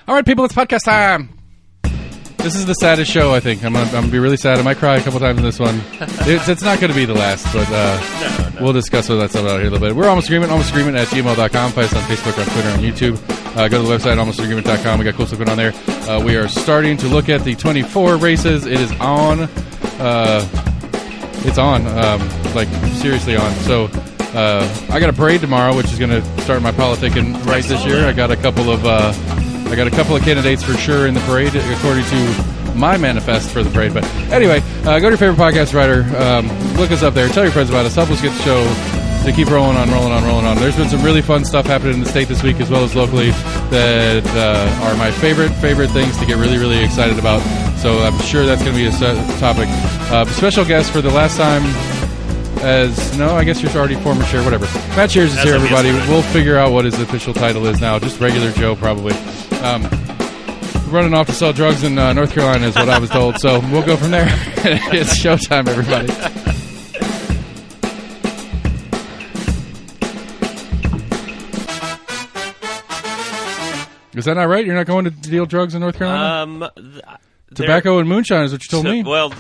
All right, people, it's podcast time. This is the saddest show, I think. I'm gonna be really sad. I might cry a couple times in this one. It's not going to be the last, but No. we'll discuss what that's about here a little bit. We're Almost Agreement at gmail.com. Find us on Facebook, on Twitter, on YouTube. Go to the website, almostagreement.com. We got cool stuff going on there. We are starting to look at the 24 races. It is on. It's on. Like, seriously on. So, I got a parade tomorrow, which is going to start my politicking right this year. I got a couple of candidates for sure in the parade, according to my manifest for the parade. But anyway, go to your favorite podcast provider. Look us up there. Tell your friends about us. Help us get the show to keep rolling on. There's been some really fun stuff happening in the state this week as well as locally that are my favorite things to get really, really excited about. So I'm sure that's going to be a topic. Special guest for the last time. I guess you're already former chair, whatever. Matt Shears is here, everybody. We'll figure out what his official title is now. Just regular Joe, probably. Running off to sell drugs in North Carolina is what I was told. So we'll go from there. It's showtime, everybody. Is that not right? You're not going to deal drugs in North Carolina? Tobacco and moonshine is what you told me. Well,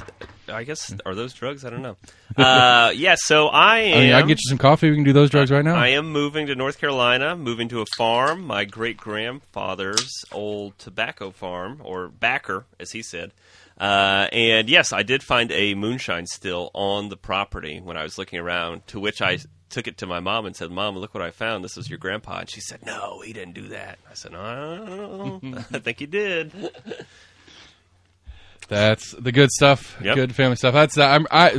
I guess, are those drugs? I don't know. Yeah, so I am... I can get you some coffee. We can do those drugs right now. I am moving to North Carolina, moving to a farm, my great-grandfather's old tobacco farm, or backer, as he said. And yes, I did find a moonshine still on the property when I was looking around, to which I took it to my mom and said, "Mom, look what I found. This is your grandpa." And she said, "No, he didn't do that." I said, "No, I think he did." That's the good stuff. Yep. Good family stuff.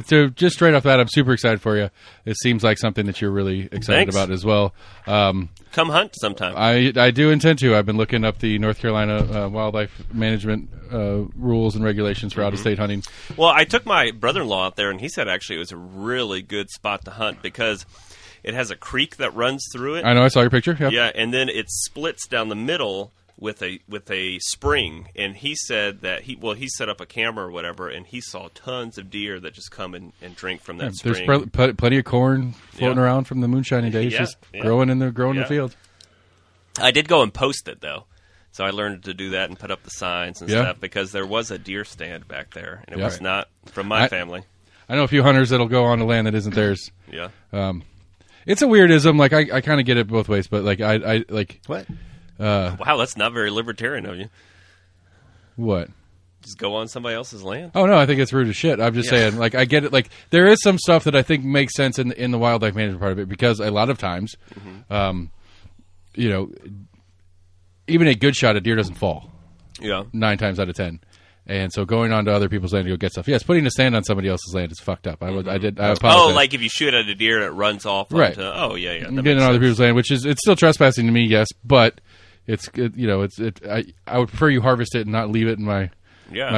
So just straight off that, I'm super excited for you. It seems like something that you're really excited about as well. Come hunt sometime. I do intend to. I've been looking up the North Carolina wildlife management rules and regulations for out-of-state hunting. Well, I took my brother-in-law out there, and he said actually it was a really good spot to hunt because it has a creek that runs through it. I know. I saw your picture. Yep. Yeah, and then it splits down the middle with a spring, and he said that he set up a camera or whatever, and he saw tons of deer that just come and drink from that spring. There's plenty of corn floating around from the moonshiny days, just growing in the field. I did go and post it though, so I learned to do that and put up the signs and stuff because there was a deer stand back there, and it was not from my family. I know a few hunters that'll go on to land that isn't theirs. Yeah, it's a weirdism. Like I kind of get it both ways, but like I like what. Wow, that's not very libertarian of you. What? Just go on somebody else's land? Oh, no, I think it's rude as shit. I'm just saying, like, I get it. Like, there is some stuff that I think makes sense in the wildlife management part of it because a lot of times, even a good shot, a deer doesn't fall. Yeah. 9 times out of 10. And so going on to other people's land to go get stuff. Yes, putting a stand on somebody else's land is fucked up. I apologize. Oh, like if you shoot at a deer and it runs off onto... Oh, yeah. Getting on other people's land, which is, it's still trespassing to me, yes, but I would prefer you harvest it and not leave it in my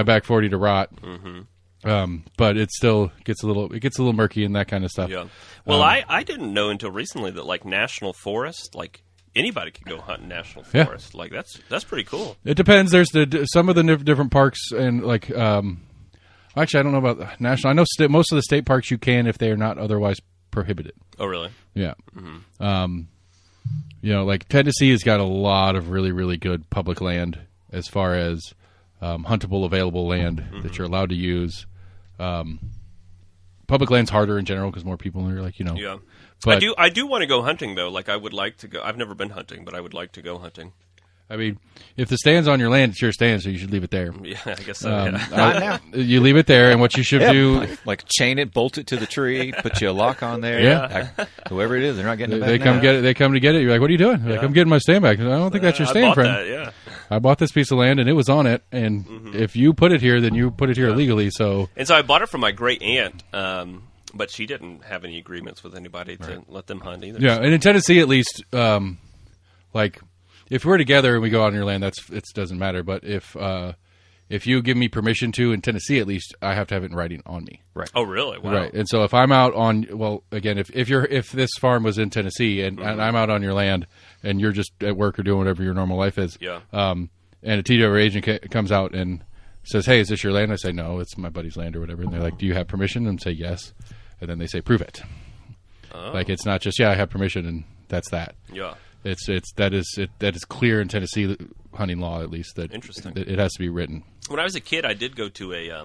back 40 to rot. Mm-hmm. But it still gets a little murky and that kind of stuff. Yeah. Well, I didn't know until recently that, like, national forest, like... Anybody can go hunt in national forest. Like that's pretty cool. It depends. There's some of the different parks and like actually I don't know about national. I know most of the state parks you can if they are not otherwise prohibited. Oh really? Yeah. Mm-hmm. Like Tennessee has got a lot of really really good public land as far as huntable available land that you're allowed to use. Public land's harder in general because more people are like Yeah. But I do want to go hunting though. Like I would like to go. I've never been hunting, but I would like to go hunting. I mean, if the stand's on your land, it's your stand, so you should leave it there. Yeah, I guess so. Yeah. You leave it there, and what you should do, like chain it, bolt it to the tree, put you a lock on there. Yeah, whoever it is, they're not getting it back. They come get it. They come to get it. You're like, "What are you doing?" Like, "I'm getting my stand back." I don't think that's your stand, friend. I bought this piece of land, and it was on it. And if you put it here, then you put it here illegally. So, and so I bought it from my great aunt. But she didn't have any agreements with anybody to let them hunt either. Yeah, and in Tennessee, at least, like if we're together and we go out on your land, it doesn't matter. But if you give me permission to in Tennessee, at least I have to have it in writing on me. Right. Oh, really? Wow. Right. And so if I'm out on, well, again, if this farm was in Tennessee and I'm out on your land and you're just at work or doing whatever your normal life is, and a TWR agent comes out and says, "Hey, is this your land?" I say, "No, it's my buddy's land," or whatever. And they're like, "Do you have permission?" And say, "Yes." And then they say, "Prove it." Oh. Like it's not just I have permission and that's that. Yeah. That is clear in Tennessee hunting law, at least, that Interesting. that it has to be written. When I was a kid, I did go to a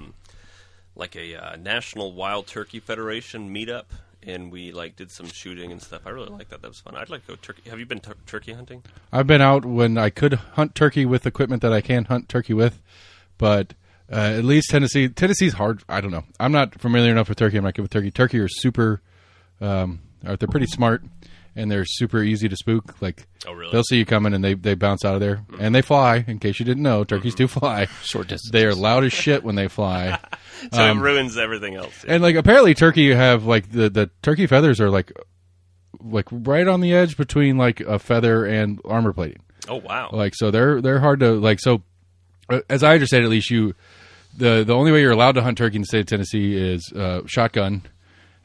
National Wild Turkey Federation meetup, and we did some shooting and stuff. I really liked that. That was fun. I'd like to go turkey. Have you been turkey hunting? I've been out when I could hunt turkey with equipment that I can hunt turkey with, but at least Tennessee's hard. I don't know. I'm not familiar enough with turkey. I'm not good with turkey. Turkey are super. They're pretty smart, and they're super easy to spook. Oh, really? They'll see you coming, and they bounce out of there. Mm-hmm. And they fly, in case you didn't know. Turkeys do fly. Short distance. They are loud as shit when they fly. So it ruins everything else. Yeah. And, apparently turkey have, the turkey feathers are, right on the edge between, a feather and armor plating. Oh, wow. So they're hard to, so, as I understand it, at least the only way you're allowed to hunt turkey in the state of Tennessee is shotgun.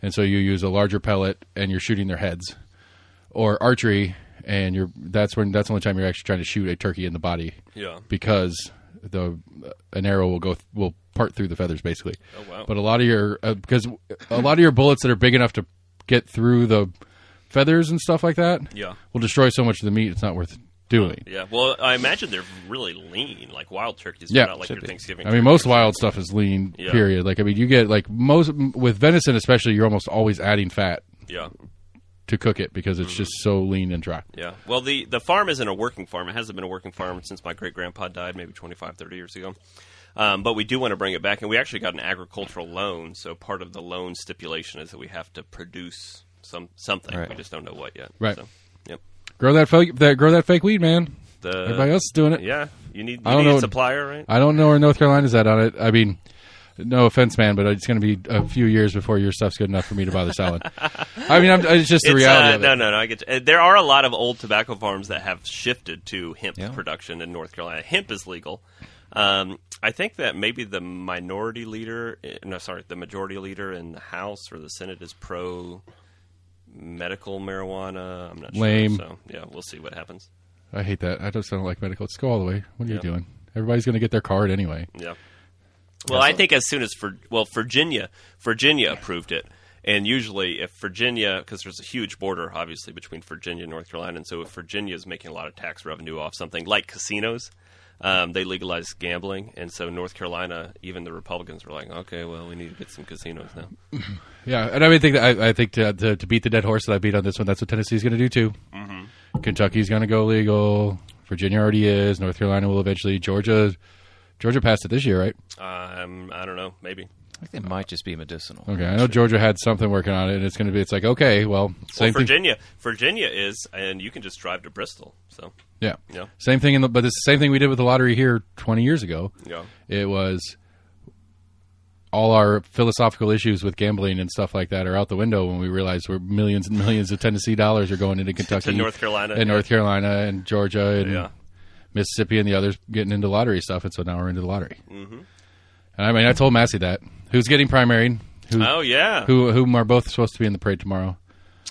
And so you use a larger pellet, and you're shooting their heads, or archery, and that's the only time you're actually trying to shoot a turkey in the body. Yeah. Because an arrow will part through the feathers, basically. Oh, wow. But a lot of your bullets that are big enough to get through the feathers and stuff like that, will destroy so much of the meat. It's not worth doing. Yeah. Well, I imagine they're really lean, like wild turkeys. Not your Thanksgiving. I mean, most wild stuff is lean. Yeah. Period. You get most with venison, especially, you're almost always adding fat. Yeah. To cook it because it's just so lean and dry. Yeah. Well, the farm isn't a working farm. It hasn't been a working farm since my great-grandpa died maybe 25, 30 years ago. But we do want to bring it back, and we actually got an agricultural loan, so part of the loan stipulation is that we have to produce something. Right. We just don't know what yet. Right. So, yep. Grow that fake weed, man. Everybody else is doing it. Yeah. You need a supplier, right? I don't know where North Carolina's at on it. I mean, no offense, man, but it's going to be a few years before your stuff's good enough for me to bother selling. I mean, it's just the reality of it. No, I get you. There are a lot of old tobacco farms that have shifted to hemp production in North Carolina. Hemp is legal. I think that maybe the majority leader in the House or the Senate is pro medical marijuana. I'm not Lame. sure. So, yeah, we'll see what happens. I hate that. I just don't like medical. Let's go all the way. What are you doing? Everybody's going to get their card anyway. Yeah. Well, I think as soon as Virginia approved it, and usually if Virginia, because there's a huge border obviously between Virginia and North Carolina, and so if Virginia is making a lot of tax revenue off something like casinos, they legalize gambling, and so North Carolina, even the Republicans were like, okay, well, we need to get some casinos now. Yeah, and I think to beat the dead horse that I beat on this one, that's what Tennessee's going to do too. Mm-hmm. Kentucky's going to go legal. Virginia already is. North Carolina will eventually. Georgia passed it this year, right? I don't know, maybe. I think it might just be medicinal. Okay, I know Georgia had something working on it, and it's going to be. It's like, okay, well, same thing. Virginia is, and you can just drive to Bristol. So yeah, same thing. But it's the same thing we did with the lottery here 20 years ago. Yeah, it was all our philosophical issues with gambling and stuff like that are out the window when we realized we're millions and millions of Tennessee dollars are going into Kentucky, to North Carolina, North Carolina, and Georgia, and Mississippi, and the others getting into lottery stuff, and so now we're into the lottery. Mm-hmm. And I mean, I told Massey that. Who's getting primaried? Whom are both supposed to be in the parade tomorrow.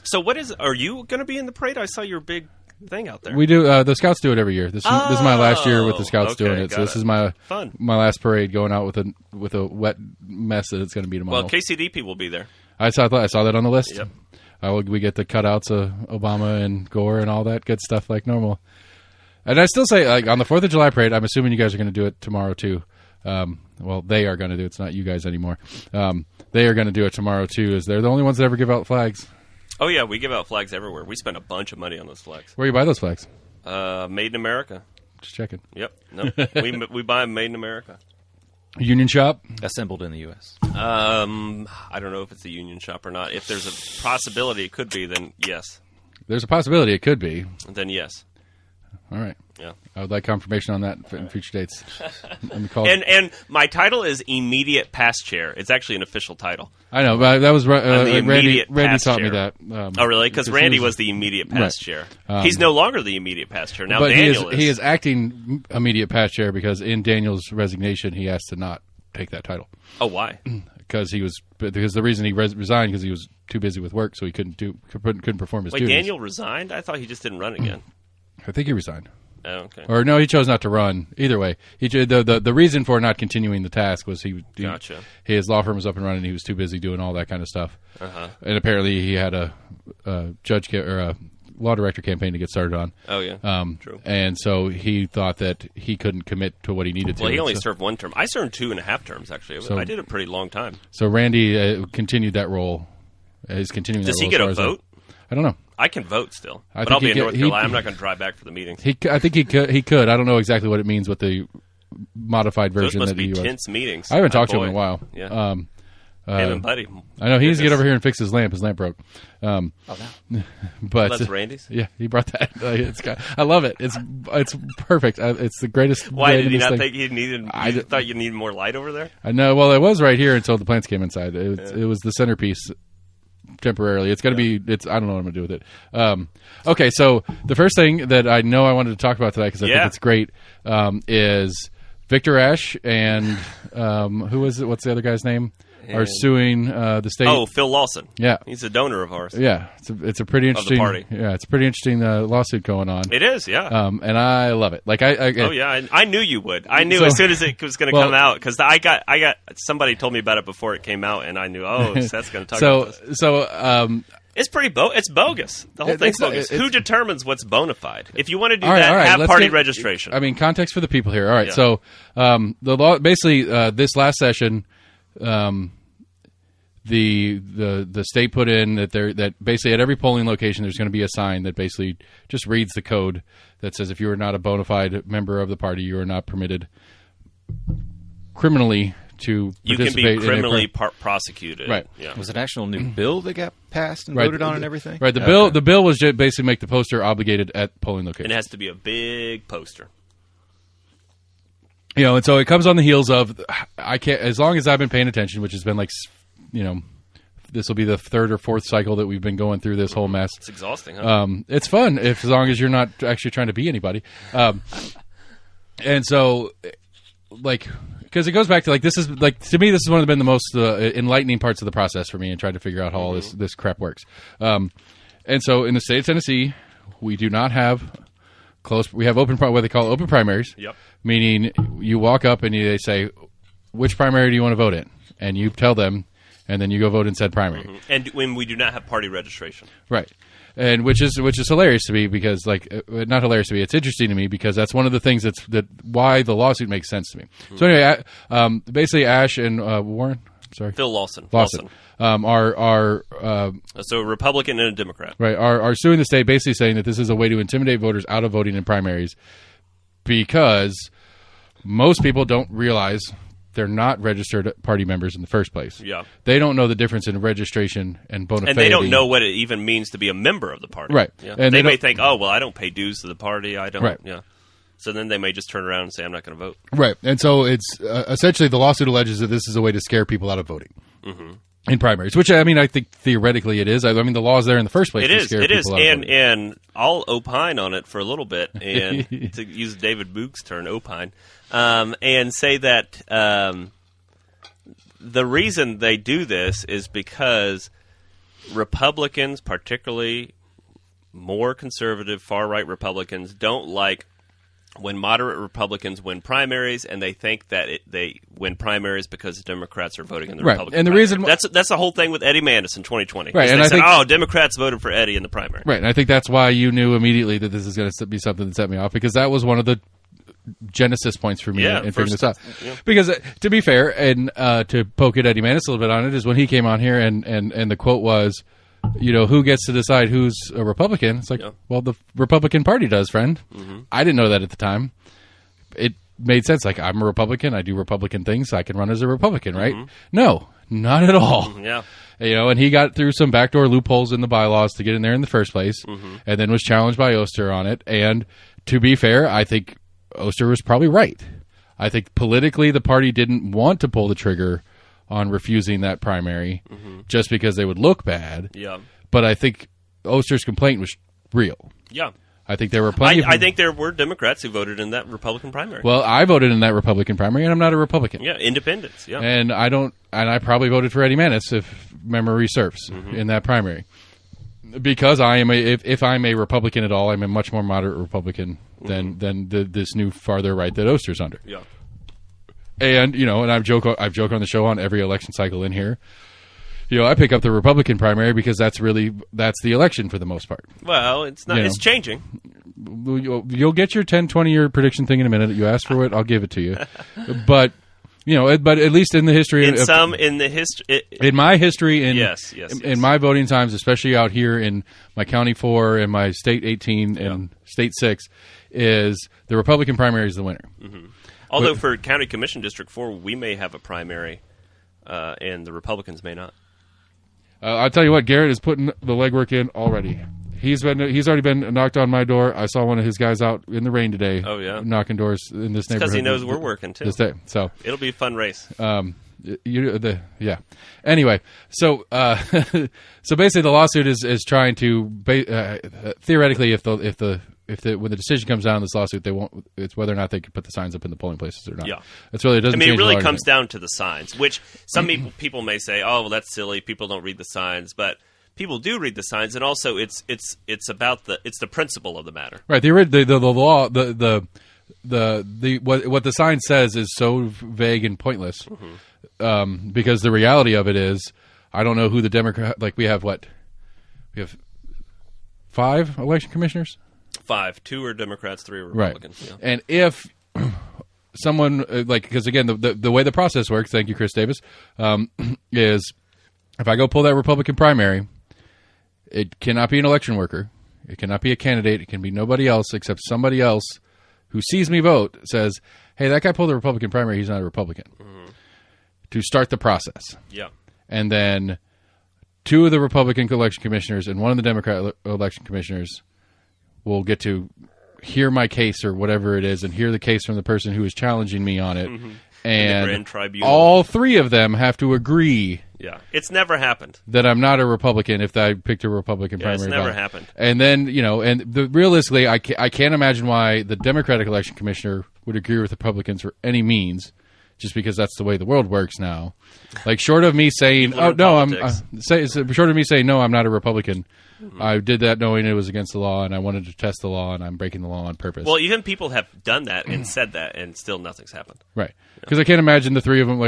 So are you going to be in the parade? I saw your big thing out there. We do. The Scouts do it every year. This is my last year with the Scouts doing it. So this is my last parade going out with a wet mess that it's going to be tomorrow. Well, KCDP will be there. I saw that on the list. Yep. We get the cutouts of Obama and Gore and all that good stuff like normal. And I still say, on the 4th of July parade, I'm assuming you guys are going to do it tomorrow too. Well, they are going to do it. It's not you guys anymore. They are going to do it tomorrow too. They're the only ones that ever give out flags. Oh yeah, we give out flags everywhere. We spend a bunch of money on those flags. Where do you buy those flags? Made in America. Just checking. Yep. No, we buy them made in America. Union shop? Assembled in the U.S. I don't know if it's a union shop or not. If there's a possibility it could be, then yes. There's a possibility it could be. Then yes. All right. Yeah. I would like confirmation on that in future dates. And my title is Immediate Past Chair. It's actually an official title. I know, but that was Randy taught me chair. that. Oh, really? Because Randy was the immediate past chair. He's no longer the immediate past chair. Now but Daniel he is acting immediate past chair because in Daniel's resignation he asked to not take that title. Oh, why? Because the reason he resigned because he was too busy with work, so he couldn't perform his duties. Daniel resigned? I thought he just didn't run again. I think he resigned. Oh, okay. Or no, he chose not to run. Either way, the reason for not continuing the task was his law firm was up and running. He was too busy doing all that kind of stuff. Uh-huh. And apparently, he had a law director campaign to get started on. Oh, yeah. True. And so he thought that he couldn't commit to what he needed to. Well, he only served 1 term. I served 2.5 terms, actually. So- I did a pretty long time. So Randy continued that role. Is continuing. Does that he role get as a far as vote? I don't know. I can vote still, I but think I'll be he in get- North he- Carolina. I'm not going to drive back for the meetings. I think he could. He could. I don't know exactly what it means with the modified Those version must that be he was. tense meetings. I haven't My talked to him boy. in a while. Yeah. Him and Buddy. I know he needs to get Goodness. over here and fix his lamp. His lamp broke. no. But That's Randy's? Yeah, he brought that. I love it. It's perfect. It's the greatest. Why did he randomest not thing. think he needed? I You d- thought you needed more light over there? I know. Well, it was right here until the plants came inside. It was the centerpiece temporarily. It's going to be. It's. I don't know what I'm going to do with it. Okay, so the first thing that I know I wanted to talk about today because I think Yeah. it's great is Victor Ashe and who was it? What's the other guy's name? Are suing the state. Oh, Phil Lawson. Yeah. He's a donor of ours. Yeah, it's a pretty interesting party. Yeah, it's a pretty interesting lawsuit going on. It is, yeah. And I love it. Like Oh yeah, I knew you would. I knew So- as soon as it was going to Well- come out because I got somebody told me about it before it came out, and I knew. Oh, Seth's going to talk about this. It's pretty it's bogus. The whole thing's bogus. Who determines what's bona fide? If you want to do all right, have let's party get- registration. I mean, context for the people here. All right, Yeah. so the law basically this last session, the state put in that basically at every polling location there's going to be a sign that basically just reads the code that says if you are not a bona fide member of the party, you are not permitted criminally to you can participate be in a criminally prosecuted. Right. Yeah. Was it an actual new bill that got passed and Right. voted on and everything? Right. The Okay. bill was just basically make the poster obligated at polling locations. And it has to be a big poster. And so it comes on the heels of I can't as long as I've been paying attention, which has been like this will be the third or fourth cycle that we've been going through this whole mess. It's exhausting, huh? It's fun as long as you're not actually trying to be anybody. And so, like, because it goes back to like this is like to me this is one of the most enlightening parts of the process for me and trying to figure out how all this crap works. And so in the state of Tennessee, we do not have close. We have what they call open primaries. Yep. Meaning you walk up and they say, which primary do you want to vote in? And you tell them, and then you go vote in said primary. And when we do not have party registration. Right. And which is hilarious to me because not hilarious to me. It's interesting to me because that's one of the things that why the lawsuit makes sense to me. So anyway, basically Ashe and Warren, sorry, Phil Lawson. are So a Republican and a Democrat. right are suing the state, basically saying that this is a way to intimidate voters out of voting in primaries because most people don't realize they're not registered party members in the first place. Yeah. They don't know the difference in registration and bona fide. And they don't know what it even means to be a member of the party. Right. Yeah. And they they may don't- think, oh, well, I don't pay dues to the party. I don't. Right. Yeah. So then they may just turn around and say, I'm not going to vote. Right. And so it's essentially the lawsuit alleges that this is a way to scare people out of voting in primaries, which I mean, I think theoretically it is. I mean, the law is there in the first place It to is. scare It is. people out of voting. And I'll opine on it for a little bit and to use David Boog's term, opine, and say that the reason they do this is because Republicans, particularly more conservative, far-right Republicans, don't like when moderate Republicans win primaries, and they think that they win primaries because Democrats are voting in the Right. Republican And the primary. reason- that's the whole thing with Eddie Manis in 2020. Right, Is and they I said, think- oh, Democrats voted for Eddie in the primary. Right. And I think that's why you knew immediately that this is going to be something that set me off because that was one of the genesis points for me Yeah, in figuring first- this out. yeah. Because to be fair, and to poke at Eddie Manis a little bit on it, is when he came on here and the quote was, who gets to decide who's a Republican? It's like, Yeah. well, the Republican Party does, friend. I didn't know that at the time. It made sense. Like, I'm a Republican. I do Republican things. I can run as a Republican, right? No, not at all. Yeah. And he got through some backdoor loopholes in the bylaws to get in there in the first place, and then was challenged by Oster on it. And to be fair, I think Oster was probably right. I think politically the party didn't want to pull the trigger on refusing that primary just because they would look bad. Yeah. But I think Oster's complaint was real. Yeah. I think there were plenty of... I think there were Democrats who voted in that Republican primary. Well, I voted in that Republican primary, and I'm not a Republican. Yeah, independents. Yeah. And I probably voted for Eddie Manis, if memory serves, in that primary. Because I am if I'm a Republican at all, I'm a much more moderate Republican than this new farther right that Oster's under. Yeah. And and I've joked on the show on every election cycle in here I pick up the Republican primary because that's the election for the most part. Well, it's not. You know. It's changing. You'll get your 10, 20-year prediction thing in a minute. You asked for it, I'll give it to you. But but at least in the history, in my history, yes. in my voting times, especially out here in my county 4 and my state 18 and state 6, is the Republican primary is the winner. Mm-hmm. Although for county commission district 4, we may have a primary, and the Republicans may not. I'll tell you what, Garrett is putting the legwork in already. He's already been knocked on my door. I saw one of his guys out in the rain today. Oh yeah, knocking doors in this neighborhood because he knows we're working too. This day, so it'll be a fun race. Anyway, so so basically, the lawsuit is trying to theoretically, if when the decision comes down in this lawsuit, they won't. It's whether or not they can put the signs up in the polling places or not. Yeah, that's really. It doesn't. I mean, change it really the law or comes anything. down to the signs, which some people may say, "Oh, well, that's silly. People don't read the signs," but people do read the signs, and also it's about the principle of the matter. Right. The law what the sign says is so vague and pointless, because the reality of it is, I don't know who the Democrat. Like we have 5 election commissioners. 5, 2 are Democrats, 3 are Republicans. Right. Yeah. And if someone because again the way the process works, thank you, Chris Davis, is if I go pull that Republican primary. It cannot be an election worker. It cannot be a candidate. It can be nobody else except somebody else who sees me vote, says, hey, that guy pulled the Republican primary. He's not a Republican. Mm-hmm. To start the process. Yeah. And then 2 of the Republican election commissioners and 1 of the Democrat election commissioners will get to hear my case or whatever it is and hear the case from the person who is challenging me on it. Mm-hmm. And the Grand Tribunal. All 3 of them have to agree. Yeah, it's never happened. That I'm not a Republican if I picked a Republican primary. It's never happened. And then, realistically, I can't imagine why the Democratic election commissioner would agree with Republicans for any means, just because that's the way the world works now. Like, short of me saying, short of me saying, no, I'm not a Republican. Mm-hmm. I did that knowing it was against the law, and I wanted to test the law, and I'm breaking the law on purpose. Well, even people have done that and said that, and still nothing's happened. Right. Because I can't imagine the 3 of them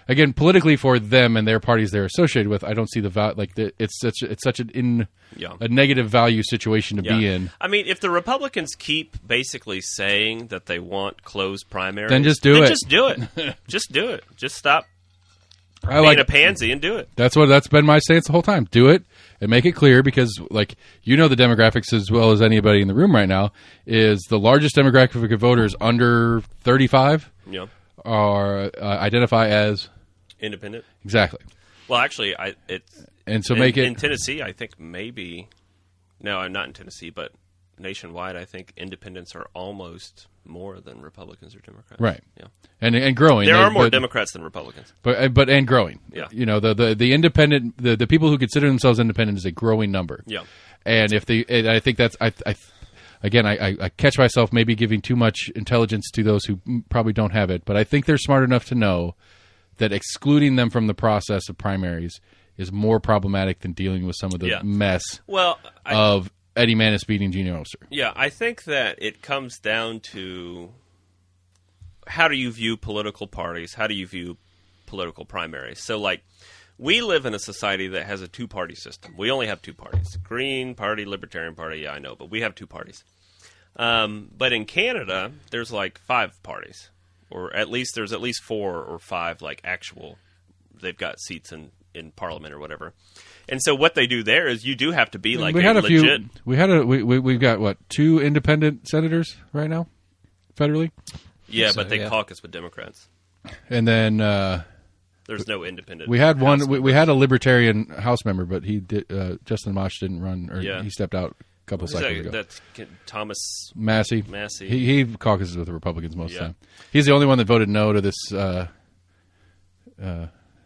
again, politically for them and their parties they're associated with. I don't see the value. It's such a negative value situation to be in. I mean, if the Republicans keep basically saying that they want closed primaries, then just do it. Just do it. Just do it. Just stop being a pansy and do it. That's been my stance the whole time. Do it and make it clear, because the demographics as well as anybody in the room right now is the largest demographic of voters under 35 are identify as independent. Exactly. Well, actually, in Tennessee, I think maybe I'm not in Tennessee, but nationwide, I think independents are almost more than Republicans or Democrats. Right. Yeah. And growing. There are more Democrats than Republicans. But and growing. Yeah. The independent, the people who consider themselves independent is a growing number. Yeah. And I think that's I catch myself maybe giving too much intelligence to those who probably don't have it, but I think they're smart enough to know that excluding them from the process of primaries is more problematic than dealing with some of the mess of Eddie Manis beating Gene Oster. Yeah, I think that it comes down to how do you view political parties? How do you view political primaries? So, we live in a society that has a 2-party system. We only have 2 parties. Green Party, Libertarian Party, I know, but we have 2 parties. But in Canada, there's 5 parties. Or there's at least 4 or 5 actual, they've got seats in Parliament or whatever. And so what they do there is you do have to be we've got 2 independent senators right now, federally. Yeah, but they caucus with Democrats. And then there's no independent. We had one. We had a Libertarian House member, but he did. Justin Amash didn't run, or he stepped out a couple cycles ago. That's Thomas Massey. He caucuses with the Republicans most of the time. He's the only one that voted no to this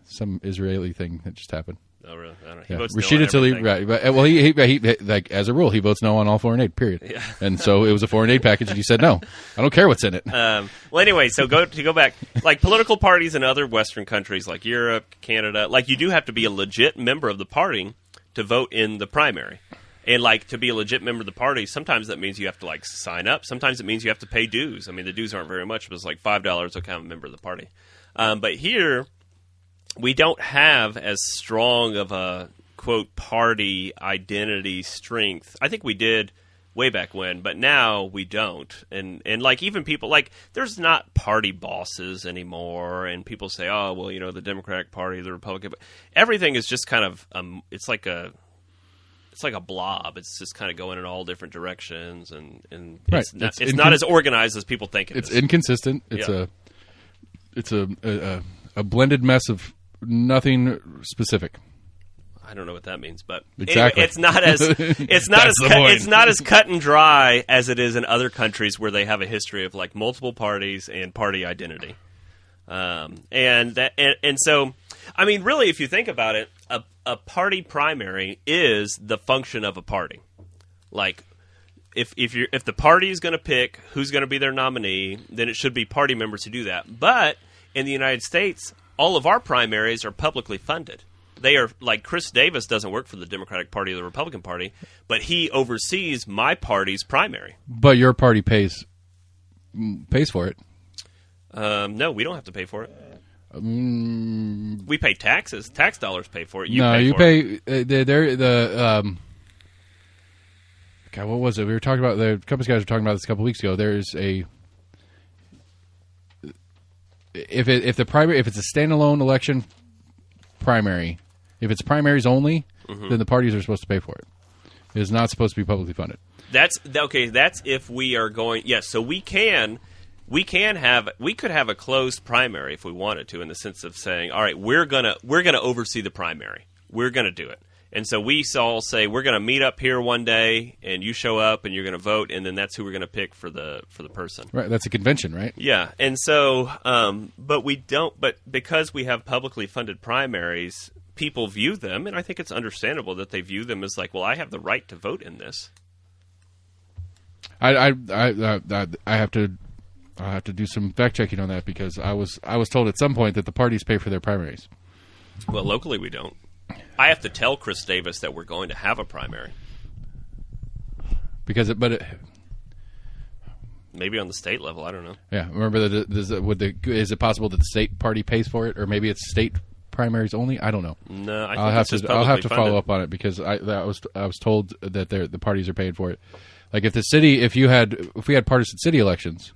some Israeli thing that just happened. Oh, really? I don't know. He votes Rashida no on Tlaib, everything. right? Well, he as a rule, he votes no on all foreign aid. Period. Yeah. And so it was a foreign aid package, and he said no. I don't care what's in it. Well, anyway, so go back. Political parties in other Western countries like Europe, Canada, you do have to be a legit member of the party to vote in the primary. And to be a legit member of the party, sometimes that means you have to sign up. Sometimes it means you have to pay dues. I mean, the dues aren't very much, but it's $5 to become a member of the party. But here, we don't have as strong of a quote party identity strength. I think we did way back when, but now we don't. And like even people like there's not party bosses anymore, and people say, oh well, the Democratic Party, the Republican, everything is just kind of it's like a blob. It's just kind of going in all different directions, and Right. it's not as organized as people think it is. It's inconsistent. It's a blended mess of nothing specific. I don't know what that means, but Exactly. anyway, it's not as cut and dry as it is in other countries where they have a history of like multiple parties and party identity. And so, I mean, really, if you think about it, a party primary is the function of a party. Like, if the party is going to pick who's going to be their nominee, then it should be party members who do that. But in the United States, all of our primaries are publicly funded. They are like Chris Davis doesn't work for the Democratic Party or the Republican Party, but he oversees my party's primary. But your party pays for it. No, we don't have to pay for it. We pay taxes. Tax dollars pay for it. God, what was it? We were talking about the company guys were talking about this a couple weeks ago. There's if it's a standalone election primary, if it's primaries only, then the parties are supposed to pay for it. It is not supposed to be publicly funded. That's okay. That's if we are going. Yes, so we could have a closed primary if we wanted to, in the sense of saying, all right, we're gonna oversee the primary. We're gonna do it. And so we all say we're going to meet up here one day, and you show up, and you're going to vote, and then that's who we're going to pick for the person. Right, that's a convention, right? Yeah, and so, but we don't. But because we have publicly funded primaries, people view them, and I think it's understandable that they view them as like, well, I have the right to vote in this. I have to do some fact checking on that, because I was told at some point that the parties pay for their primaries. Well, locally we don't. I have to tell Chris Davis that we're going to have a primary. Maybe on the state level, I don't know. Yeah, remember that? Is it possible that the state party pays for it, or maybe it's state primaries only? I don't know. No, I think I'll have to follow up on it, because I was told that the parties are paying for it. Like if we had partisan city elections,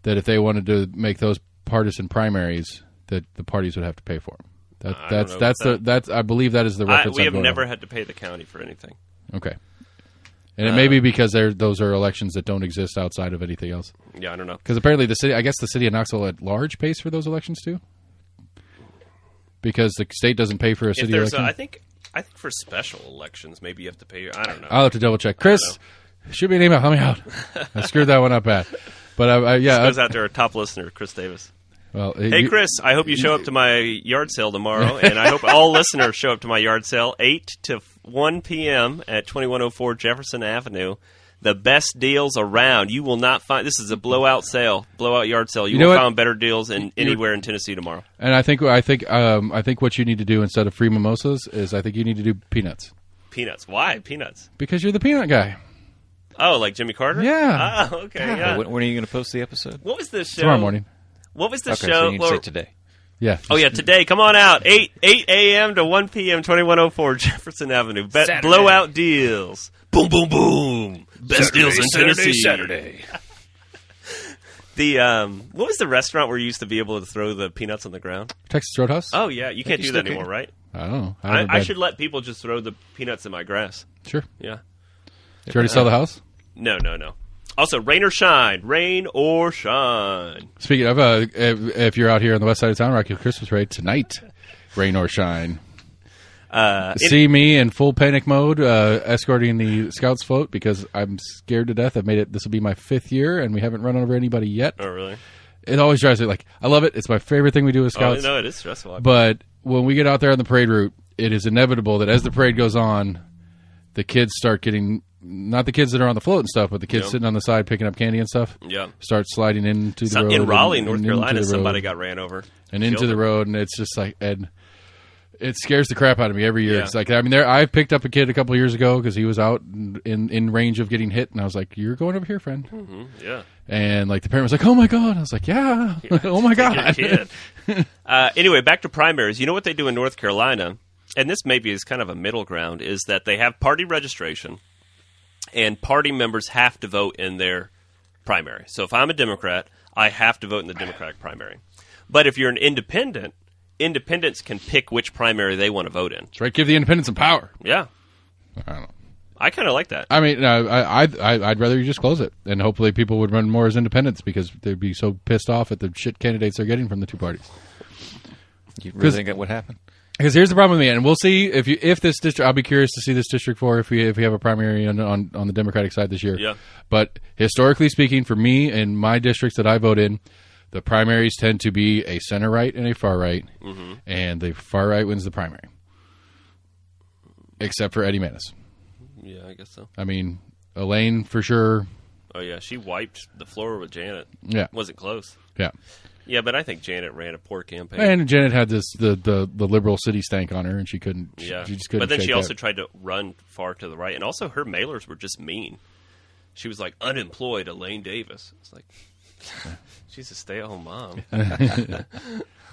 that if they wanted to make those partisan primaries, that the parties would have to pay for them. I believe that is the reference. We have never had to pay the county for anything. Okay, and it may be because those are elections that don't exist outside of anything else. Yeah, I don't know. Because apparently the city of Knoxville at large pays for those elections too. Because the state doesn't pay for a city election. I think for special elections, maybe you have to pay. I don't know. I'll have to double check. Chris, shoot me an email. Help me out. I screwed that one up bad. But this goes out to our top listener, Chris Davis. Well, hey, Chris, I hope you show up to my yard sale tomorrow, and I hope all listeners show up to my yard sale, 8 to 1 p.m. at 2104 Jefferson Avenue. The best deals around. You will not find – this is a blowout yard sale. You will find better deals anywhere in Tennessee tomorrow. And I think what you need to do instead of free mimosas is I think you need to do peanuts. Peanuts. Why peanuts? Because you're the peanut guy. Oh, like Jimmy Carter? Yeah. Oh, okay. Yeah. When are you going to post the episode? What was this show? Tomorrow morning. What was the show? So you need to say today. Yeah. Oh, yeah, today. Come on out. 8 a.m. to 1 p.m., 2104 Jefferson Avenue. Blowout deals. Boom, boom, boom. Best deals in Tennessee. Saturday. What was the restaurant where you used to be able to throw the peanuts on the ground? Texas Roadhouse? Oh, yeah. You can't do that anymore, right? I don't know. I should let people just throw the peanuts in my grass. Sure. Yeah. Did you already sell the house? No. Also, rain or shine. Rain or shine. Speaking of, if you're out here on the west side of town, Rocky Christmas Parade tonight, rain or shine. See me in full panic mode escorting the Scouts float because I'm scared to death. This will be my 5th year, and we haven't run over anybody yet. Oh, really? It always drives me I love it. It's my favorite thing we do with Scouts. Oh, no, it is stressful. But when we get out there on the parade route, it is inevitable that as the parade goes on, the kids start getting... Not the kids that are on the float and stuff, but the kids sitting on the side picking up candy and stuff. Yeah. Start sliding into the road. In Raleigh, North Carolina, somebody got ran over. And into the road, and it's just like... And It scares the crap out of me every year. Yeah. It's like, I mean, I picked up a kid a couple of years ago because he was out in range of getting hit, and I was like, "You're going over here, friend." Mm-hmm. Yeah. And like the parent was like, "Oh my god!" I was like, "Yeah, oh my god." Your kid. Anyway, back to primaries. You know what they do in North Carolina, and this maybe is kind of a middle ground, is that they have party registration, and party members have to vote in their primary. So if I'm a Democrat, I have to vote in the Democratic primary. But if you're an independent, independents can pick which primary they want to vote in. That's right. Give the independents some power. Yeah. I don't know. I kind of like that. I mean, I'd rather you just close it, and hopefully people would run more as independents because they'd be so pissed off at the shit candidates they're getting from the two parties. You really think that would happen? Because here's the problem with me, and we'll see if this district. I'll be curious to see this District 4 if we have a primary on the Democratic side this year. Yeah. But historically speaking, for me and my districts that I vote in, the primaries tend to be a center right and a far right, and the far right wins the primary, except for Eddie Manis. Yeah, I guess so. I mean, Elaine for sure. Oh, yeah. She wiped the floor with Janet. Yeah. Wasn't close. Yeah. Yeah, but I think Janet ran a poor campaign. And Janet had the liberal city stank on her, and she couldn't. Yeah. She just couldn't. But then shake she also that. tried to run far to the right, and also her mailers were just mean. She was like, unemployed Elaine Davis. It's like, she's a stay-at-home mom. I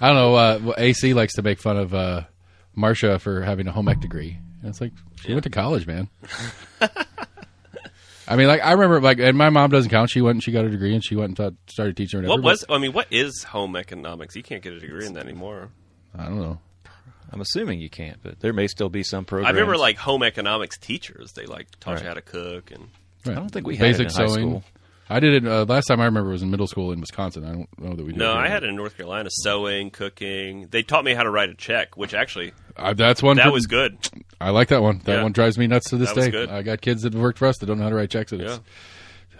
don't know. AC likes to make fun of Marcia for having a home ec degree. And it's like, she went to college, man. I mean, like, I remember, like, and my mom doesn't count. She went and she got a degree, and she went and started teaching or whatever. What is home economics? You can't get a degree in that anymore. I don't know. I'm assuming you can't, but there may still be some programs. I remember, like, home economics teachers. They, like, taught you how to cook. And Right. I don't think we had basic it in high sewing. school. I did it last time I remember was in middle school in Wisconsin. I don't know that we did. No, it here. I had it in North Carolina. Sewing, cooking. They taught me how to write a check, which actually, that's one. that was good. I like that one. That Yeah. one drives me nuts to this That was day. good. I got kids that have worked for us that don't know how to write checks. And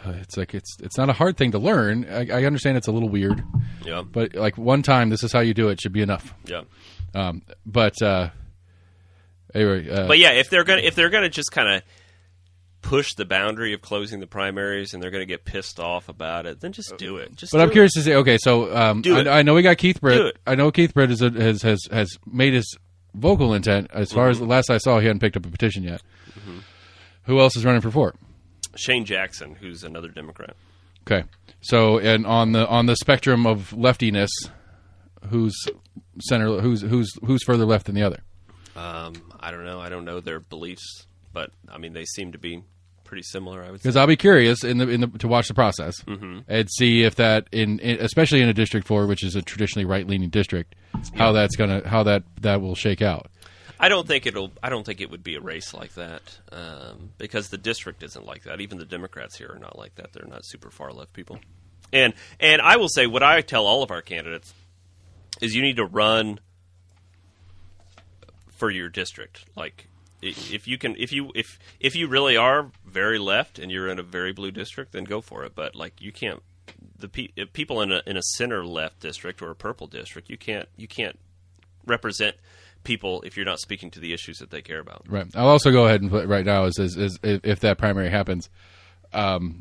it's like it's not a hard thing to learn. I understand it's a little weird, Yeah. but like one time, this is how you do it should be enough. Yeah. But anyway, But yeah, if they're gonna just kind of push the boundary of closing the primaries and they're gonna get pissed off about it, then just do it. but I'm curious to say. Okay, so Do it. I know we got Keith Do Britt. it. I know Keith Britt has made his vocal intent. As far as the last I saw, he hadn't picked up a petition yet. Who else is running for 4? Shane Jackson, who's another Democrat. Okay, so and on the spectrum of leftiness, who's further left than the other? I don't know. I don't know their beliefs, but I mean they seem to be pretty similar. I would say. Because I'll be curious to watch the process and see if that especially in a District 4, which is a traditionally right leaning district, how that will shake out. I don't think it would be a race like that because the district isn't like that. Even the Democrats here are not like that. They're not super far left people. And I will say what I tell all of our candidates is you need to run for your district. Like if you really are very left and you're in a very blue district, then go for it. But like you can't people in a center left district or a purple district, you can't represent people if you're not speaking to the issues that they care about. Right. I'll also go ahead and put right now is if that primary happens. Well,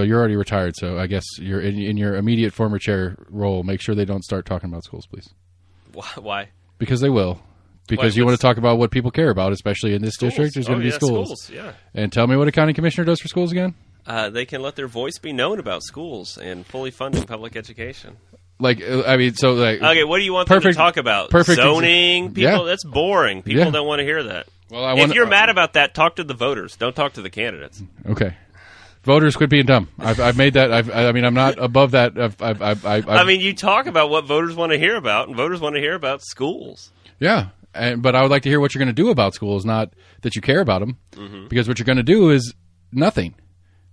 you're already retired, so I guess you're in your immediate former chair role. Make sure they don't start talking about schools, please. Why? Because they will. Because you want to talk about what people care about, especially in this district. There's going to be schools. Yeah. And tell me what a county commissioner does for schools again. They can let their voice be known about schools and fully funding public education. Like, I mean, so like. Okay, what do you want them to talk about? Zoning? People? That's boring. People don't want to hear that. Well, if you're mad about that, talk to the voters. Don't talk to the candidates. Okay. Voters quit being dumb. I've made that. I mean, I'm not above that. I mean, you talk about what voters want to hear about, and voters want to hear about schools. Yeah, but I would like to hear what you're going to do about schools, not that you care about them, because what you're going to do is nothing,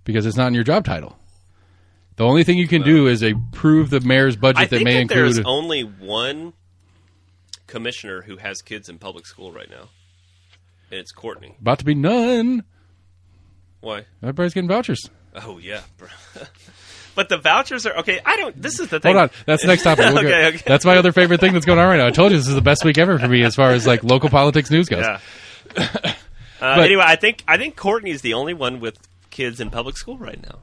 because it's not in your job title. The only thing you can do is approve the mayor's budget that may include. There's only one commissioner who has kids in public school right now, and it's Courtney. About to be none. Why? Everybody's getting vouchers. Oh yeah, but the vouchers are okay. This is the thing. Hold on, that's the next topic. Okay. That's my other favorite thing that's going on right now. I told you this is the best week ever for me as far as like local politics news goes. Yeah. Anyway, I think Courtney is the only one with kids in public school right now.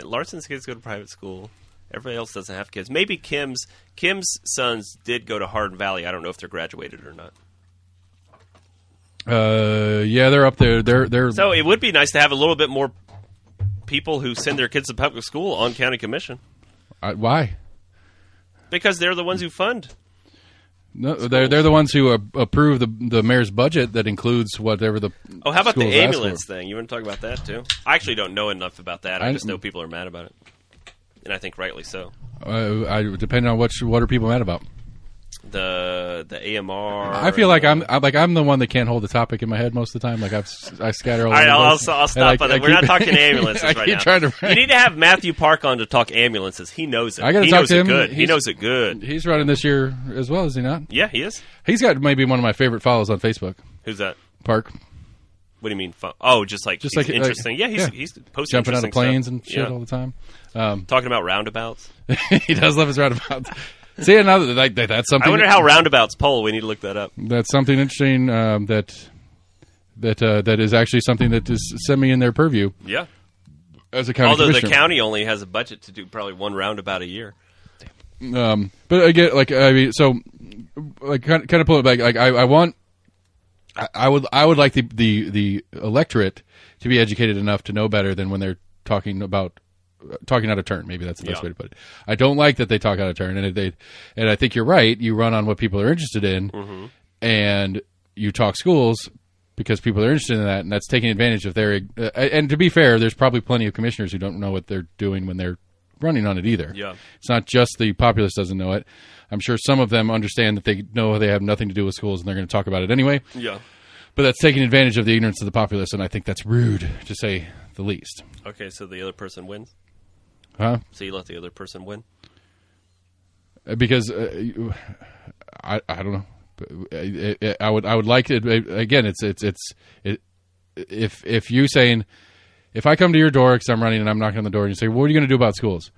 Larson's kids go to private school. Everybody else doesn't have kids. Maybe Kim's sons did go to Hardin Valley. I don't know if they're graduated or not. Yeah, they're up there. They're So it would be nice to have a little bit more people who send their kids to public school on county commission. Why? Because they're the ones who fund. No, they're the ones who approve the mayor's budget that includes whatever the. Oh, how about the schools ask ambulance for. thing? You want to talk about that too? I actually don't know enough about that. I just know people are mad about it, and I think rightly so. Depending on what are people mad about. The AMR. I feel like I'm the one that can't hold the topic in my head most of the time. Like I scatter all All right, over the I'll place. stop on that. We're not talking ambulances I right keep now. trying to. You need to have Matthew Park on to talk ambulances. He knows it. I gotta he talk knows to it him. good. He He's- knows it good. He's running this year as well, is he not? Yeah, he is. He's got maybe one of my favorite follows on Facebook. Who's that? Park What do you mean? Oh, just like Just like- interesting. Yeah, he's posting jumping out of interesting planes stuff. and shit Yeah. all the time. Talking about roundabouts. He does love his roundabouts. See, now that's something. I wonder how roundabouts poll. We need to look that up. That's something interesting that is actually something that is semi in their purview Yeah. as a county Although the commissioner. county only has a budget to do probably one roundabout a year. But again, like I mean, so like kind of pull it back. Like I would like the electorate to be educated enough to know better than when they're talking out of turn. Maybe that's the best Yeah. way to put it. I don't like that they talk out of turn, and I think you're right. You run on what people are interested in, and you talk schools because people are interested in that, and that's taking advantage of their. And to be fair, there's probably plenty of commissioners who don't know what they're doing when they're running on it either. Yeah. It's not just the populace doesn't know it. I'm sure some of them understand that they know they have nothing to do with schools, and they're going to talk about it anyway. Yeah. But that's taking advantage of the ignorance of the populace, and I think that's rude, to say the least. Okay, so the other person wins. Huh? So you let the other person win. Because I don't know. I would like it again. If you saying, if I come to your door because I'm running and I'm knocking on the door and you say, what are you going to do about schools?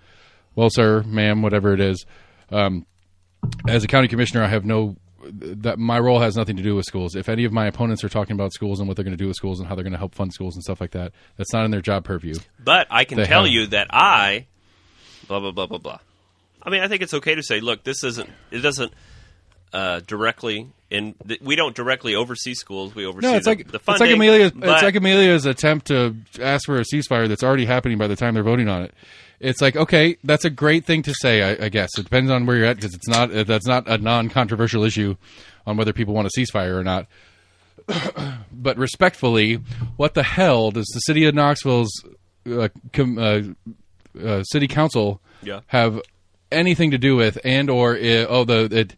Well, sir, ma'am, whatever it is, as a county commissioner, I have that my role has nothing to do with schools. If any of my opponents are talking about schools and what they're going to do with schools and how they're going to help fund schools and stuff like that, that's not in their job purview. But I can They tell have- you that I, blah, blah, blah, blah, blah. I mean, I think it's okay to say, look, it doesn't directly, we don't directly oversee schools. We oversee No, it's like the funding. It's but- like Amelia's attempt to ask for a ceasefire that's already happening by the time they're voting on it. It's like, okay, that's a great thing to say. I guess it depends on where you're at because that's not a non-controversial issue on whether people want a ceasefire or not. But respectfully, what the hell does the city of Knoxville's city council Yeah. have anything to do with, and or the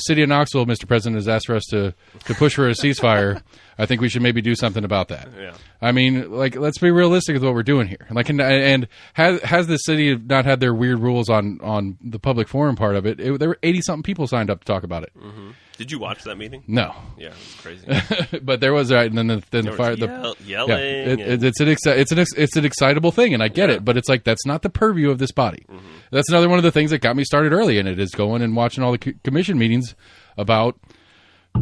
city of Knoxville, Mr. President, has asked for us to push for a ceasefire. I think we should maybe do something about that. Yeah. I mean, like, let's be realistic with what we're doing here. Like, and has the city not had their weird rules on the public forum part of it? There were 80-something people signed up to talk about it. Mm-hmm. Did you watch that meeting? No, Yeah, it was crazy. but there was and then the There fire. was yelling. It's an excitable thing, and I get it. But it's like that's not the purview of this body. Mm-hmm. That's another one of the things that got me started early in it is going and watching all the commission meetings about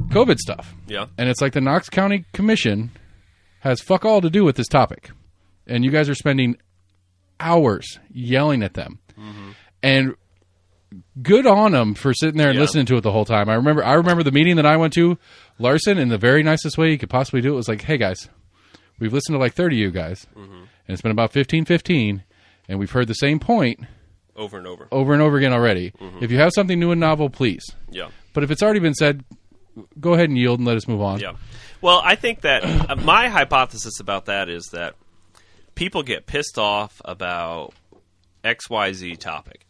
COVID stuff. Yeah. And it's like the Knox County Commission has fuck all to do with this topic, and you guys are spending hours yelling at them, and good on them for sitting there and Yeah. listening to it the whole time. I remember the meeting that I went to, Larson, in the very nicest way you could possibly do it was like, hey guys, we've listened to like 30 of you guys, and it's been about 15, and we've heard the same point Over and over. over and over again already. If you have something new and novel, please. Yeah. But if it's already been said, go ahead and yield and let us move on. Yeah. Well, I think that my hypothesis about that is that people get pissed off about XYZ topic.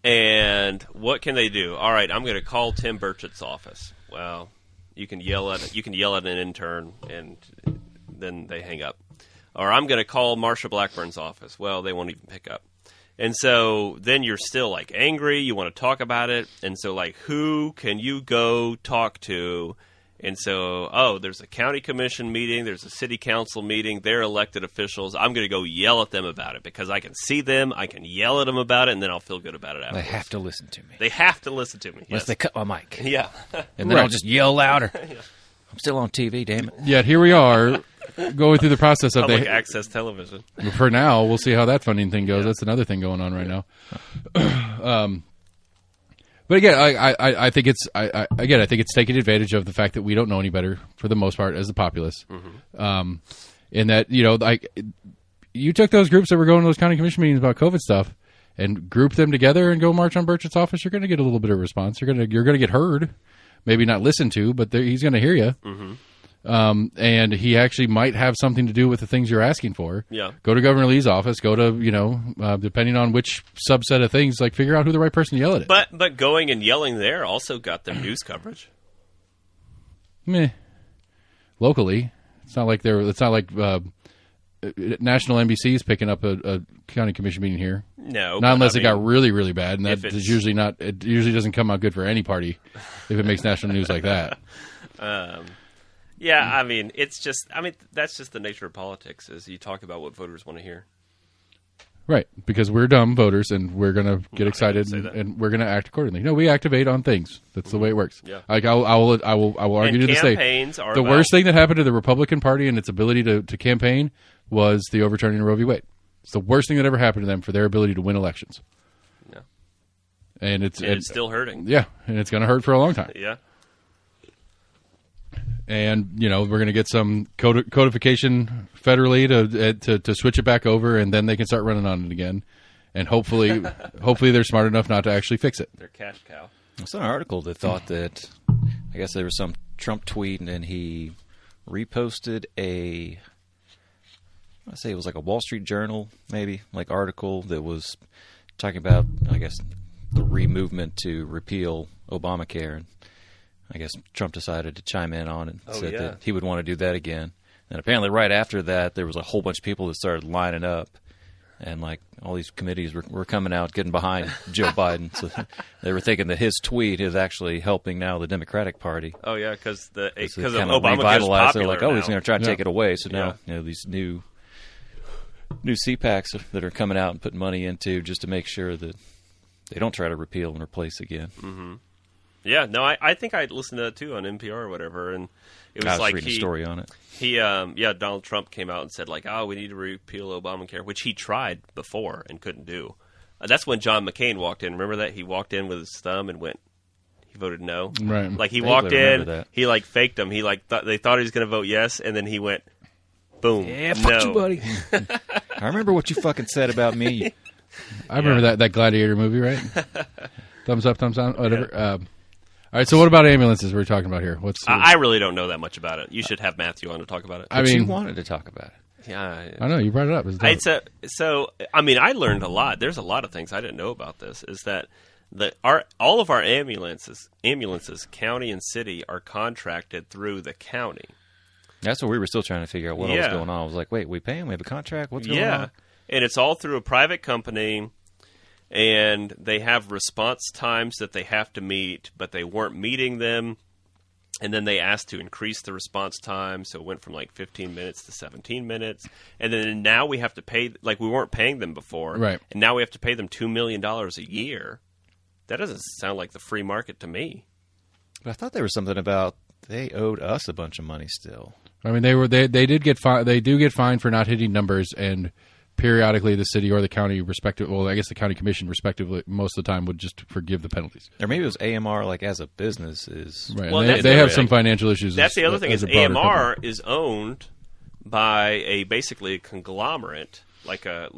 And what can they do? All right, I'm going to call Tim Burchett's office. Well, you can yell at an intern and then they hang up. Or I'm going to call Marsha Blackburn's office. Well, they won't even pick up. And so then you're still like angry, you want to talk about it, and so like who can you go talk to? And so, there's a county commission meeting, there's a city council meeting, they're elected officials. I'm going to go yell at them about it because I can see them, I can yell at them about it, and then I'll feel good about it They afterwards. have to listen to me. They have to listen to me. Unless Yes. they cut my mic. Yeah. And then Right. I'll just yell louder. I'm still on TV, damn it. Yet here we are going through the process of Public access television. For now, we'll see how that funding thing goes. That's another thing going on right now. But again, I think it's I think it's taking advantage of the fact that we don't know any better for the most part as the populace. In that, you took those groups that were going to those county commission meetings about COVID stuff and group them together and go march on Burchett's office. You're going to get a little bit of response. You're going to get heard, maybe not listened to, but he's going to hear you. And he actually might have something to do with the things you're asking for. Yeah. Go to Governor Lee's office. Go to, depending on which subset of things, like figure out who the right person to yell at. But going and yelling there also got them news coverage. Meh. Locally, it's not like national NBC is picking up a county commission meeting here. No, not unless it got really, really bad, and if that is usually not. It usually doesn't come out good for any party if it makes national news like that. Yeah, I mean, that's just the nature of politics. Is you talk about what voters want to hear. Right, because we're dumb voters, and we're going to get excited, and we're going to act accordingly. No, we activate on things. That's the way it works. Yeah. Like I will argue to this day, the worst thing that happened to the Republican Party and its ability to campaign was the overturning of Roe v. Wade. It's the worst thing that ever happened to them for their ability to win elections. Yeah, and it's still hurting. Yeah, and it's going to hurt for a long time. Yeah. And we're going to get some codification federally to switch it back over, and then they can start running on it again. And hopefully they're smart enough not to actually fix it. They're cash cow. I saw an article that thought that I guess there was some Trump tweet, and then he reposted it was like a Wall Street Journal maybe article that was talking about I guess the movement to repeal Obamacare. And I guess Trump decided to chime in on it and said that he would want to do that again. And apparently right after that, there was a whole bunch of people that started lining up. And all these committees were coming out, getting behind Joe Biden. So they were thinking that his tweet is actually helping now the Democratic Party. Oh, yeah, because of Obamacare's popular. They're like, he's going to try to take it away. So now these new CPACs that are coming out and putting money into just to make sure that they don't try to repeal and replace again. Mm-hmm. Yeah, no, I think I listened to that too on NPR or whatever, and it was reading a story on it. Donald Trump came out and said we need to repeal Obamacare, which he tried before and couldn't do. That's when John McCain walked in. Remember that? He walked in with his thumb and he voted no. Right. He walked in, he faked them. He they thought he was going to vote yes, and then he went, boom, yeah, fuck no. you, buddy. I remember what you fucking said about me. I remember that Gladiator movie, right? Thumbs up, thumbs down, whatever. Yeah. All right, so what about ambulances we're talking about here? I really don't know that much about it. You should have Matthew on to talk about it. You wanted to talk about it. Yeah. I know, you brought it up. I learned a lot. There's a lot of things I didn't know about this, is that all of our ambulances, county and city, are contracted through the county. That's what we were still trying to figure out what was going on. I was like, wait, we pay them? We have a contract? What's going on? Yeah, and it's all through a private company. And they have response times that they have to meet, but they weren't meeting them. And then they asked to increase the response time, so it went from 15 minutes to 17 minutes. And then now we have to pay, we weren't paying them before. Right. And now we have to pay them $2 million a year. That doesn't sound like the free market to me. But I thought there was something about they owed us a bunch of money still. I mean, they did get fined. They do get fined for not hitting numbers, and periodically the city or the county I guess the county commission respectively most of the time would just forgive the penalties. Or maybe it was AMR as a business is right. Well, they have some financial issues. That's the other thing is AMR is owned by basically a conglomerate, like a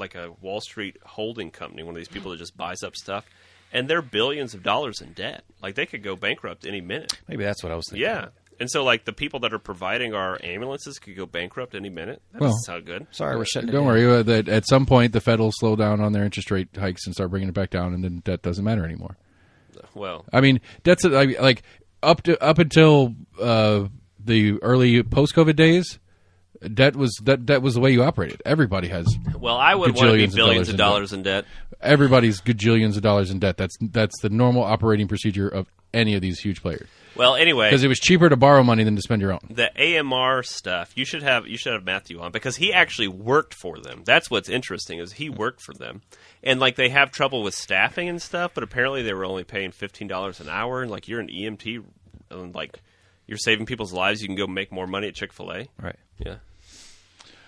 Wall Street holding company, one of these people that just buys up stuff, and they're billions of dollars in debt. They could go bankrupt any minute. Maybe that's what I was thinking. Yeah. And so, the people that are providing our ambulances could go bankrupt any minute. That doesn't sound good. Sorry, we're shutting it down. Don't worry. That at some point, the Fed will slow down on their interest rate hikes and start bringing it back down, and then debt doesn't matter anymore. Well, I mean, debt's up until the early post-COVID days, debt was the way you operated. Everybody has. Well, I would want to be billions of dollars in debt. Everybody's gajillions of dollars in debt. That's the normal operating procedure of any of these huge players. Well, anyway, because it was cheaper to borrow money than to spend your own. The AMR stuff, you should have Matthew on, because he actually worked for them. That's what's interesting, is he worked for them, and they have trouble with staffing and stuff. But apparently, they were only paying $15 an hour, and you're an EMT, and you're saving people's lives. You can go make more money at Chick-fil-A. Right. Yeah.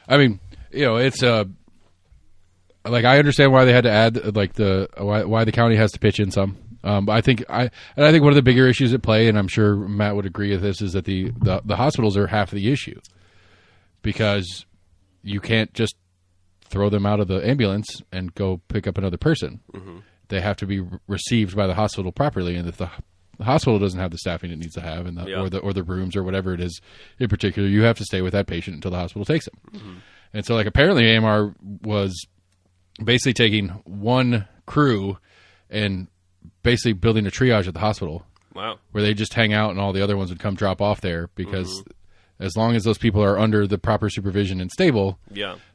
I mean, it's like I understand why they had to add like why the county has to pitch in some. I think one of the bigger issues at play, and I'm sure Matt would agree with this, is that the hospitals are half of the issue because you can't just throw them out of the ambulance and go pick up another person. Mm-hmm. They have to be received by the hospital properly, and if the hospital doesn't have the staffing it needs to have, and or the rooms or whatever it is in particular, you have to stay with that patient until the hospital takes them. Mm-hmm. And so, like, apparently AMR was basically taking one crew and basically building a triage at the hospital. Wow. Where they just hang out and all the other ones would come drop off there because as long as those people are under the proper supervision and stable,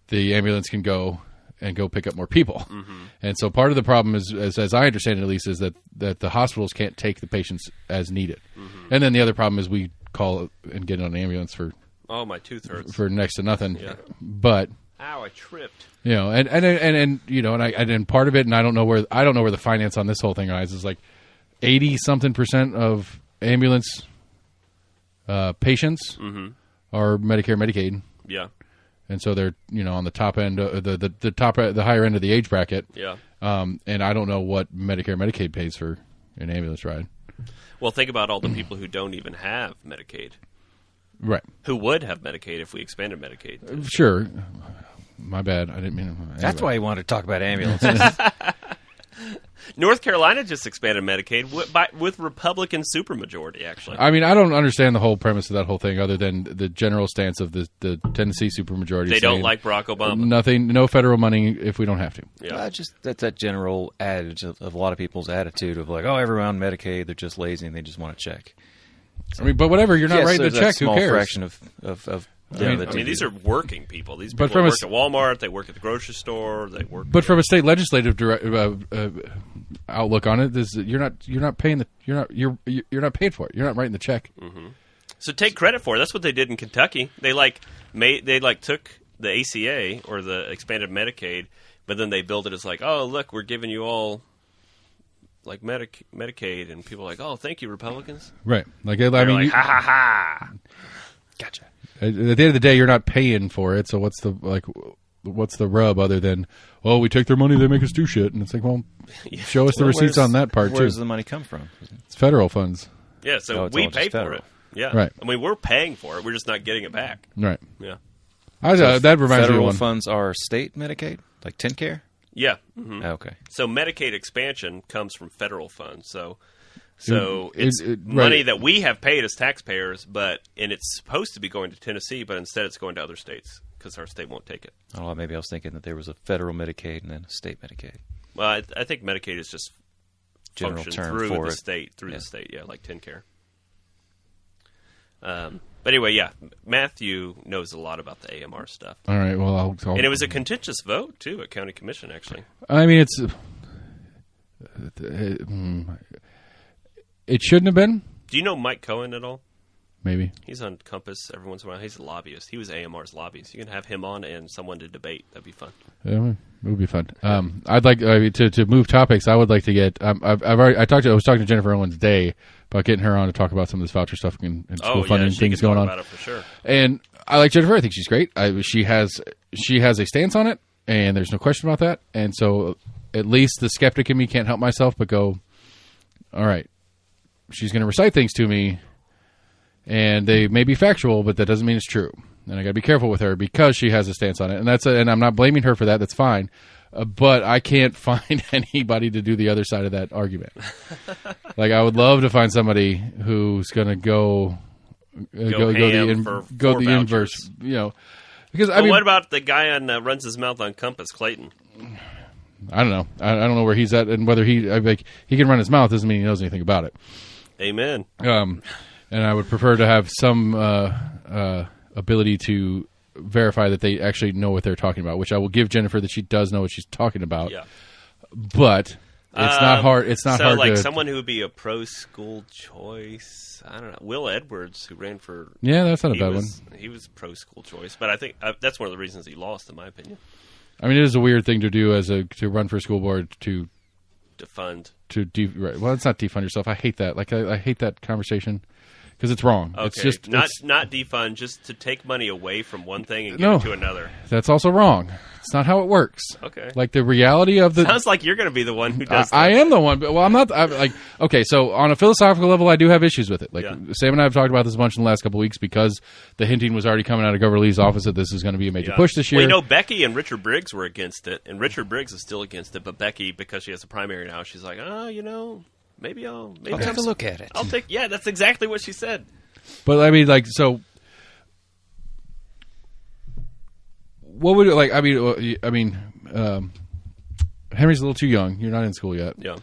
the ambulance can go pick up more people. Mm-hmm. And so part of the problem is, as I understand it at least, is that the hospitals can't take the patients as needed. Mm-hmm. And then the other problem is we call and get on an ambulance for my tooth hurts for next to nothing. Yeah. But ow, I tripped. And part of it, and I don't know where the finance on this whole thing lies, is like 80-something% of ambulance patients are Medicare, Medicaid. Yeah. And so they're on the top end, the higher end of the age bracket. Yeah. And I don't know what Medicare, Medicaid pays for an ambulance ride. Well, think about all the people who don't even have Medicaid. Right. Who would have Medicaid if we expanded Medicaid? Sure. My bad. I didn't mean. Anyway. That's why you wanted to talk about ambulances. North Carolina just expanded Medicaid with Republican supermajority, actually. I mean, I don't understand the whole premise of that whole thing other than the general stance of the Tennessee supermajority. They don't like Barack Obama. No federal money if we don't have to. Yeah. That's that general adage of a lot of people's attitude of like, oh, everyone on Medicaid, they're just lazy and they just want to check. I mean, but whatever, you're not writing the check. Who cares? Fraction of I mean, these are working people. These people work at Walmart. They work at the grocery store. They work. But from a state legislative outlook on it, you're not paying you're not paid for it. You're not writing the check. Mm-hmm. So take credit for it. That's what they did in Kentucky. They took the ACA or the expanded Medicaid, but then they billed it as like, oh, look, we're giving you all like Medicaid, and people are like, oh, thank you, Republicans. Right. Like, ha ha ha. Gotcha. At the end of the day, you're not paying for it. So what's the rub other than, oh, we take their money, they make us do shit, and it's like, well, show us the receipts on that part too. Where does the money come from? It's federal funds. Yeah, so we pay for it. Yeah, right. I mean, we're paying for it. We're just not getting it back. Right. Yeah. That reminds me of one. Federal funds are state Medicaid, like TennCare. Yeah. Mm-hmm. Okay. So Medicaid expansion comes from federal funds. So it's money that we have paid as taxpayers, and it's supposed to be going to Tennessee, but instead it's going to other states because our state won't take it. Oh, maybe I was thinking that there was a federal Medicaid and then a state Medicaid. Well, I think Medicaid is just general function term through for the state, the state, like TennCare. But anyway, yeah, Matthew knows a lot about the AMR stuff. All right, well, I'll and it was a contentious vote too at County Commission, actually. I mean, it shouldn't have been. Do you know Mike Cohen at all? Maybe. He's on Compass every once in a while. He's a lobbyist. He was AMR's lobbyist. You can have him on and someone to debate. That'd be fun. Yeah, it would be fun. I'd like to move topics. I would like to get. I was talking to Jennifer Owens today about getting her on to talk about some of this voucher stuff and school funding things going on. About it for sure. And I like Jennifer. I think she's great. She has a stance on it, and there's no question about that. And so, at least the skeptic in me can't help myself but go, all right. She's going to recite things to me, and they may be factual, but that doesn't mean it's true. And I got to be careful with her because she has a stance on it, and I'm not blaming her for that. That's fine, but I can't find anybody to do the other side of that argument. Like, I would love to find somebody who's going to go the inverse, Because what about the guy on runs his mouth on Compass, Clayton? I don't know. I don't know where he's at, and whether he can run his mouth doesn't mean he knows anything about it. Amen. And I would prefer to have some ability to verify that they actually know what they're talking about, which I will give Jennifer that she does know what she's talking about. Yeah. But it's not hard. It's not hard. So, like, to, someone who would be a pro-school choice. I don't know. Will Edwards, who ran for... Yeah, that's not a bad one. He was pro-school choice, but I think that's one of the reasons he lost, in my opinion. I mean, it is a weird thing to do to run for a school board to fund. Right. Well, it's not defund yourself. I hate that. Like, I hate that conversation because it's wrong. Okay, It's just not defund, just to take money away from one thing and give No. it to another. that's also wrong. It's not how it works. Okay. Like the reality of the. Sounds like you're going to be the one who does that. I am the one, but I'm not. Okay, so on a philosophical level, I do have issues with it. Like Yeah. Sam and I have talked about this a bunch in the last couple of weeks because the hinting was already coming out of Governor Lee's office that this is going to be a major Yeah. push this year. Well, you know, Becky and Richard Briggs were against it, and Richard Briggs is still against it. But Becky, because she has a primary now, she's like, maybe I'll Take a look at it. I'll take. Yeah, that's exactly what she said. But I mean, like, so what would like? Henry's a little too young. You're not in school yet. Yeah.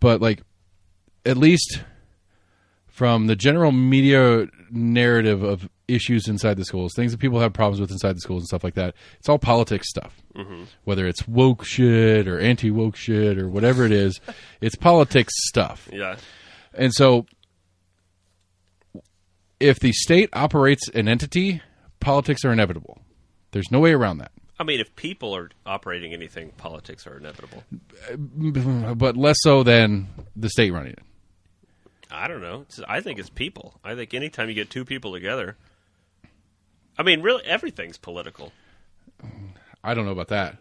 But like, at least from the general media narrative of issues inside the schools, things that people have problems with inside the schools and stuff like that, it's all politics stuff. Mm-hmm. Whether it's woke shit or anti-woke shit or whatever it is, it's politics stuff. Yeah. And so, if the state operates an entity, politics are inevitable. There's no way around that. I mean, if people are operating anything, politics are inevitable. But less so than the state running it. I don't know. I think it's people. I think anytime you get two people together, I mean, really, everything's political. I don't know about that.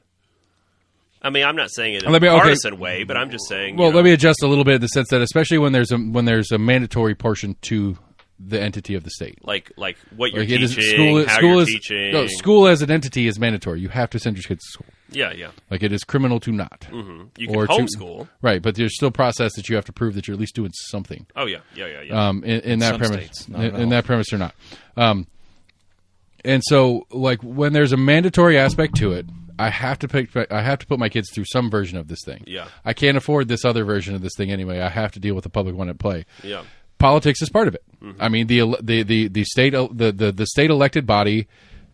I mean, I'm not saying it in Let a me- okay. partisan way, but I'm just saying. Well, let me adjust a little bit in the sense that, especially when there's a mandatory portion to the entity of the state. like what you're Like it teaching, is, how school you're is, teaching. No, school as an entity is mandatory. You have to send your kids to school. Yeah, yeah. Like it is criminal to not. Mm-hmm. You can Or to- homeschool. Right, but there's still process that you have to prove that you're at least doing something. Oh yeah, yeah. In that some premise, states, not at in all. that premise or not. And so, like when there's a mandatory aspect to it, I have to put my kids through some version of this thing. Yeah. I can't afford this other version of this thing anyway. I have to deal with the public one at play. Yeah. Politics is part of it. Mm-hmm. I mean, the state elected body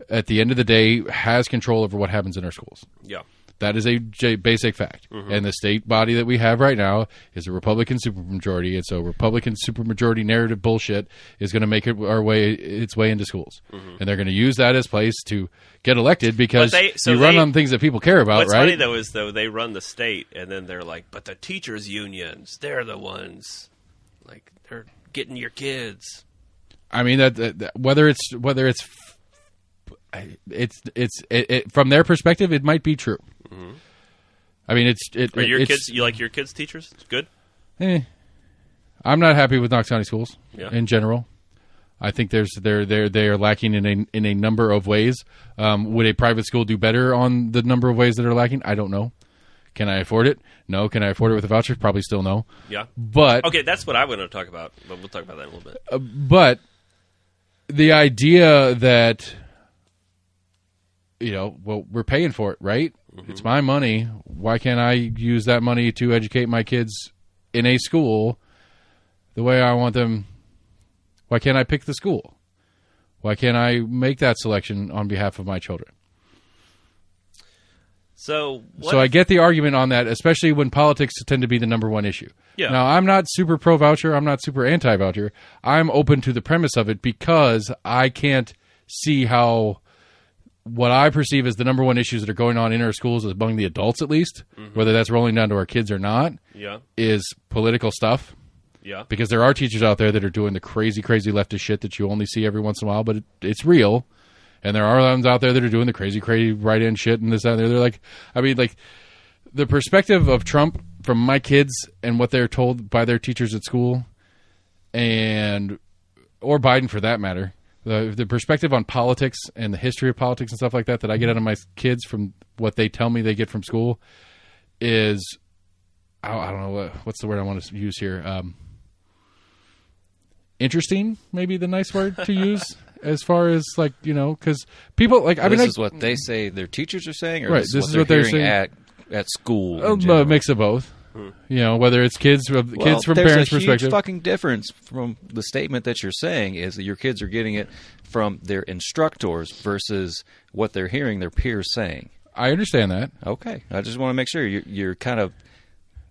at the end of the day has control over what happens in our schools. Yeah. That is a basic fact. Mm-hmm. And the state body that we have right now is a Republican supermajority, and so Republican supermajority narrative bullshit is going to make its way into schools. Mm-hmm. And they're going to use that as place to get elected because But you run on things that people care about, What's right? funny though is they run the state, and then they're like, but the teachers' unions, they're the ones, like they're getting your kids. I mean that whether it's from their perspective, it might be true. Mm-hmm. I mean, Are your kids? You like your kids' teachers? Good. I'm not happy with Knox County schools in general. I think they are lacking in a number of ways. Would a private school do better on the number of ways that are lacking? I don't know. Can I afford it? No. Can I afford it with a voucher? Probably still no. Yeah. But Okay, that's what I want to talk about, but we'll talk about that in a little bit. but the idea that we're paying for it, right? Mm-hmm. It's my money. Why can't I use that money to educate my kids in a school the way I want them? Why can't I pick the school? Why can't I make that selection on behalf of my children? So I get the argument on that, especially when politics tend to be the number one issue. Yeah. Now, I'm not super pro-voucher. I'm not super anti-voucher. I'm open to the premise of it because I can't see how what I perceive as the number one issues that are going on in our schools, among the adults at least, whether that's rolling down to our kids or not, is political stuff. Yeah. Because there are teachers out there that are doing the crazy, crazy leftist shit that you only see every once in a while, but it's real. And there are ones out there that are doing the crazy, crazy right-end shit and this, that, and the other. Like, I mean, like, the perspective of Trump from my kids and what they're told by their teachers at school, or Biden for that matter, the perspective on politics and the history of politics and stuff like that I get out of my kids from what they tell me they get from school is, I don't know, what's the word I want to use here? Interesting, maybe the nice word to use. As far as because people this is what they say their teachers are saying, or right, this is what they're hearing at school. A mix of both. Whether it's kids from there's parents' a perspective. huge fucking difference from the statement that you're saying is that your kids are getting it from their instructors versus what they're hearing their peers saying. I understand that. Okay, I just want to make sure you're kind of.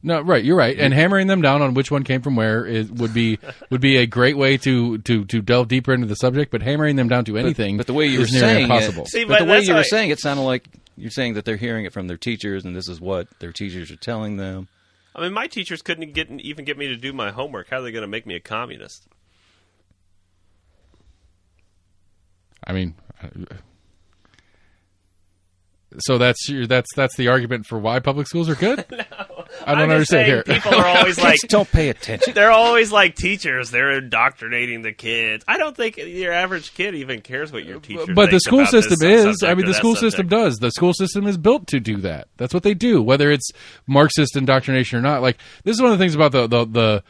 No, right. You're right, and hammering them down on which one came from where would be a great way to delve deeper into the subject. But hammering them down to anything, but the way you were is nearly saying impossible. But the way you were saying it sounded like you're saying that they're hearing it from their teachers, and this is what their teachers are telling them. I mean, my teachers couldn't even get me to do my homework. How are they going to make me a communist? I mean, so that's the argument for why public schools are good? No, I don't I'm just understand saying here. People are always like, Kids don't pay attention. they're always like teachers. They're indoctrinating the kids. I don't think your average kid even cares what your teacher But the thinks school about this system is. subject I mean, or the that school subject. system does. The school system is built to do that. That's what they do, whether it's Marxist indoctrination or not. Like, this is one of the things about the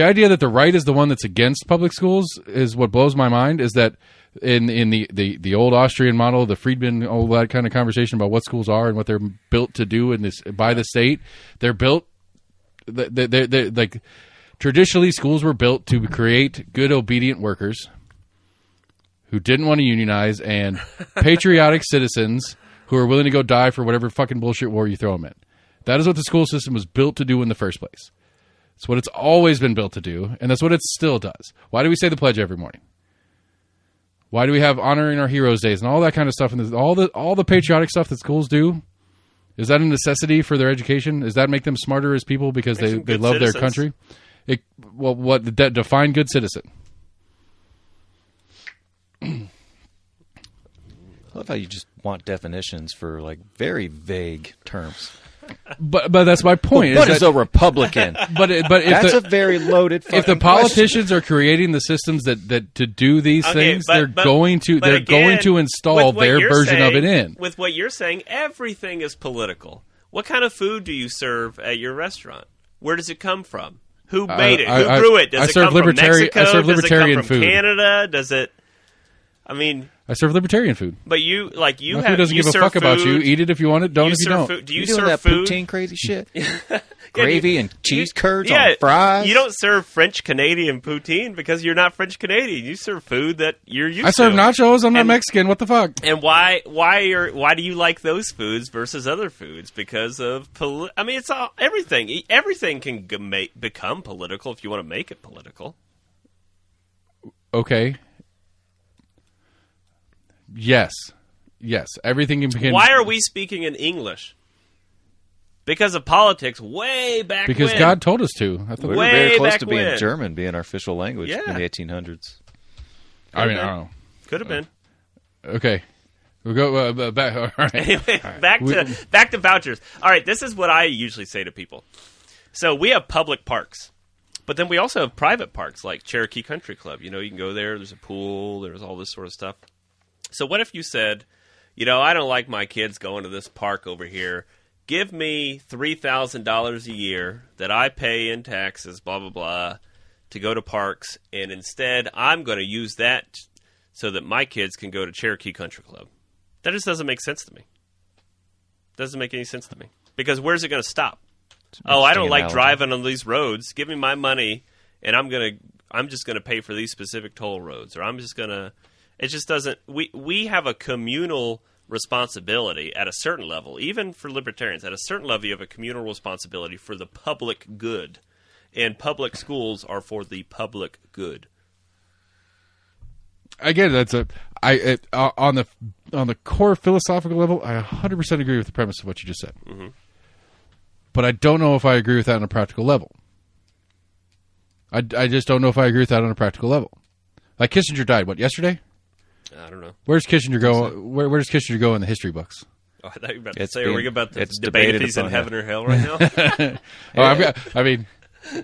idea that the right is the one that's against public schools is what blows my mind. Is that in the old Austrian model, the Friedman, all that kind of conversation about what schools are and what they're built to do in this by the state, they're built. They're like traditionally, schools were built to create good, obedient workers who didn't want to unionize and patriotic citizens who are willing to go die for whatever fucking bullshit war you throw them in. That is what the school system was built to do in the first place. It's what it's always been built to do, and that's what it still does. Why do we say the pledge every morning? Why do we have honoring our heroes days and all that kind of stuff and all the patriotic stuff that schools do? Is that a necessity for their education? Does that make them smarter as people because they love their country? Define good citizen. I love how you just want definitions for like very vague terms. But that's my point. What is a Republican? But That's a very loaded. if the politicians are creating the systems that to do these things, they're going to install their version of it in. With what you're saying, everything is political. What kind of food do you serve at your restaurant? Where does it come from? Who made it? Who grew it? Does it come from Mexico? I serve Does it libertarian come from food. Canada? Does it? I mean, I serve libertarian food. but you My food doesn't give a fuck about you. Eat it if you want it. Don't if you don't. Do you doing serve that food? poutine crazy shit? Gravy and cheese curds Yeah, on fries. you don't serve French Canadian poutine because you're not French Canadian. You serve food that you're used to. I serve nachos. I'm not And- Mexican. What the fuck? And why do you like those foods versus other foods? Because of I mean, it's all everything. Everything can become political if you want to make it political. Okay. Yes. Everything can begin. Why are we speaking in English? Because of politics, way back Because when. God told us to. I thought. We were Way very close back to being when. German being our official language Yeah. in the 1800s. I mean, I don't know. Could have been. Okay. We'll go back. All right. Anyway, back to vouchers. All right, this is what I usually say to people. So we have public parks, but then we also have private parks like Cherokee Country Club. You know, you can go there. There's a pool. There's all this sort of stuff. So what if you said, I don't like my kids going to this park over here. Give me $3,000 a year that I pay in taxes, blah, blah, blah, to go to parks, and instead I'm going to use that so that my kids can go to Cherokee Country Club. That just doesn't make sense to me. Doesn't make any sense to me. Because where's it going to stop? Oh, I don't like driving on these roads. Give me my money, and I'm just going to pay for these specific toll roads, or I'm just going to. It just doesn't. We have a communal responsibility at a certain level, even for libertarians. At a certain level, you have a communal responsibility for the public good, and public schools are for the public good. Again, on the core philosophical level, I 100% agree with the premise of what you just said. Mm-hmm. But I don't know if I agree with that on a practical level. I just don't know if I agree with that on a practical level. Like Kissinger died, yesterday? I don't know. Where's Kissinger go? Where does Kissinger go in the history books? Oh, I thought you were about to It's say, are we being- about to it's debate if debated he's in upon, heaven or hell right now?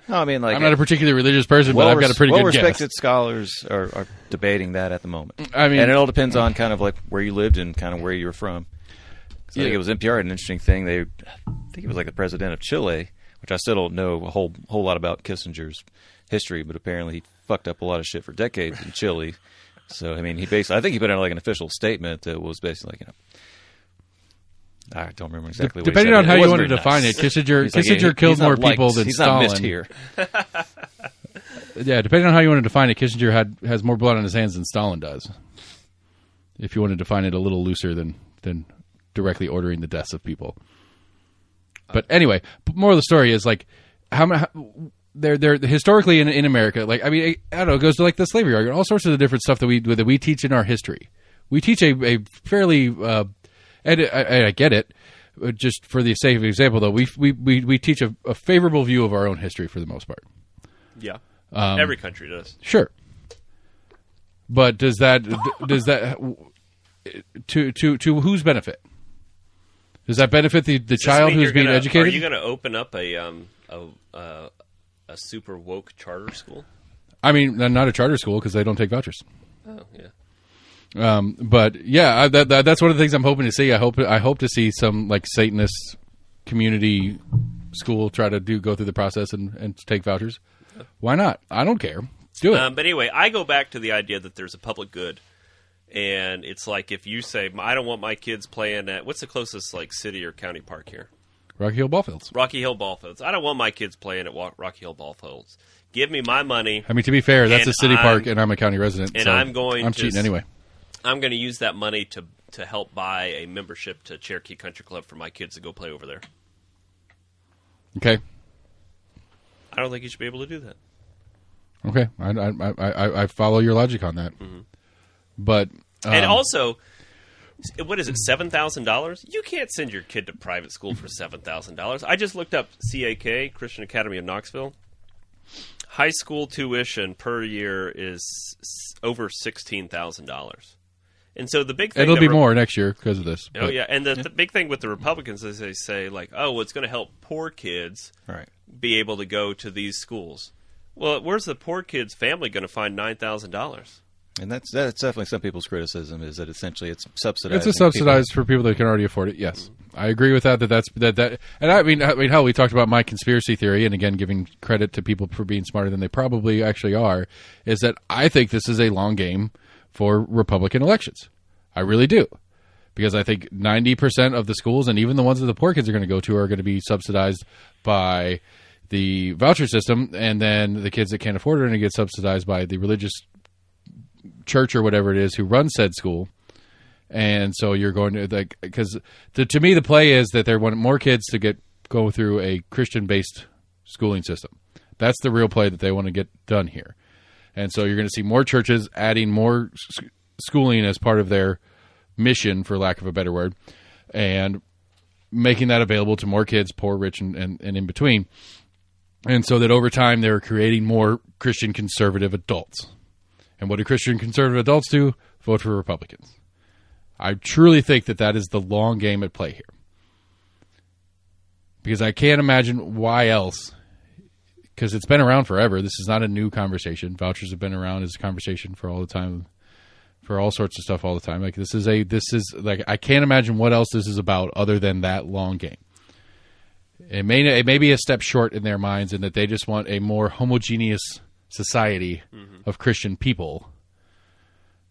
No, I mean, like, I'm not a particularly religious person, but I've got a pretty good guess. well-respected scholars are debating that at the moment. I mean- and it all depends on kind of like where you lived and kind of where you were from. So I think it was NPR had an interesting thing. I think it was like the president of Chile, which I still don't know a whole lot about Kissinger's history, but apparently he fucked up a lot of shit for decades in Chile. So I mean, I think he put out like an official statement that was basically like, I don't remember exactly. Depending what on he how said. you It want to wasn't very define nice. it, Kissinger He's like, Kissinger killed he's not more liked. people than he's Stalin. not missed here. Yeah, depending on how you want to define it, Kissinger has more blood on his hands than Stalin does. If you want to define it a little looser than directly ordering the deaths of people. But anyway, more of the story is like they're historically in America. Like I mean, I don't know. It goes to like the slavery argument, all sorts of the different stuff that we teach in our history. We teach a fairly, and I get it. Just for the sake of example, though, we teach a favorable view of our own history for the most part. Yeah. Every country does. Sure. But does that to whose benefit? Does that benefit the Does this child mean who's you're being gonna- educated? Are you going to open up a super woke charter school? I mean, not a charter school because they don't take vouchers. Oh yeah. But yeah, that's one of the things I'm hoping to see. I hope to see some like Satanist community school try to go through the process and take vouchers. Why not? I don't care. Do it. But anyway, I go back to the idea that there's a public good, and it's like if you say, "I don't want my kids playing at what's the closest like city or county park here." Rocky Hill Ballfields. Rocky Hill Ballfields. I don't want my kids playing at Rocky Hill Ballfields. Give me my money. I mean, to be fair, that's And a city I'm- park, and I'm a county resident. and so I'm going to cheating anyway. I'm going to use that money to help buy a membership to Cherokee Country Club for my kids to go play over there. Okay. I don't think you should be able to do that. Okay. I follow your logic on that. Mm-hmm. But And also, what is it, $7,000? You can't send your kid to private school for $7,000. I just looked up CAK, Christian Academy of Knoxville. High school tuition per year is over $16,000. And so the big thing... it'll that be more next year because of this. Oh, yeah. And the big thing with the Republicans is they say, like, oh, well, it's going to help poor kids Right. be able to go to these schools. Well, where's the poor kid's family going to find $9,000? And that's definitely some people's criticism is that essentially it's subsidized. It's a subsidized for people that can already afford it. Yes, I agree with that. That. And I mean, hell, we talked about my conspiracy theory, and again, giving credit to people for being smarter than they probably actually are. Is that I think this is a long game for Republican elections. I really do, because I think 90% of the schools, and even the ones that the poor kids are going to go to, are going to be subsidized by the voucher system, and then the kids that can't afford it are going to get subsidized by the religious church or whatever it is who runs said school. And so you're going to, like, because to me the play is that they want more kids to go through a Christian-based schooling system. That's the real play that they want to get done here. And so you're going to see more churches adding more schooling as part of their mission, for lack of a better word, and making that available to more kids, poor, rich, and in between. And so that over time they're creating more Christian conservative adults. And what do Christian conservative adults do? Vote for Republicans. I truly think that is the long game at play here. Because I can't imagine why else. Because it's been around forever. This is not a new conversation. Vouchers have been around as a conversation for all the time, for all sorts of stuff all the time. Like this is like I can't imagine what else this is about other than that long game. It may be a step short in their minds in that they just want a more homogeneous society of Christian people.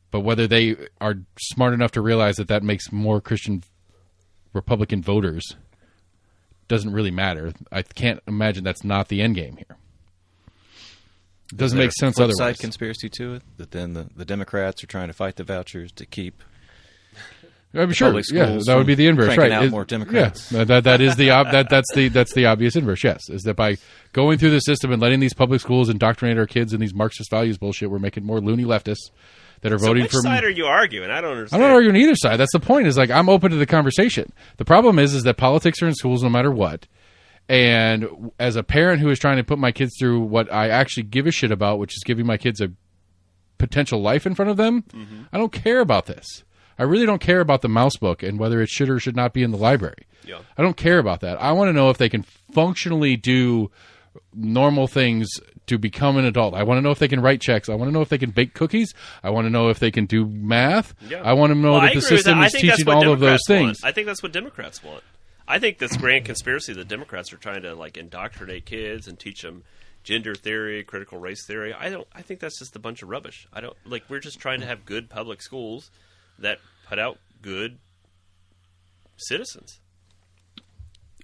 But whether they are smart enough to realize that makes more Christian Republican voters doesn't really matter. I can't imagine that's not the end game here. It doesn't make sense otherwise. Side conspiracy to it that then the Democrats are trying to fight the vouchers to keep. I'm sure. public Yeah, schools that would be the inverse, cranking right? out more Democrats. Yeah, that is that's the obvious inverse. Yes, is that by going through the system and letting these public schools indoctrinate our kids in these Marxist values bullshit, we're making more loony leftists that are voting which for. side are you arguing? I don't understand. I'm not arguing either side. That's the point. Is like I'm open to the conversation. The problem is that politics are in schools no matter what. And as a parent who is trying to put my kids through what I actually give a shit about, which is giving my kids a potential life in front of them, I don't care about this. I really don't care about the mouse book and whether it should or should not be in the library. Yeah. I don't care about that. I want to know if they can functionally do normal things to become an adult. I want to know if they can write checks. I want to know if they can bake cookies. I want to know if they can do math. Yeah. I want to know that the system is teaching all of those things. I think that's what Democrats want. I think this grand conspiracy that Democrats are trying to like indoctrinate kids and teach them gender theory, critical race theory. I think that's just a bunch of rubbish. We're just trying to have good public schools that put out good citizens.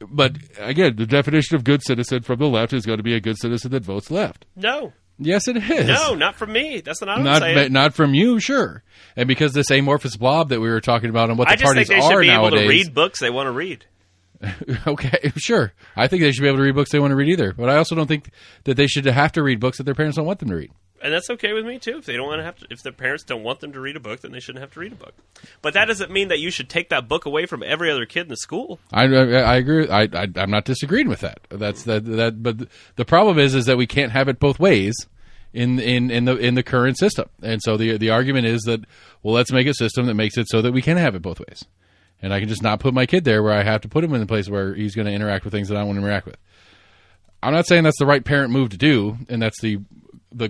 But again, the definition of good citizen from the left is going to be a good citizen that votes left. No. Yes, it is. No, not from me. That's not what I'm saying. Not from you, sure. And because this amorphous blob that we were talking about and what the I just parties think they should are be able nowadays. to read books they want to read. Okay, sure. I think they should be able to read books they want to read either. But I also don't think that they should have to read books that their parents don't want them to read. And that's okay with me too. If they don't want to have to, if their parents don't want them to read a book, then they shouldn't have to read a book. But that doesn't mean that you should take that book away from every other kid in the school. I agree. I'm not disagreeing with that. But the problem is that we can't have it both ways. in the current system. And so the argument is that, well, let's make a system that makes it so that we can have it both ways. And I can just not put my kid there where I have to put him in a place where he's going to interact with things that I want to interact with. I'm not saying that's the right parent move to do, and that's the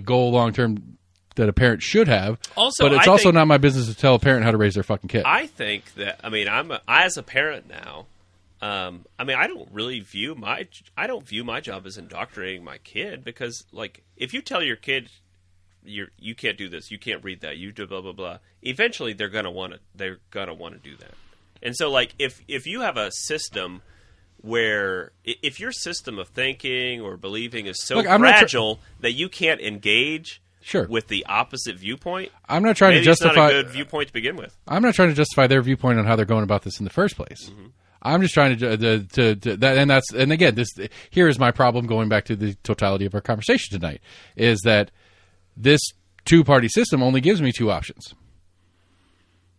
goal long term that a parent should have. Also, but it's also not my business to tell a parent how to raise their fucking kid. I think that, I mean, as a parent now, I mean, I don't view my job as indoctrinating my kid, because, like, if you tell your kid you can't do this, you can't read that, you do blah blah blah, eventually they're gonna want to do that. And so, like, if you have a system where if your system of thinking or believing is so fragile that you can't engage with the opposite viewpoint, I'm not trying to justify. It's not a good viewpoint to begin with. I'm not trying to justify their viewpoint on how they're going about this in the first place. Mm-hmm. I'm just trying to that, and again, here is my problem. Going back to the totality of our conversation tonight, is that this two-party system only gives me two options.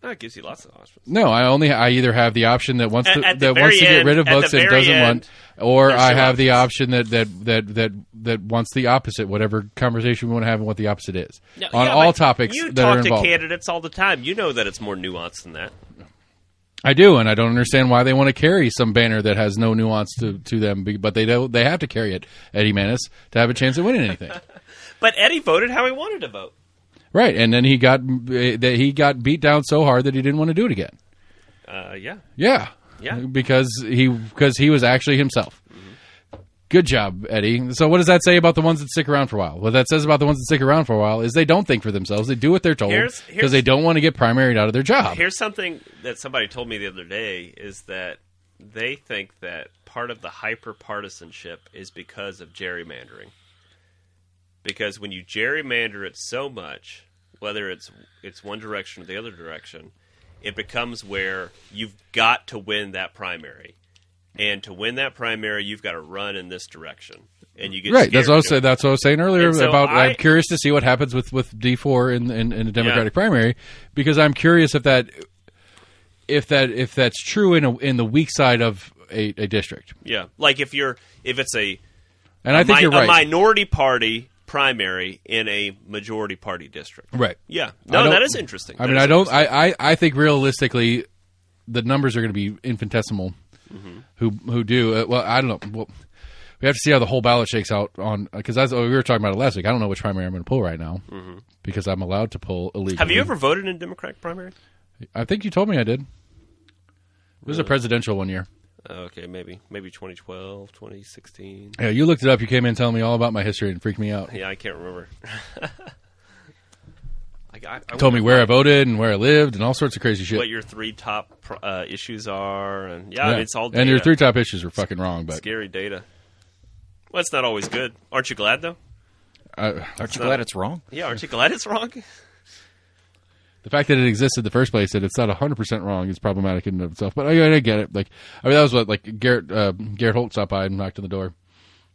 No, it gives you lots of options. No, I either have the option that wants to get rid of books and doesn't want, or I have the option that wants the opposite. Whatever conversation we want to have and what the opposite is on all topics that are involved. You talk to candidates all the time. You know that it's more nuanced than that. I do, and I don't understand why they want to carry some banner that has no nuance to them, but they have to carry it, Eddie Manis, to have a chance at winning anything. But Eddie voted how he wanted to vote. Right, and then he got beat down so hard that he didn't want to do it again. Yeah, because he was actually himself. Mm-hmm. Good job, Eddie. So what does that say about the ones that stick around for a while? What that says about the ones that stick around for a while is they don't think for themselves. They do what they're told because they don't want to get primaried out of their job. Here's something that somebody told me the other day, is that they think that part of the hyper-partisanship is because of gerrymandering. Because when you gerrymander it so much, whether it's one direction or the other direction, it becomes where you've got to win that primary. And to win that primary, you've got to run in this direction. And you get right. That's what I was saying earlier so about. I'm curious to see what happens with D4 in a Democratic primary, because I'm curious if that's true in the weak side of a district. Yeah, like if it's a minority party primary in a majority party district. Right. Yeah. No, that is interesting. I mean, I think realistically, the numbers are going to be infinitesimal. Mm-hmm. Who do well? I don't know. Well, we have to see how the whole ballot shakes out on, because we were talking about it last week. I don't know which primary I'm going to pull right now because I'm allowed to pull illegally. Have you ever voted in a Democratic primary? I think you told me I did. It was a presidential one year. Okay, maybe 2012, 2016. Yeah, you looked it up. You came in telling me all about my history and freaked me out. Yeah, I can't remember. I told me where I voted and where I lived and all sorts of crazy shit. What your 3 top issues are, and it's all data. And your 3 top issues were fucking wrong, but scary data. Well, it's not always good. Aren't you glad though? Aren't you glad it's wrong? Yeah, aren't you glad it's wrong? The fact that it exists in the first place, that it's not 100% wrong, is problematic in and of itself. But I get it. Like, I mean, that was what Garrett Holt stopped by and knocked on the door.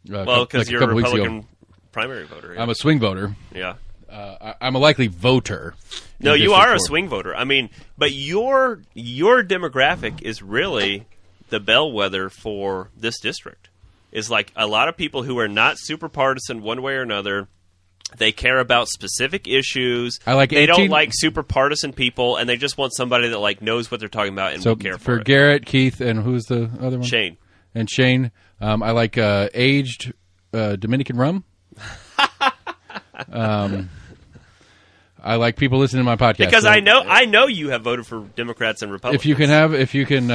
Well, because you're a Republican primary voter. Yeah. I'm a swing voter. Yeah. I'm a likely voter. No, you are a swing voter. I mean, but your demographic is really the bellwether for this district. Is like a lot of people who are not super partisan one way or another. They care about specific issues. They don't like super partisan people, and they just want somebody that like knows what they're talking about and will care for it. Garrett, Keith, and who's the other one? Shane. And Shane. I like aged Dominican rum. I like people listening to my podcast because I know you have voted for Democrats and Republicans. If you can.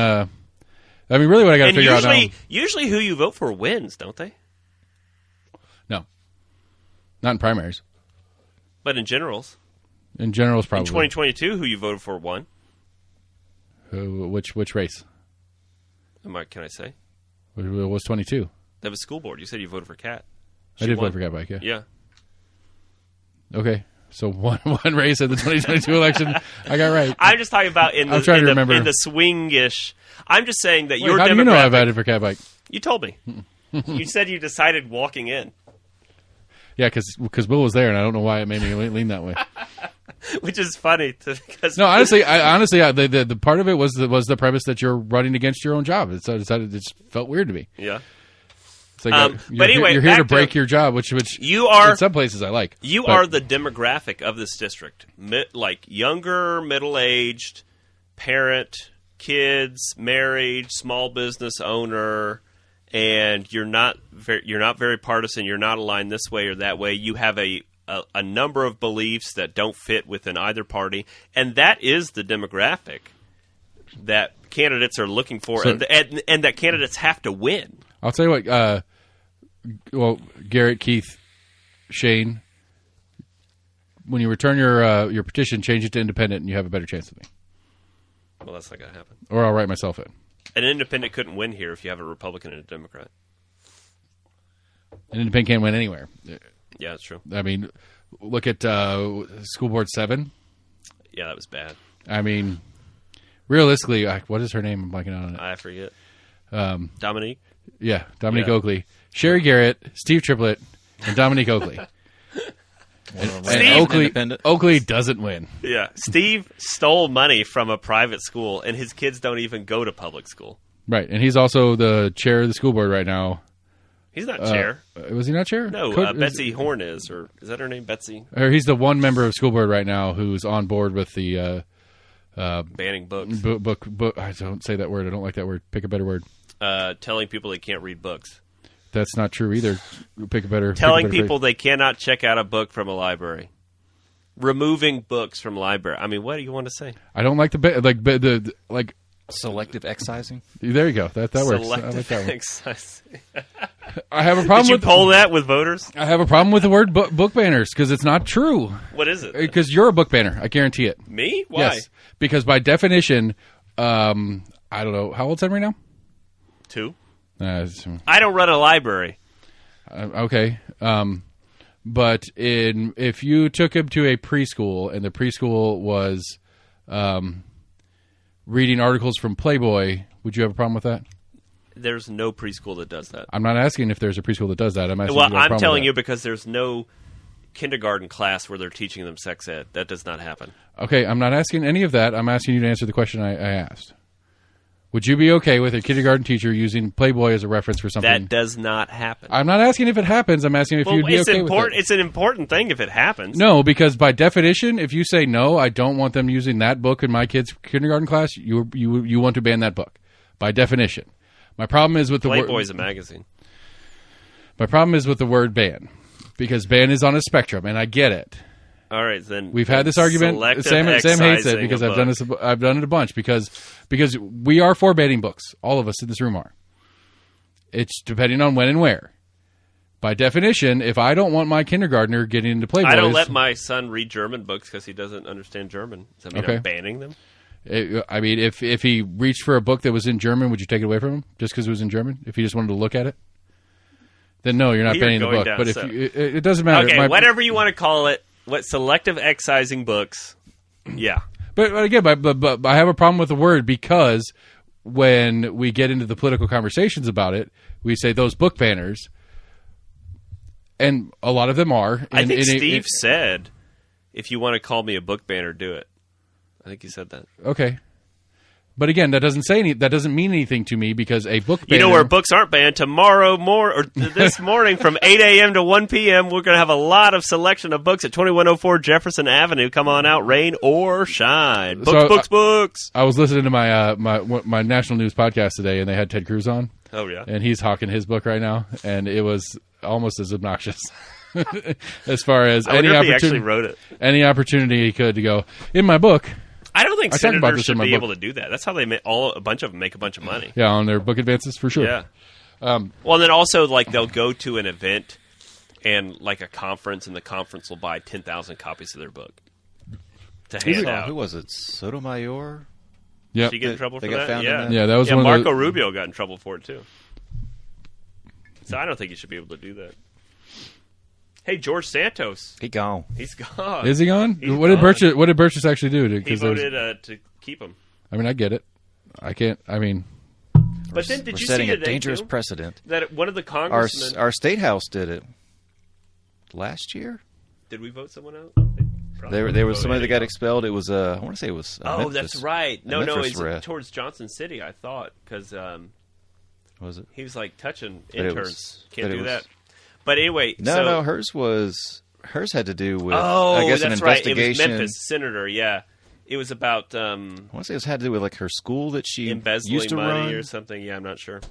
I mean, really, what I got to figure out now. Usually, who you vote for wins, don't they? No, not in primaries. But in generals. In generals, probably. In 2022, who you voted for won. Which race? Can I say? What was 22? That was school board. You said you voted for Kat. I did vote for Kat Bike. Yeah. Yeah. Okay. So one race at the 2022 election, I got right. I'm just talking about in the swingish. I'm just saying that your demographic. How do you know I voted for Cat Bike? You told me. You said you decided walking in. Yeah, because Bill was there, and I don't know why it made me lean that way. Which is funny. No, honestly, the part of it was the premise that you're running against your own job. It just felt weird to me. Yeah. It's like but anyway, you're here to back break to- your job, which You are in some places I like. You But are the demographic of this district, like younger, middle-aged, parent, kids, married, small business owner, and you're not very partisan. You're not aligned this way or that way. You have a number of beliefs that don't fit within either party, and that is the demographic that candidates are looking for, So- and that candidates have to win. I'll tell you what. Well, Garrett, Keith, Shane, when you return your petition, change it to independent, and you have a better chance of me. Well, that's not going to happen. Or I'll write myself in. An independent couldn't win here if you have a Republican and a Democrat. An independent can't win anywhere. Yeah, that's true. I mean, look at School Board 7. Yeah, that was bad. I mean, realistically, what is her name? I'm blanking out on it. I forget. Dominique? Yeah, Dominique Yeah. Oakley. Sherry Garrett, Steve Triplett, and Dominique Oakley. And Independent. Oakley doesn't win. Yeah. Steve stole money from a private school, and his kids don't even go to public school. Right, and he's also the chair of the school board right now. He's not chair. Was he not chair? No, Betsy Horn is. Or is that her name, Betsy? Or he's the one member of school board right now who's on board with the Banning books. book. I don't say that word. I don't like that word. Pick a better word. Telling people they can't read books. That's not true either. Pick a better. Telling pick a better people they cannot check out a book from a library. Removing books from library. I mean, what do you want to say? phrase. I don't like the. Selective excising. There you go. That works. I like Selective that one. exercise. I have a problem Did you with poll that with voters? I have a problem with the word book banners because it's not true. What is it? Because you're a book banner, I guarantee it. Me? Why? Yes, because by definition, I don't know how old's Henry now. 2. Uh, I don't run a library. okay, but if you took him to a preschool and the preschool was reading articles from Playboy, would you have a problem with that? There's no preschool that does that. I'm not asking if there's a preschool that does that. I'm asking. Well, if you have a I'm problem telling with you because there's no kindergarten class where they're teaching them sex ed. That does not happen. that. Okay, I'm not asking any of that. I'm asking you to answer the question I asked. Would you be okay with a kindergarten teacher using Playboy as a reference for something? That does not happen. I'm not asking if it happens. I'm asking if you'd be it's okay important. with it. It's an important thing if it happens. No, because by definition, if you say no, I don't want them using that book in my kid's kindergarten class, you want to ban that book by definition. My problem is with the Playboy's a magazine. My problem is with the word ban because ban is on a spectrum, and I get it. All right, then We've had this argument. Sam hates it because I've done it a bunch because we are for banning books. All of us in this room are. It's depending on when and where. By definition, if I don't want my kindergartner getting into Playboy, I don't let my son read German books because he doesn't understand German. Does that mean Okay. I'm banning them? I mean, if he reached for a book that was in German, would you take it away from him just because it was in German? If he just wanted to look at it, then no, you're not You're banning the going book. down But if south. it doesn't matter. Okay, whatever you want to call it. What selective excising books? Yeah. But again, but I have a problem with the word because when we get into the political conversations about it, we say those book banners, and a lot of them are. I think Steve said, if you want to call me a book banner, do it. I think he said that. Okay. But again, that doesn't mean anything to me because a book banner. You know where books aren't banned? This morning from 8 a.m. to 1 p.m., we're going to have a lot of selection of books at 2104 Jefferson Avenue. Come on out, rain or shine. Books. I was listening to my national news podcast today, and they had Ted Cruz on. Oh, yeah. And he's hawking his book right now, and it was almost as obnoxious as far as I wonder if he actually wrote it. any opportunity he could to go, in my book. I don't think I talk about senators this in should my be book. able to do that. That's how they make a bunch of them make a bunch of money. Yeah, on their book advances, for sure. Yeah. Well, and then also, like, they'll go to an event and, like, a conference, and the conference will buy 10,000 copies of their book to hand out. Who was it? Sotomayor? Yep. Did he get in trouble They for got that? found in Yeah. that? Yeah, that was Yeah, one Marco of the... Rubio got in trouble for it, too. So I don't think you should be able to do that. Hey, George Santos. He gone. He's gone. Is he on? He's What did gone. Burgess actually do? He voted to keep him. I mean, I get it. I can't. I mean, But then, did We're you setting see a today, dangerous too, precedent. that one of the Our congressmen... our state house did it last year. Did we vote someone out? There was somebody that got expelled. It was I want to say it was. Oh, Memphis. that's right. No, Memphis it's ref. towards Johnson City, I thought, because Was it? He was like touching But it interns. was- Can't but it do was- that. But anyway, No, hers had to do with I guess that's an right. It investigation. was Memphis senator. Yeah, it was about I want to say it had to do with like her school that she embezzling used to money run. or something. Yeah, I'm not sure.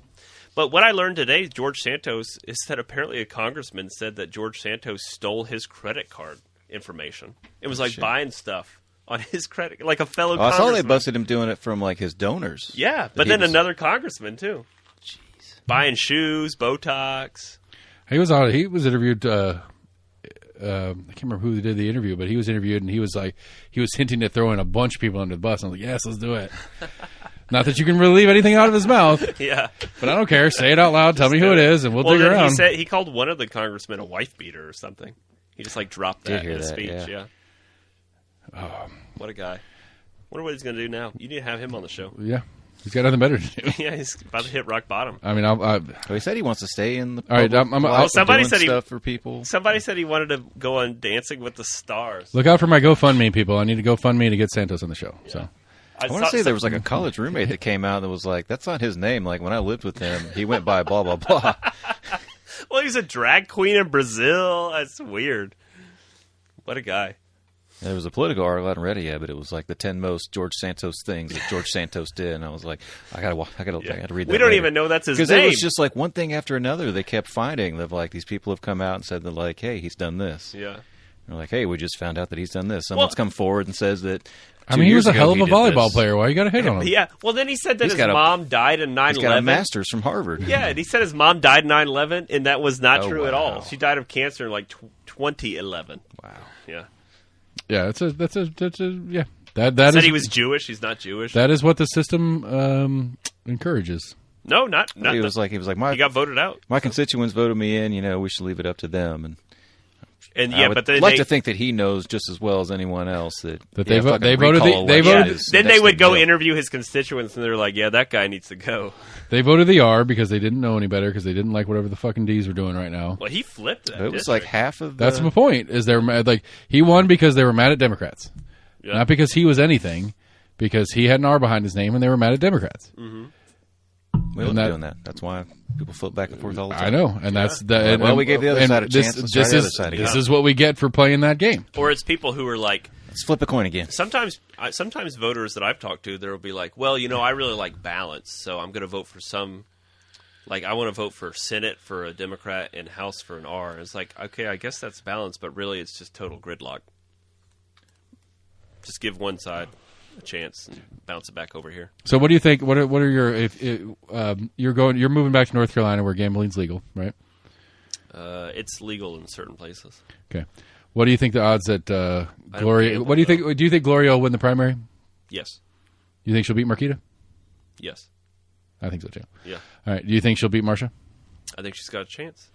But what I learned today, George Santos, is that apparently a congressman said that George Santos stole his credit card information. It was like Shit. buying stuff on his credit, like a fellow Oh, I saw congressman. they busted him doing it from like his donors. Yeah, That but he then was- another congressman too. Jeez. Buying shoes, Botox. He was on. He was interviewed. I can't remember who did the interview, but he was interviewed, and he was hinting at throwing a bunch of people under the bus. And I was like, yes, let's do it. Not that you can really leave anything out of his mouth, Yeah. but I don't care. Say it out loud. Tell me who it is, and we'll dig then around. he said he called one of the congressmen a wife beater or something. He just like dropped Did that hear in his that, speech. yeah. What a guy. Wonder what he's going to do now. You need to have him on the show. Yeah, he's got nothing better to do. Yeah, he's about to hit rock bottom. I mean, Well, he said he wants to stay in the All right, public I'm- life Well, of somebody doing said he- stuff for people. Somebody said he wanted to go on Dancing with the Stars. look out for my GoFundMe, people. I need to GoFundMe to get Santos on the show. So I want to say there was like a college roommate that came out that was like, "That's not his name." Like when I lived with him, he went by blah blah blah. Well, he's a drag queen in Brazil. That's weird. What a guy. There was a political article I hadn't read it yet, but it was like the 10 most George Santos things that George Santos did, and I was like, I gotta read that. We don't later. even know that's his Because name. it was just like one thing after another. They kept finding that like these people have come out and said that like, hey, he's done this. Yeah. They're like, hey, we just found out that he's done this. Someone's come forward and says that. I mean, he was a hell of a he did volleyball this. player. Why you got to hit on him? Yeah. Well, then he said that He's his got a- mom died in 9/11. He's got a master's from Harvard. Yeah, and he said his mom died in 9/11, and that was not Oh, true at wow. all. She died of cancer in like 2011. Wow. Yeah. Yeah, that's a yeah. That Said is he was Jewish. He's not Jewish. that is what the system encourages. No, not He was like he my got voted out. my constituents voted me in. You know, we should leave it up to them. And And I yeah, would but then like they, to think that he knows just as well as anyone else that They yeah, vo- fucking they voted the- recall they election voted- is then they next would to go deal. interview his constituents, and they're like, "Yeah, that guy needs to go." They voted the R because they didn't know any better because they didn't like whatever the fucking D's were doing right now. Well, he flipped that. It was like district. half of the. That's my point. Is they're mad, like he won because they were mad at Democrats, Yeah. not because he was anything, because he had an R behind his name and they were mad at Democrats. We love that- doing that. That's why people flip back and forth all the time. I know, and that's the. Well, we gave the other and side a this, chance. Let's This try the other is side this again. is what we get for playing that game. Or it's people who are like, Let's flip a coin again. sometimes voters that I've talked to, there will be like, well, you know, I really like balance, so I'm going to vote for some. Like, I want to vote for Senate for a Democrat and House for an R. And it's like, okay, I guess that's balance, but really it's just total gridlock. Just give one side a chance and bounce it back over here. So, what do you think? What are your if you're moving back to North Carolina where gambling's legal, right? It's legal in certain places. Okay. What do you think the odds that Gloria? gamble, What do you think? Do you think Gloria will win the primary? Yes. You think she'll beat Marquita? Yes. I think so too. Yeah. All right. Do you think she'll beat Marsha? I think she's got a chance.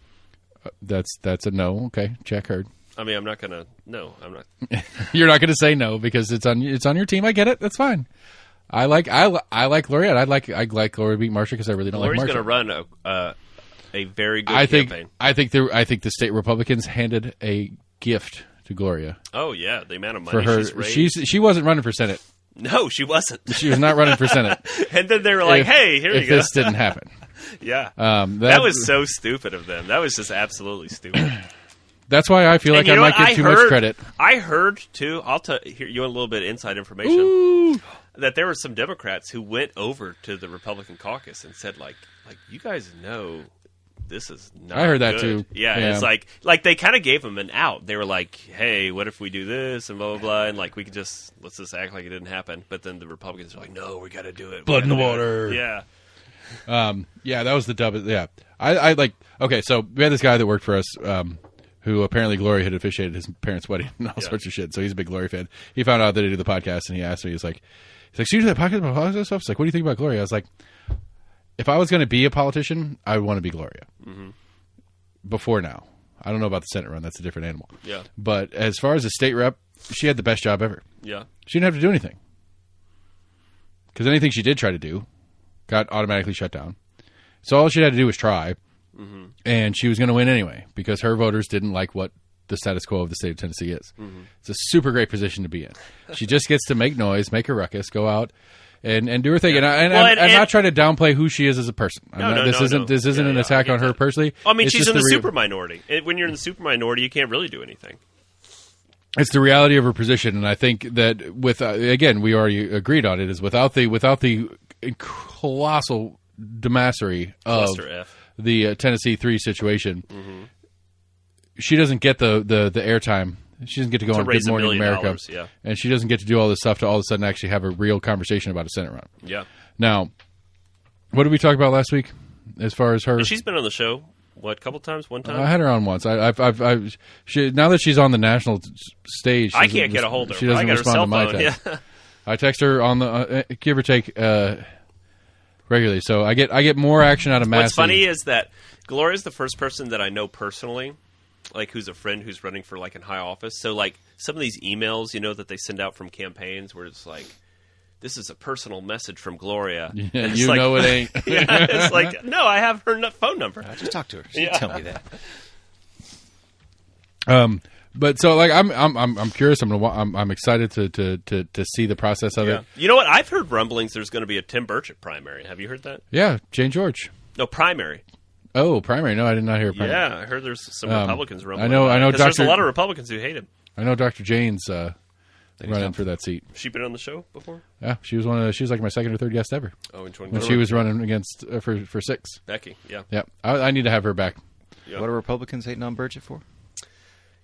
That's a no. Okay, check heard. I mean, I'm not going to. No, I'm not. You're not going to say no because it's on your team. I get it. That's fine. I like Gloria. I like Gloria to beat Marsha because I really don't Lori's like going Marsha. to run a very good I think campaign. I think the state Republicans handed a gift to Gloria Oh, yeah. The amount of for money her. she's raised. She wasn't running for Senate. No, she wasn't. She was not running for Senate. And then they were like, If- hey, here you if go. this didn't happen. Yeah. That was so stupid of them. That was just absolutely stupid. That's why I feel like And you I know might what? get too much credit. I heard, too, I'll tell you a little bit of inside information, Ooh. that there were some Democrats who went over to the Republican caucus and said, like you guys know this is not I heard that, good." too. Yeah, and Yeah. it's like they kind of gave them an out. They were like, hey, what if we do this and blah, blah, blah, and like we could let's just act like it didn't happen. But then the Republicans are like, no, we got to do it. We Blood in gotta the do it." water. Yeah. Yeah, that was the dumbest. Yeah, I like. Okay, so we had this guy that worked for us, who apparently Gloria had officiated his parents' wedding and all sorts of shit. So he's a big Gloria fan. He found out that I did the podcast, and he asked me, he's like, so you do that podcast about politics and stuff? He's like, what do you think about Gloria? I was like, if I was going to be a politician, I would want to be Gloria. Mm-hmm. Before now, I don't know about the Senate run. That's a different animal. Yeah. But as far as a state rep, she had the best job ever. Yeah. She didn't have to do anything because anything she did try to do got automatically shut down. So all she had to do was try, and she was going to win anyway because her voters didn't like what the status quo of the state of Tennessee is. It's a super great position to be in. She just gets to make noise, make a ruckus, go out, and do her thing. And I'm not trying to downplay who she is as a person. This isn't an attack on her personally. I mean, It's she's just in the super minority. When you're in the super minority, you can't really do anything. It's the reality of her position, and I think that with again, we already agreed on it. Is without the colossal dumassery of the Tennessee 3 situation, she doesn't get the airtime. She doesn't get to go on Good Morning America, and she doesn't get to do all this stuff to all of a sudden actually have a real conversation about a Senate run. Yeah. Now, what did we talk about last week as far as her? And she's been on the show. What, a couple times? One time? I had her on once. Now that she's on the national stage, I can't get a hold of her. She doesn't respond to my text. Yeah. I text her on the give or take regularly, so I get more action out of Massey. What's funny is that Gloria's the first person that I know personally, like who's a friend who's running for like in high office. So like some of these emails, that they send out from campaigns, where it's like, this is a personal message from Gloria. Yeah, it ain't. Yeah, it's like, no, I have her phone number. I just talked to her. She tell me that. But so like I'm curious. I'm excited to see the process of it. You know what? I've heard rumblings. There's going to be a Tim Burchett primary. Have you heard that? Yeah, Jane George. No, primary. Oh, primary. No, I did not hear primary. Yeah, I heard there's some Republicans rumbling. I know. There's a lot of Republicans who hate him. I know Dr. Jane's running for that seat. She been on the show before? Yeah, she was like my second or third guest ever. Oh, in 2020. When she was running against for 6. Becky, yeah. Yeah, I need to have her back. Yep. What are Republicans hating on Burchett for?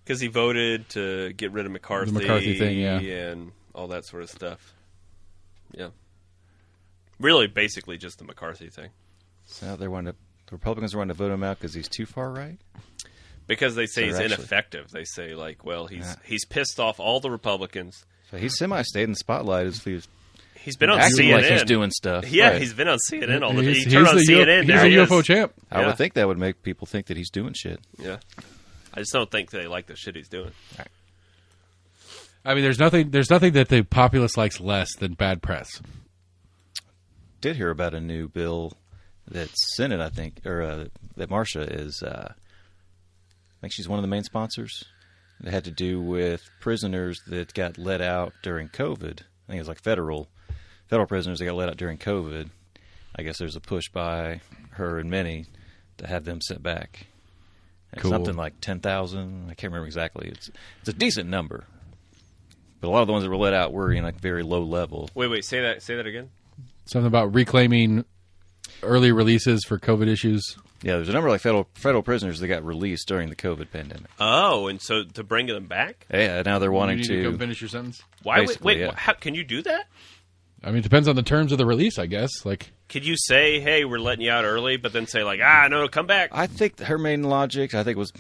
Because he voted to get rid of McCarthy. The McCarthy thing, yeah. And all that sort of stuff. Yeah. Really, basically just the McCarthy thing. So the Republicans are wanting to vote him out because he's too far right? Because they say he's ineffective. They say, like, well, he's pissed off all the Republicans. So he's semi-stayed in the spotlight as he's been on acting CNN. like he's doing stuff. Yeah, right. He's been on CNN all the time. He's on CNN. He's a UFO champ. I would think that would make people think that he's doing shit. Yeah. I just don't think they like the shit he's doing. Right. I mean, there's nothing that the populace likes less than bad press. Did hear about a new bill that's Senate, I think, or that Marcia is. I think she's one of the main sponsors. It had to do with prisoners that got let out during COVID. I think it was like federal prisoners that got let out during COVID. I guess there's a push by her and many to have them sent back. Cool. Something like 10,000. I can't remember exactly. It's a decent number, but a lot of the ones that were let out were in like very low level. Wait. Say that again. Something about reclaiming early releases for COVID issues. Yeah, there's a number of like federal prisoners that got released during the COVID pandemic. Oh, and so to bring them back? Yeah, now they're wanting to come finish your sentence. Why? Wait, how can you do that? I mean, it depends on the terms of the release, I guess. Like, could you say, "Hey, we're letting you out early," but then say, "Like, no, come back"? I think her main logic, was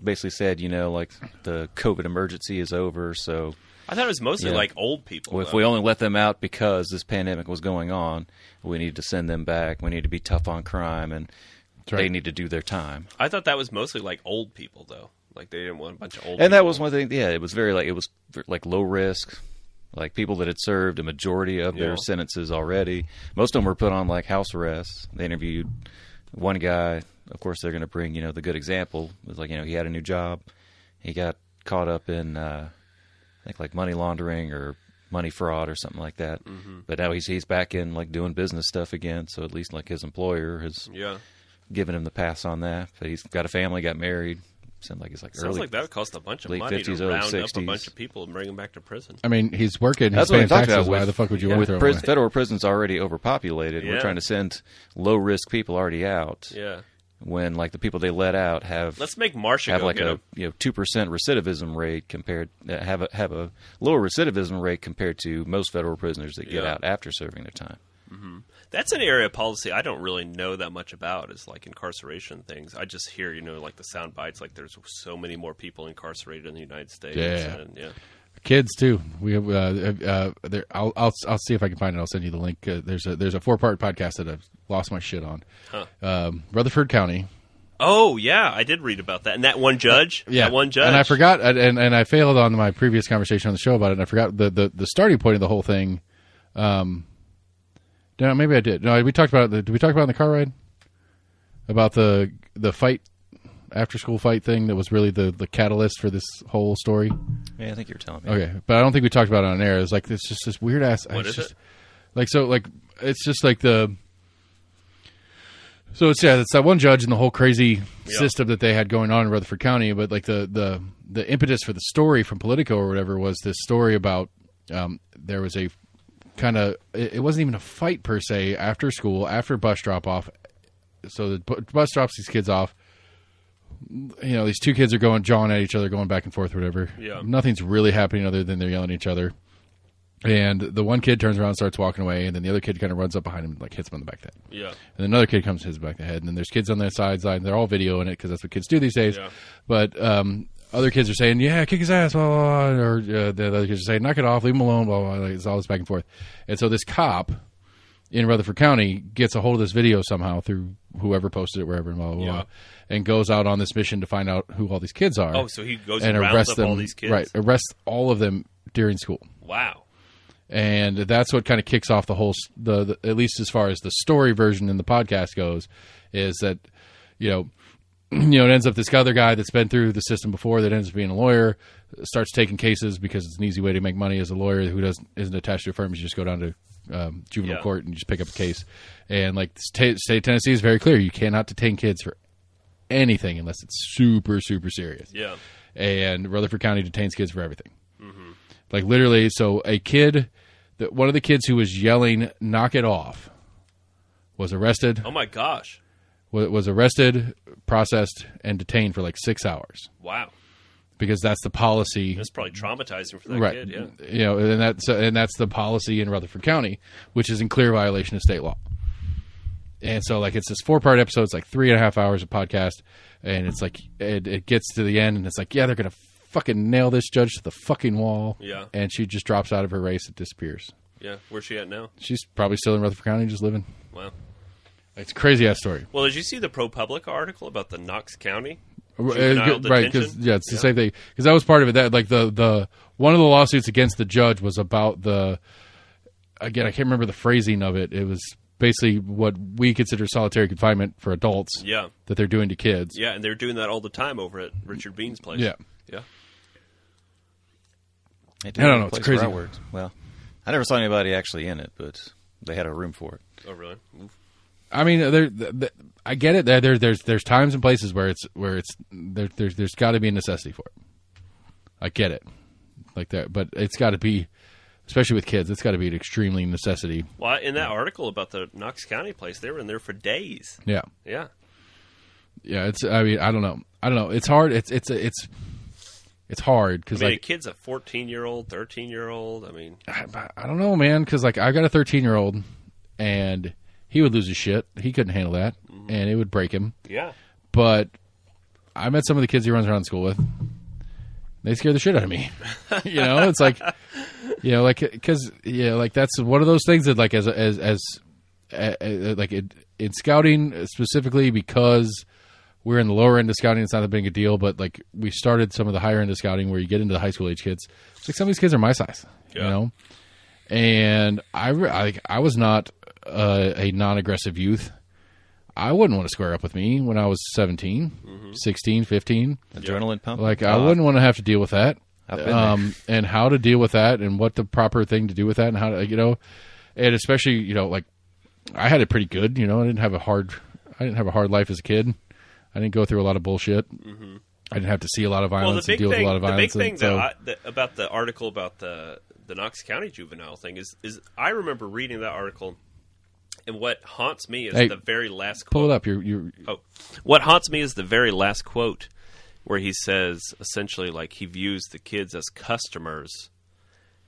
basically said, like the COVID emergency is over, so. I thought it was mostly like old people. Well, if we only let them out because this pandemic was going on, we need to send them back. We need to be tough on crime, and they need to do their time. I thought that was mostly like old people, though. Like they didn't want a bunch of old. And people. that was one thing. Yeah, it was like low risk. Like people that had served a majority of their sentences already. Most of them were put on like house arrest. They interviewed one guy. Of course, they're going to bring the good example. It was like he had a new job. He got caught up in I think like money laundering or money fraud or something like that. Mm-hmm. But now he's back in like doing business stuff again. So at least like his employer has given him the pass on that. But he's got a family, got married. Sounds like it's like Sounds like that would cost a bunch of money 50s, to round 60s. up a bunch of people and bring them back to prison. I mean, he's working. That's he's paying what I'm taxes. talking about. Why the fuck would you want to throw him away? Federal prisons already overpopulated. We're trying to send low-risk people already out. Yeah. When like the people they let out have let's make Marcia have go like get a 2% recidivism rate compared have a lower recidivism rate compared to most federal prisoners that get out after serving their time. Mm-hmm. That's an area of policy I don't really know that much about. Is like incarceration things. I just hear like the sound bites. Like there's so many more people incarcerated in the United States. And, kids too. We have. There. I'll see if I can find it. I'll send you the link. There's a 4-part podcast that I've lost my shit on. Rutherford County. Oh yeah, I did read about that. And that one judge. That one judge. And I forgot. And I failed on my previous conversation on the show about it. And I forgot the starting point of the whole thing. No, maybe I did. No, we talked about it. Did we talk about it in the car ride? About the fight, after school fight thing that was really the catalyst for this whole story. Yeah, I think you were telling me. Okay, but I don't think we talked about it on air. It's like it's just this weird ass. What is it? It's just like the. So it's that one judge and the whole crazy system that they had going on in Rutherford County, but like the impetus for the story from Politico or whatever was this story about there was a kind of, it wasn't even a fight per se, after school, after bus drop off. So the bus drops these kids off. These two kids are jawing at each other, going back and forth, whatever. Yeah. Nothing's really happening other than they're yelling at each other. And the one kid turns around and starts walking away, and then the other kid kind of runs up behind him and like hits him on the back of the head. Yeah. And then another kid comes and hits him back of the head, and then there's kids on their side, and they're all videoing it because that's what kids do these days. Yeah. But other kids are saying, yeah, kick his ass, blah, blah, blah, or the other kids are saying, knock it off, leave him alone, blah, blah, blah. Like, it's all this back and forth. And so this cop in Rutherford County gets a hold of this video somehow through whoever posted it, wherever, and blah, blah, blah, and goes out on this mission to find out who all these kids are. Oh, so he goes and rounds up all these kids? Right, arrests all of them during school. Wow. And that's what kind of kicks off the whole, the at least as far as the story version in the podcast goes, is that, it ends up this other guy that's been through the system before that ends up being a lawyer, starts taking cases because it's an easy way to make money as a lawyer who isn't attached to a firm. You just go down to juvenile court and just pick up a case. And like the state of Tennessee is very clear. You cannot detain kids for anything unless it's super, super serious. Yeah. And Rutherford County detains kids for everything. Mm-hmm. Like literally, so a kid... One of the kids who was yelling, knock it off, was arrested. Oh, my gosh. Was arrested, processed, and detained for like 6 hours. Wow. Because that's the policy. That's probably traumatizing for that kid, yeah. And that's the policy in Rutherford County, which is in clear violation of state law. And so, like, it's this 4-part episode. It's like 3.5 hours of podcast. And it's like, it gets to the end, and it's like, yeah, they're going to fucking nail this judge to the fucking wall. Yeah. And she just drops out of her race. It disappears. Yeah. Where's she at now? She's probably still in Rutherford County, just living. Wow. It's a crazy-ass story. Well, did you see the ProPublica article about the Knox County? Right, because it's the same thing. Because that was part of it. That like the one of the lawsuits against the judge was about I can't remember the phrasing of it. It was basically what we consider solitary confinement for adults. Yeah. That they're doing to kids. Yeah, and they're doing that all the time over at Richard Bean's place. Yeah. Yeah. I don't know. It's crazy. Well, I never saw anybody actually in it, but they had a room for it. Oh, really? Oof. I mean, I get it. There's times and places where there's got to be a necessity for it. I get it, like that, but it's got to be, especially with kids, it's got to be an extremely necessity. Well, in that article about the Knox County place, they were in there for days. Yeah. Yeah. Yeah. It's. I mean, I don't know. It's hard. It's hard because a kid's a 14-year-old, 13-year-old. I mean, I don't know, man. Because like I got a 13-year-old, and he would lose his shit. He couldn't handle that, and it would break him. Yeah. But I met some of the kids he runs around school with. They scare the shit out of me. It's like, like because like that's one of those things that like as like in scouting specifically because. We're in the lower end of scouting. It's not that big a deal, but like we started some of the higher end of scouting where you get into the high school age kids. It's like some of these kids are my size, And I was not a non-aggressive youth. I wouldn't want to square up with me when I was 17, 16, 15. Adrenaline pump. Like I wouldn't want to have to deal with that. I've been there. And how to deal with that and what the proper thing to do with that and how to, and especially, like I had it pretty good. I didn't have a hard life as a kid. I didn't go through a lot of bullshit. Mm-hmm. I didn't have to see a lot of violence and deal with a lot of violence. The big thing about the article about the Knox County juvenile thing is I remember reading that article, and what haunts me is the very last quote. Pull it up. What haunts me is the very last quote where he says essentially like he views the kids as customers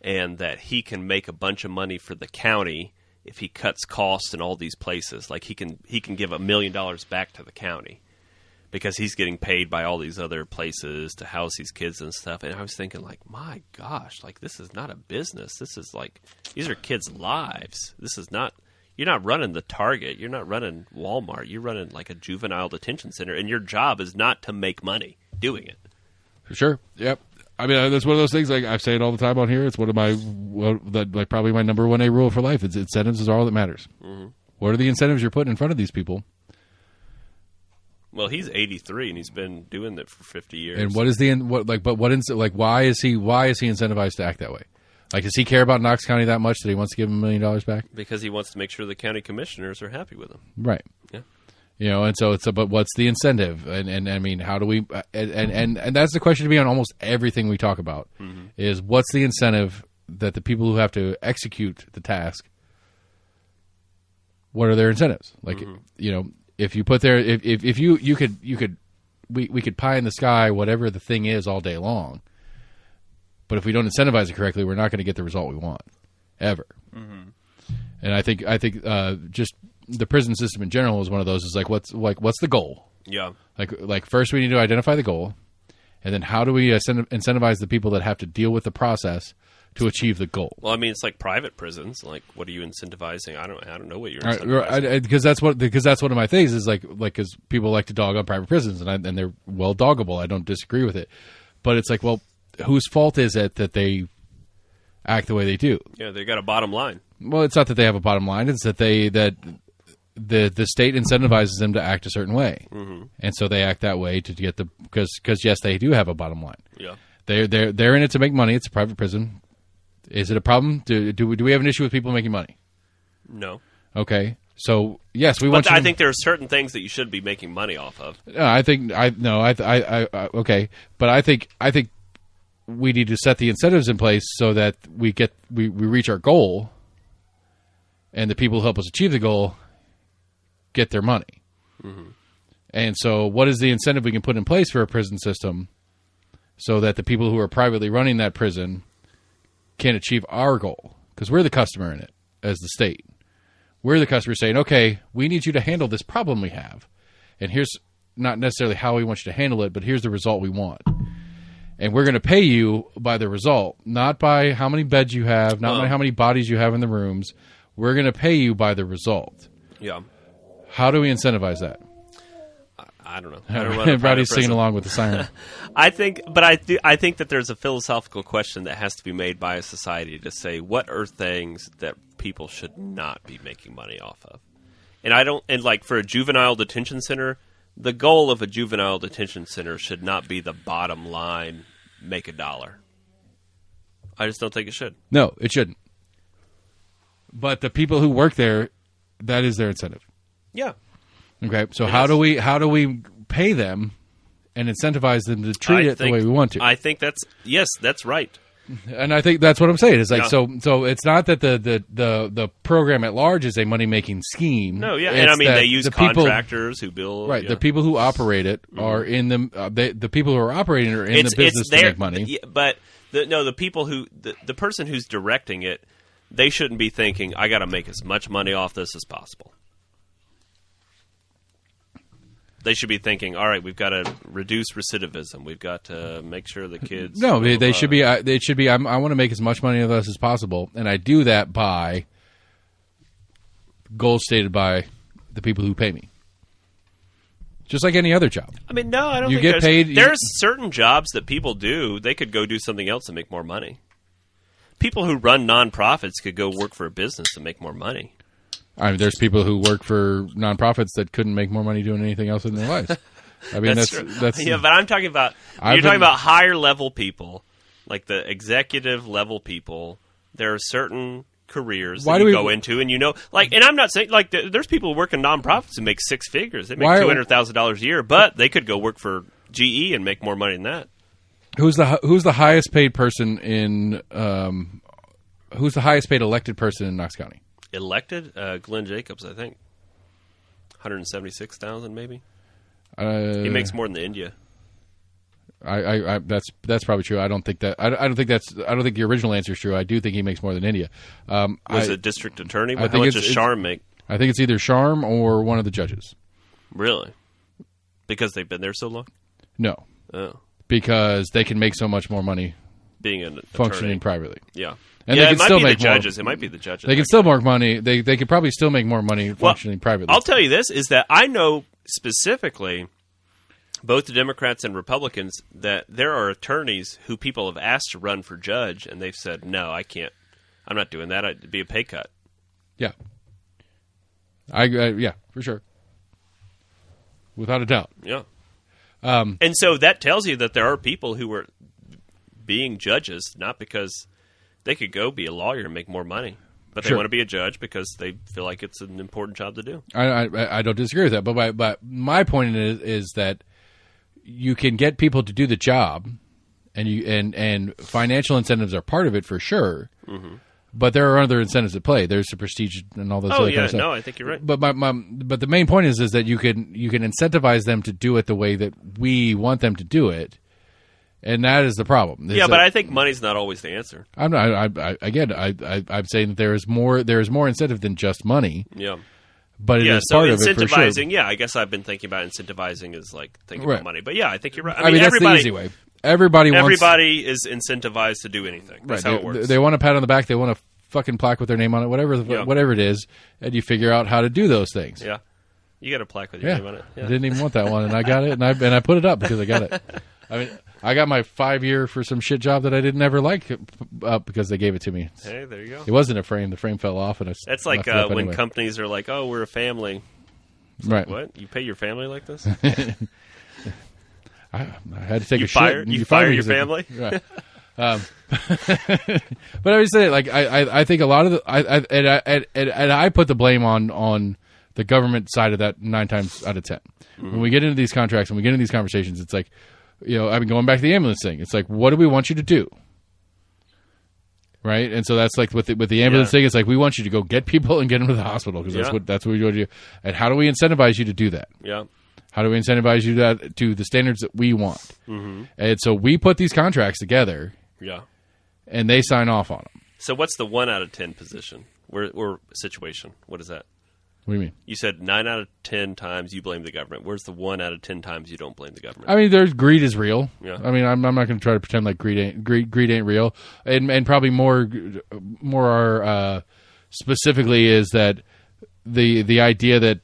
and that he can make a bunch of money for the county if he cuts costs in all these places. Like he can give $1 million back to the county. Because he's getting paid by all these other places to house these kids and stuff. And I was thinking, like, my gosh, like, this is not a business. This is like, these are kids' lives. This is not, you're not running the Target. You're not running Walmart. You're running, like, a juvenile detention center. And your job is not to make money doing it. For sure. Yep. I mean, that's one of those things, like, I say it all the time on here. It's one of my, probably my number 1A rule for life. It's incentives is all that matters. Mm-hmm. What are the incentives you're putting in front of these people? Well, he's 83 and he's been doing it for 50 years. And what is why is he incentivized to act that way? Like, does he care about Knox County that much that he wants to give him $1 million back? Because he wants to make sure the county commissioners are happy with him. Right. Yeah. You know, and so it's but what's the incentive? And I mean, how do we? And that's the question to me on almost everything we talk about is what's the incentive that the people who have to execute the task? What are their incentives? Like, you know, if you put there, if you could, we could pie in the sky whatever the thing is all day long. But if we don't incentivize it correctly, we're not going to get the result we want, ever. And I think just the prison system in general is one of those. Is like what's the goal? Yeah. Like first we need to identify the goal, and then how do we incentivize the people that have to deal with the process to achieve the goal? Well, I mean, it's like private prisons. Like, what are you incentivizing? I don't know what you're incentivizing. Because that's one of my things is like because people like to dog on private prisons, and they're well doggable. I don't disagree with it, but it's like, well, whose fault is it that they act the way they do? Yeah, they got a bottom line. Well, it's not that they have a bottom line; it's that the state incentivizes them to act a certain way, and so they act that way to get the because yes, they do have a bottom line. Yeah, they're in it to make money. It's a private prison. Is it a problem? Do we have an issue with people making money? No. Okay, so yes, we want. But I think there are certain things that you should be making money off of. Okay, but I think we need to set the incentives in place so that we reach our goal, and the people who help us achieve the goal get their money. And so, what is the incentive we can put in place for a prison system so that the people who are privately running that prison can achieve our goal? Because we're the customer in it as the state. We're the customer saying, okay, we need you to handle this problem we have. And here's not necessarily how we want you to handle it, but here's the result we want. And we're going to pay you by the result, not by how many beds you have, not by how many bodies you have in the rooms. We're going to pay you by the result. Yeah. How do we incentivize that? I don't know. I don't run a Everybody's private singing prison. along with the siren. I think that there's a philosophical question that has to be made by a society to say what are things that people should not be making money off of. And like for a juvenile detention center, the goal of a juvenile detention center should not be the bottom line, make $1. I just don't think it should. No, it shouldn't. But the people who work there, that is their incentive. Yeah. Okay, so how do we pay them and incentivize them to treat it the way we want to? I think that's right. And I think that's what I'm saying. It's like Yeah. so it's not that the program at large is a money making scheme. No, yeah, It's and I mean that they use the people- contractors who build. Right, yeah. the people who operate it are in the people who are operating are in the business to make money. Yeah, but the people who the person who's directing it, they shouldn't be thinking, I got to make as much money off this as possible. They should be thinking, all right, we've got to reduce recidivism. We've got to make sure the kids. No, they should be. They should be. I want to make as much money of us as possible, and I do that by goals stated by the people who pay me. Just like any other job. I mean, no, I don't. You think get paid. There's certain jobs that people do. They could go do something else and make more money. People who run nonprofits could go work for a business and make more money. I mean, there's people who work for nonprofits that couldn't make more money doing anything else in their lives. I mean, that's yeah. But I'm talking about talking about higher level people, like the executive level people. There are certain careers that you go into, and and I'm not saying there's people who work in nonprofits who make six figures. They make $200,000 a year, but they could go work for GE and make more money than that. Who's the highest paid person in who's the highest paid elected person in Knox County? Elected, Glenn Jacobs, I think, $176,000 maybe. He makes more than India. That's probably true. I don't think that. I don't think the original answer is true. I do think he makes more than India. Was it district attorney? How much does Sharm make? I think it's either Sharm or one of the judges. Really? Because they've been there so long? No. Oh. Because they can make so much more money being an functioning privately. Yeah. And they can still make the judges. It might be the judges. They can still make money. They could probably still make more money functioning privately. I'll tell you this, is that I know specifically both the Democrats and Republicans that there are attorneys who people have asked to run for judge, and they've said, no, I can't. I'm not doing that. It'd be a pay cut. Yeah. Yeah, for sure. Without a doubt. Yeah. And so that tells you that there are people who are being judges, not because They could go be a lawyer and make more money, but they Sure. want to be a judge because they feel like it's an important job to do. I don't disagree with that, but my point is that you can get people to do the job, and financial incentives are part of it for sure. Mm-hmm. But there are other incentives at play. There's the prestige and all those. Oh other yeah, kind of stuff. no, I think you're right. But but the main point is that you can incentivize them to do it the way that we want them to do it, and that is the problem. Yeah, but I think money's not always the answer. I'm not. I'm saying that there is more incentive than just money. Yeah. But it Yeah, is so part of it for sure. incentivizing, yeah, I guess I've been thinking about incentivizing as like thinking Right. about money. But yeah, I think you're right. I mean, that's the easy way. Everybody is incentivized to do anything. That's how it works. They want a pat on the back. They want a fucking plaque with their name on it, whatever it is, and you figure out how to do those things. Yeah. You got a plaque with your Yeah. name on it. I Yeah. didn't even want that one, and I got it, and I put it up because I got it. I mean, I got my 5-year for some shit job that I didn't ever like up because they gave it to me. Hey, there you go. It wasn't a frame. The frame fell off, and That's like left it up when anyway. companies are like, "Oh, we're a family." Right. What? You pay your family like this? I had to take You a fire- shit. you fired fire me your 'cause family? Right. But I was saying, like, I think a lot of the and I put the blame on the government side of that 9 times out of 10. Mm-hmm. When we get into these contracts and we get into these conversations, it's like, I've been going back to the ambulance thing. It's like, what do we want you to do? Right, and so that's like with the ambulance thing. It's like we want you to go get people and get them to the hospital because that's what we want you to do. And how do we incentivize you to do that? Yeah. How do we incentivize you to the standards that we want? Mm-hmm. And so we put these contracts together, Yeah. and they sign off on them. So what's the 1 out of 10 position or situation? What is that? What do you mean? You said 9 out of 10 times you blame the government. Where's the 1 out of 10 times you don't blame the government? I mean, there's greed is real. Yeah. I mean, I'm not going to try to pretend like greed ain't real, and probably more specifically is that the idea that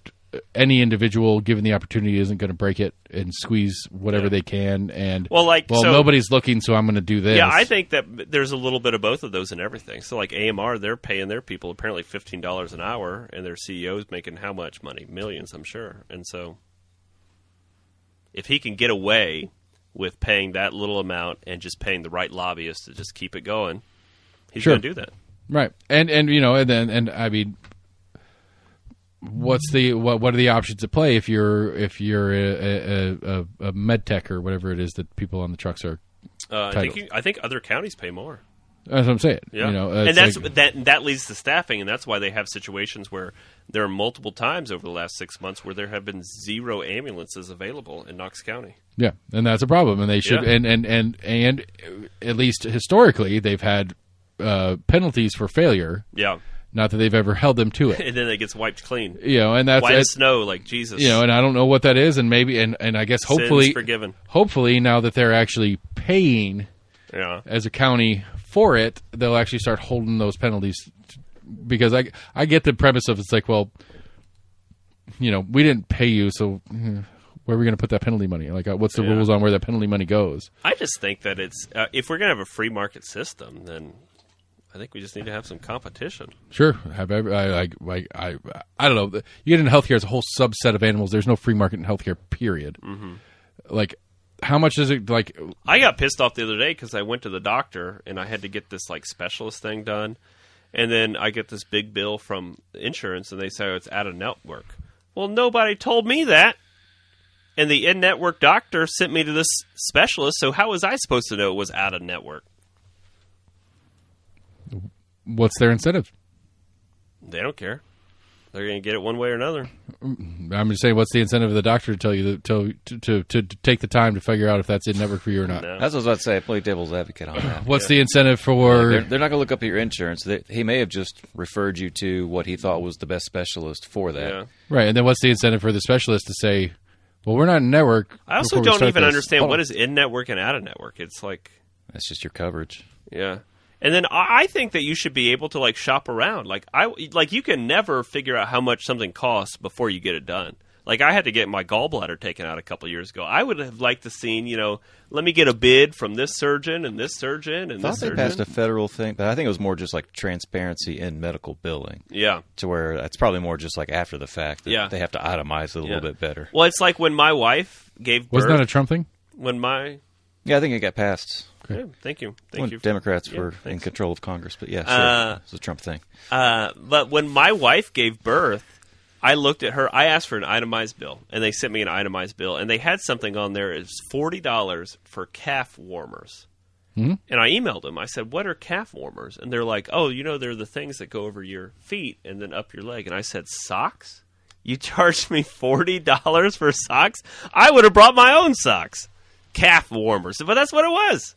any individual given the opportunity isn't going to break it and squeeze whatever they can, and so nobody's looking, so I'm going to do this. Yeah, I think that there's a little bit of both of those in everything. So like AMR, they're paying their people apparently $15 an hour, and their CEO's making how much money? Millions, I'm sure. And so if he can get away with paying that little amount and just paying the right lobbyists to just keep it going, he's Sure. going to do that. Right, and I mean, what are the options at play if you're a med tech or whatever it is that people on the trucks are? I think other counties pay more. That's what I'm saying. Yeah, and and that's that leads to staffing, and that's why they have situations where there are multiple times over the last 6 months where there have been 0 ambulances available in Knox County. Yeah, and that's a problem, and they should and at least historically they've had penalties for failure. Yeah. Not that they've ever held them to it. And then it gets wiped clean. And that's White as snow, like Jesus. And I don't know what that is, and maybe and I guess hopefully Sins forgiven. Hopefully now that they're actually paying as a county for it, they'll actually start holding those penalties, because I get the premise of it's like, well, we didn't pay you, so where are we going to put that penalty money? Like, what's the rules on where that penalty money goes? I just think that it's if we're going to have a free market system, then I think we just need to have some competition. Sure. I don't know. You get into healthcare, it's a whole subset of animals. There's no free market in healthcare, period. Mm-hmm. Like, how much is it? Like, I got pissed off the other day because I went to the doctor and I had to get this like specialist thing done, and then I get this big bill from insurance and they say it's out of network. Well, nobody told me that, and the in-network doctor sent me to this specialist. So how was I supposed to know it was out of network? What's their incentive? They don't care. They're going to get it one way or another. I'm just saying, what's the incentive of the doctor to tell you to take the time to figure out if that's in network for you or not? No. That's what I was about to say. I play devil's advocate on that. What's the incentive for? They're not going to look up at your insurance. He may have just referred you to what he thought was the best specialist for that. Yeah. Right, and then what's the incentive for the specialist to say, well, we're not in network? I also before we don't start even this? understand Hold what on. is in-network and out-of-network. It's like... That's just your coverage. Yeah. And then I think that you should be able to like shop around. Like you can never figure out how much something costs before you get it done. Like I had to get my gallbladder taken out a couple of years ago. I would have liked to seen, let me get a bid from this surgeon and this surgeon and I thought this they surgeon. passed a federal thing, but I think it was more just like transparency in medical billing. Yeah. To where it's probably more just like after the fact that they have to itemize it a Yeah. little bit better. Well, it's like when my wife gave birth. Wasn't that a Trump thing? When my Yeah, I think it got passed. Yeah, thank you. When Thank you. Democrats Yeah, were in thanks. control of Congress, but yeah, sure. It's a Trump thing. But when my wife gave birth, I looked at her. I asked for an itemized bill, and they sent me an itemized bill, and they had something on there. It's $40 for calf warmers. Mm-hmm. And I emailed them. I said, "What are calf warmers?" And they're like, "Oh, they're the things that go over your feet and then up your leg." And I said, "Socks? You charged me $40 for socks? I would have brought my own socks." Calf warmers, but that's what it was.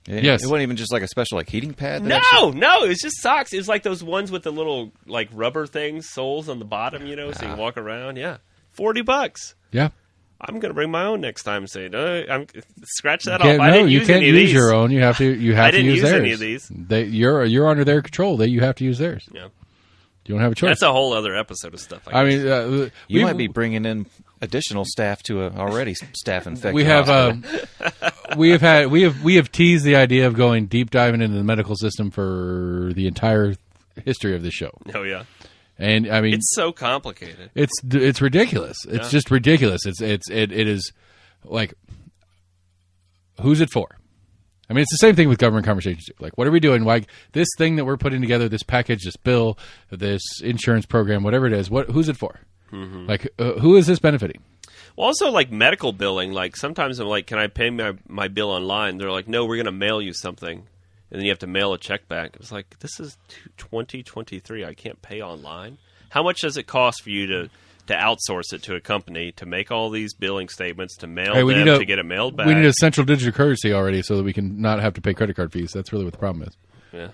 Yes. It wasn't even just like a special heating pad? No, it was just socks. It was like those ones with the little like rubber things, soles on the bottom, so you can walk around. Yeah, $40. Yeah. I'm gonna bring my own next time. And say, no, scratch that You can't, off. I didn't you use can't any of use these. your own. You have to. You have I to didn't use use theirs. any of these. You're under their control. You have to use theirs. Yeah, You don't have a choice. that's a whole other episode of stuff. I guess. mean, You might be bringing in additional staff to a already staff-infected we have hospital. we have teased the idea of going deep diving into the medical system for the entire history of this show, oh yeah, and I mean it's so complicated. it's ridiculous. It's just ridiculous. It is like, who's it for? I mean, it's the same thing with government conversations. Like, what are we doing? Like, this thing that we're putting together, this package, this bill, this insurance program, whatever it is, who's it for? Mm-hmm. Like, who is this benefiting? Well, also like medical billing. Like sometimes I'm like, can I pay my bill online? They're like, no, we're going to mail you something, and then you have to mail a check back. It's like, this is 2023. I can't pay online. How much does it cost for you to outsource it to a company to make all these billing statements, to mail them, to get it mailed back? We need a central digital currency already so that we can not have to pay credit card fees. That's really what the problem is. Yeah.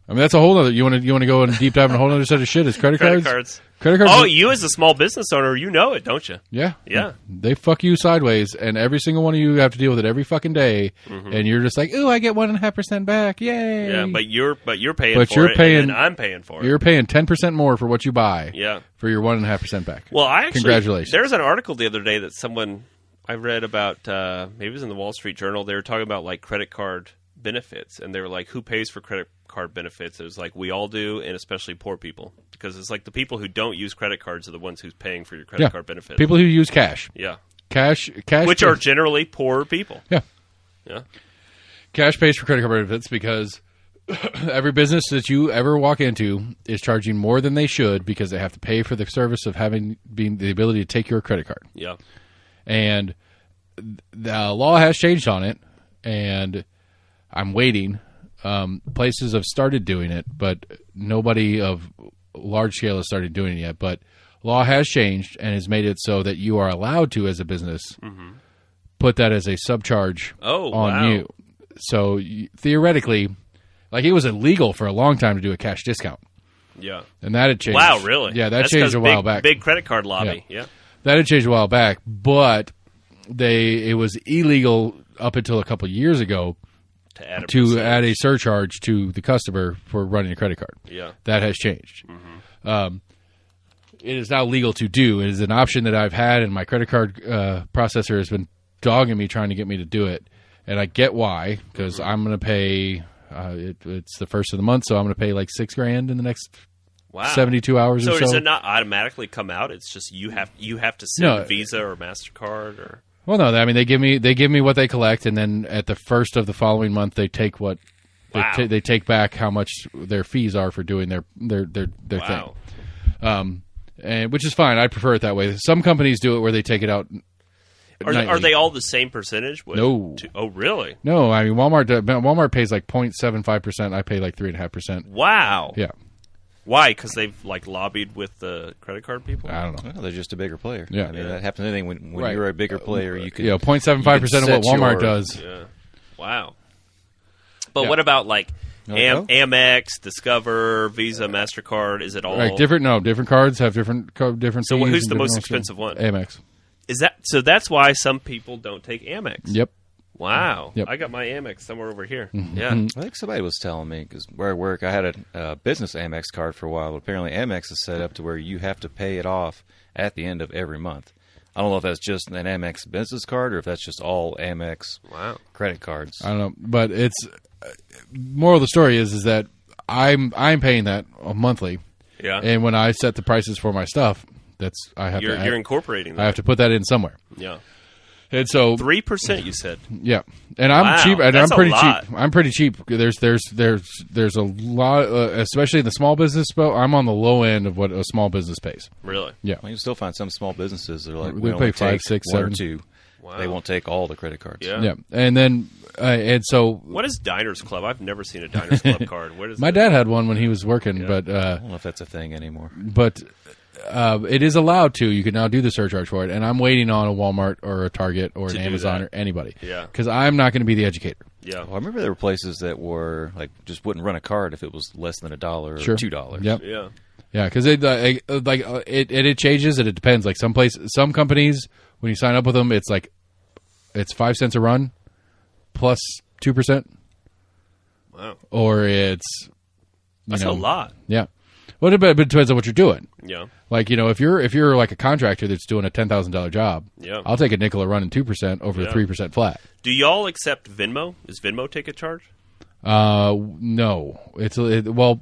I mean, that's a whole other. You want to go and deep dive in a whole other set of shit? Is credit cards? Credit cards. Oh, you as a small business owner, you know it, don't you? Yeah. Yeah. They fuck you sideways, and every single one of you have to deal with it every fucking day. Mm-hmm. And you're just like, ooh, I get 1.5% back, yay! Yeah, but you're paying but for you're it, paying, and I'm paying for it. You're paying 10% more for what you buy. Yeah. For your 1.5% back. Well, Congratulations. There's an article the other day that someone I read about. Maybe it was in the Wall Street Journal. They were talking about like credit card benefits, and they were like, who pays for credit card benefits? It was like, we all do, and especially poor people, because it's like the people who don't use credit cards are the ones who's paying for your credit card benefits. People who use cash. Yeah. Cash Which are generally poor people. Yeah. Yeah. Cash pays for credit card benefits because every business that you ever walk into is charging more than they should because they have to pay for the service of being the ability to take your credit card. Yeah. And the law has changed on it, and I'm waiting. Places have started doing it, but nobody of large scale has started doing it yet. But law has changed and has made it so that you are allowed to, as a business, put that as a subcharge on you. So theoretically, like, it was illegal for a long time to do a cash discount. Yeah. And that had changed. Wow, really? Yeah, that changed a while back. Big credit card lobby. Yeah. That had changed a while back, but it was illegal up until a couple of years ago to add a surcharge to the customer for running a credit card. Yeah. That has changed. It is now legal to do. It is an option that I've had, and my credit card processor has been dogging me, trying to get me to do it. And I get why, because I'm going to pay, it's the first of the month, so I'm going to pay like $6,000 in the next 72 hours or so. So does it not automatically come out? It's just you have to send Visa or MasterCard or... Well, no. I mean, they give me what they collect, and then at the first of the following month, they take what they take back how much their fees are for doing their thing. And which is fine. I prefer it that way. Some companies do it where they take it out. Are they all the same percentage? No. Oh, really? No. I mean, Walmart pays like 0.75%. I pay like 3.5%. Wow. Yeah. Why? Because they've like lobbied with the credit card people? I don't know. Well, they're just a bigger player. Yeah. I mean, that happens to anything. When you're a bigger player, you can... 0.75% of what Walmart does. Yeah. Wow. But what about like Amex, Discover, Visa, MasterCard? Is it all... Right, different cards have different So fees. Who's the most expensive one? Amex. So that's why some people don't take Amex? Yep. Wow. Yep. I got my Amex somewhere over here. Mm-hmm. Yeah. I think somebody was telling me, because where I work, I had a business Amex card for a while, but apparently Amex is set up to where you have to pay it off at the end of every month. I don't know if that's just an Amex business card or if that's just all Amex credit cards. I don't know, but it's moral of the story is that I'm paying that monthly. Yeah. And when I set the prices for my stuff, you're incorporating that. I have to put that in somewhere. Yeah. And so 3%, you said. yeah, and I'm Wow, cheap, and that's I'm a pretty lot. cheap. I'm pretty cheap. There's a lot, especially in the small business. I'm on the low end of what a small business pays. Really? Yeah, Well, you still find some small businesses that are like, They we pay only 5, take 6, 1 or 7. 2. Wow. They won't take all the credit cards. Yeah. yeah, and then and so What is Diners Club? I've never seen a Diners Club card. What is my it? dad had one when he was working, I don't know if that's a thing anymore. but it is allowed to. You can now do the surcharge for it, and I'm waiting on a Walmart or a Target or an do Amazon that. or anybody. Yeah. because I'm not going to be the educator. Yeah. Well, I remember there were places that were like just wouldn't run a card if it was less than $1 or Sure. $2. Yep. Yeah. Yeah, because it changes and it depends. Like some companies, when you sign up with them, it's 5 cents a run plus 2%, Wow. or it's That's a lot. Yeah, well, it depends on what you're doing. Yeah. Like if you're like a contractor that's doing a $10,000 job, Yeah. I'll take a nickel a run and 2% over Yeah. a 3% flat. Do y'all accept Venmo? Does Venmo take a charge? No, well,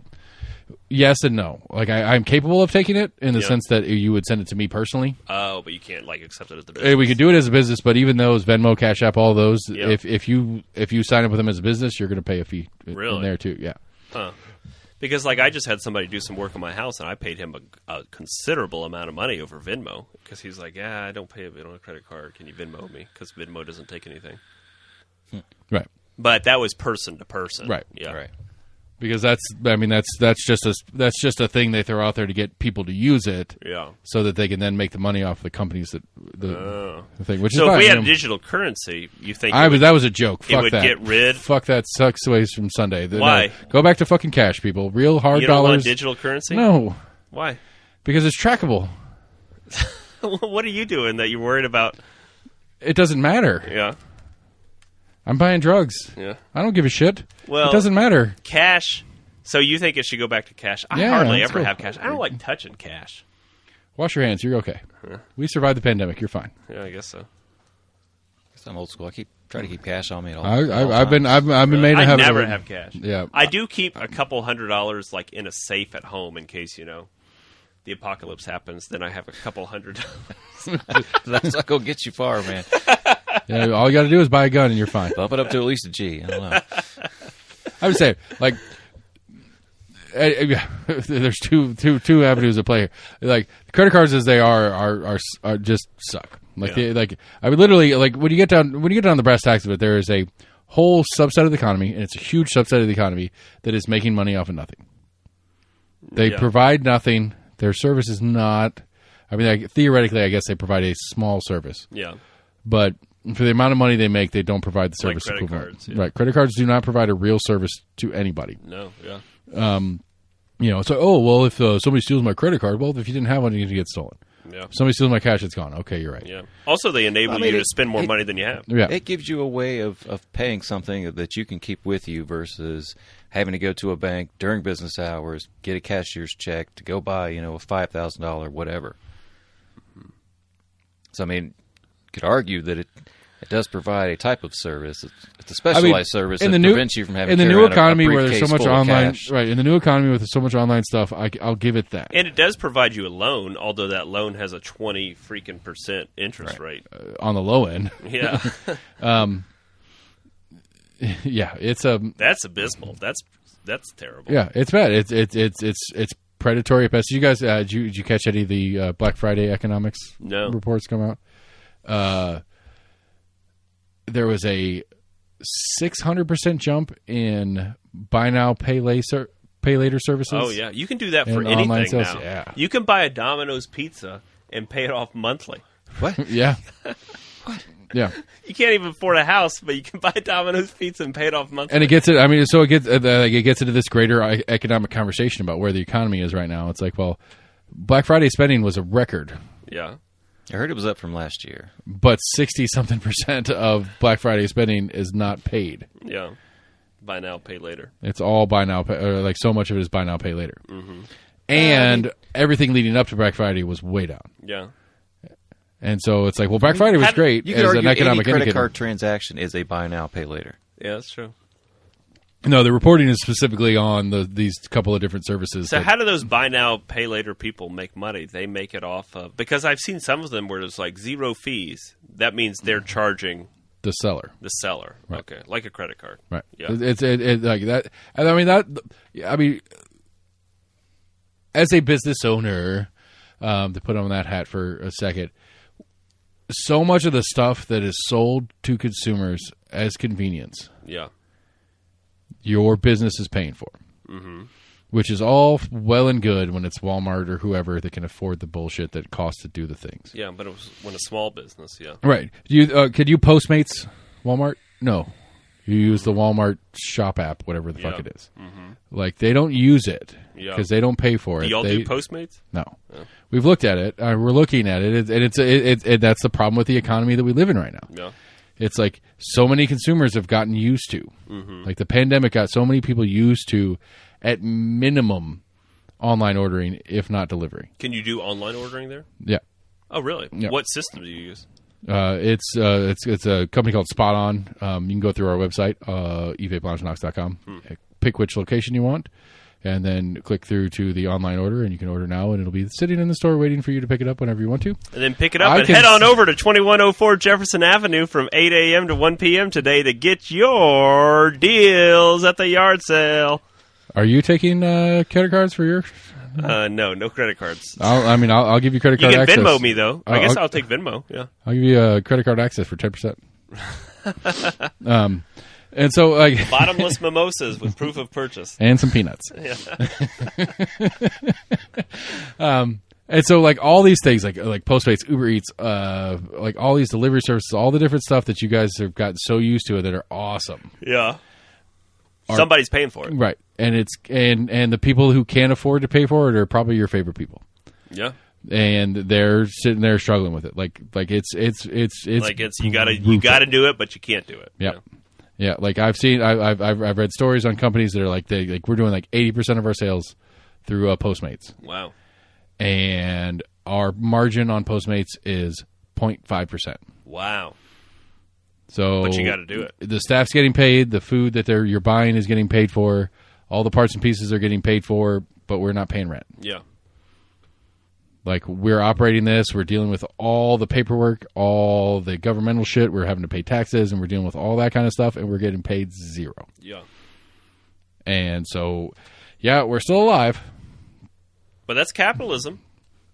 yes and no. Like I'm capable of taking it in the Yeah. sense that you would send it to me personally. Oh, but you can't accept it as the business. We could do it as a business, but even those Venmo, Cash App, all those, Yeah. if you sign up with them as a business, you're going to pay a fee Really? in there too. Yeah, Huh. Because I just had somebody do some work on my house, and I paid him a considerable amount of money over Venmo because he's like, "Yeah, I don't pay it on a credit card. Can you Venmo me? Because Venmo doesn't take anything." right, But that was person to person, Right. Yeah, Right. because that's just a thing they throw out there to get people to use it, yeah. so that they can then make the money off the companies that the thing. Which So is if fine. we you had know. digital currency, you think That was a joke. Fuck would that. get rid- Fuck that. Sucks ways from Sunday. No, Why? go back to fucking cash, people. Real hard you don't dollars. want digital currency? No, Why? because it's trackable. What are you doing that you're worried about? It doesn't matter. Yeah, I'm buying drugs. yeah. I don't give a shit. Well- it doesn't matter. Cash. So you think it should go back to cash? I Yeah, hardly let's ever go. have cash. I don't like touching cash. Wash your hands. You're okay. We survived the pandemic. You're fine. Yeah, I guess so. I'm old school. Try to keep cash on me at all. I've been made a I habit never of it. have cash. Yeah. I do keep a couple $100 like in a safe at home in case the apocalypse happens. Then I have a couple $100. That's not going to get you far, man. Yeah, all you got to do is buy a gun and you're fine. Bump it up to at least a G. I don't know. I would say, like, there's two avenues of play here. Like credit cards as they are just suck. Like Yeah. I would literally like when you get down to the brass tacks of it, there is a whole subset of the economy, and it's a huge subset of the economy that is making money off of nothing. They Yeah. provide nothing. Their service is not. I mean, theoretically, I guess they provide a small service, Yeah. but for the amount of money they make, they don't provide the Like service credit equivalent. cards, yeah. Right? Credit cards do not provide a real service to anybody. No. Yeah. So if somebody steals my credit card, well, if you didn't have one, you get stolen. Yeah. If somebody steals my cash, it's gone. Okay, you're right. Yeah. Also, they enable I mean, you to spend more money than you have. Yeah. It gives you a way of paying something that you can keep with you versus having to go to a bank during business hours, get a cashier's check to go buy, a $5,000 whatever. So, I mean, you could argue that it does provide a type of service. It's a specialized service that prevents you from having in to the carry new around economy a where there's so briefcase much full of online, cash. right? In the new economy with so much online stuff, I'll give it that. And it does provide you a loan, although that loan has a 20% interest rate. On the low end, Yeah. yeah, it's That's abysmal. That's terrible. yeah, it's bad. It's predatory at best. Did you guys did you catch any of the Black Friday economics No. reports come out? There was a 600% jump in buy now pay later services. Oh yeah, you can do that for And online anything sales, now. yeah. You can buy a Domino's pizza and pay it off monthly. What? Yeah. Yeah. You can't even afford a house, but you can buy Domino's pizza and pay it off monthly. And it gets it. I mean, so it gets into this greater economic conversation about where the economy is right now. It's like, well, Black Friday spending was a record, Yeah. I heard it was up from last year. but 60-something% of Black Friday spending is not paid. Yeah. Buy now, pay later. It's all buy now, pay, or like so much of it is buy now, pay later. Mm-hmm. And everything leading up to Black Friday was way down. Yeah. And so it's like, well, Black Friday was great You could as argue an economic any credit indicator. card transaction is a buy now, pay later. Yeah, that's true. No, the reporting is specifically on these couple of different services. So how do those buy now, pay later people make money? They make it off of, because I've seen some of them where there's like zero fees. That means they're charging The seller. the seller. Right. Okay, like a credit card. Right. Yeah. It's like that. And I mean, as a business owner, to put on that hat for a second, so much of the stuff that is sold to consumers as convenience, Yeah. your business is paying for. Mm-hmm. Which is all well and good when it's Walmart or whoever that can afford the bullshit that costs to do the things. Yeah, but it was when a small business, yeah. Right. Could you Postmates Walmart? No. You use the Walmart shop app, whatever the fuck Yeah. it is. Mm-hmm. Like, they don't use it Yeah. because they don't pay for it. Do y'all do Postmates? No. We've looked at it. We're looking at it, and that's the problem with the economy that we live in right now. Yeah. It's like so many consumers have gotten used to. Mm-hmm. Like, the pandemic got so many people used to, at minimum, online ordering, if not delivery. Can you do online ordering there? Yeah. Oh, really? Yeah. What system do you use? It's a company called Spot On. You can go through our website, evapelaunchknox.com, pick which location you want, and then click through to the online order, and you can order now, and it'll be sitting in the store waiting for you to pick it up whenever you want to. And then pick it up and head on over to 2104 Jefferson Avenue from 8 a.m. to 1 p.m. today to get your deals at the yard sale. Are you taking credit cards for your? No credit cards. I'll give you credit You card can access. Venmo me, though. I guess I'll- I'll take Venmo, yeah. I'll give you credit card access for 10%. And so, like, Bottomless mimosas with proof of purchase. and some peanuts. And so, like, all these things, like Postmates, Uber Eats, like all these delivery services, all the different stuff that you guys have gotten so used to that are awesome, Yeah. Somebody's paying for it. right? And it's and the people who can't afford to pay for it are probably your favorite people, Yeah. and they're sitting there struggling with it. Like it's Like you gotta do it, but you can't do it. Yeah. Yeah, like I've read stories on companies that are like we're doing like 80% of our sales through Postmates, Wow. and our margin on Postmates is 0.5%. Wow. So, But you got to do it. The staff's getting paid, the food that you're buying is getting paid for, all the parts and pieces are getting paid for, but we're not paying rent. Yeah. Like, we're operating this, we're dealing with all the paperwork, all the governmental shit, we're having to pay taxes, and we're dealing with all that kind of stuff, and we're getting paid zero. Yeah. And so, yeah, we're still alive. But that's capitalism.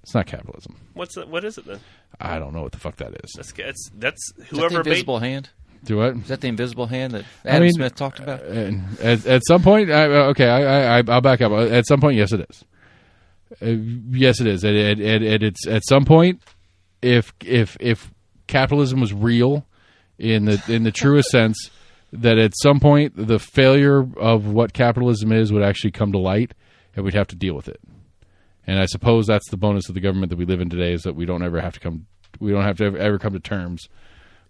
It's not capitalism. What is it then? I don't know what the fuck that is. That's Is that whoever the made. invisible hand? Do what? Is that the invisible hand that Adam Smith talked about? At some point, I'll back up. At some point, yes, it is. Yes, it is. It's at some point, if capitalism was real, in the truest sense, that at some point the failure of what capitalism is would actually come to light, and we'd have to deal with it. And I suppose that's the bonus of the government that we live in today, is that we don't ever have to ever come to terms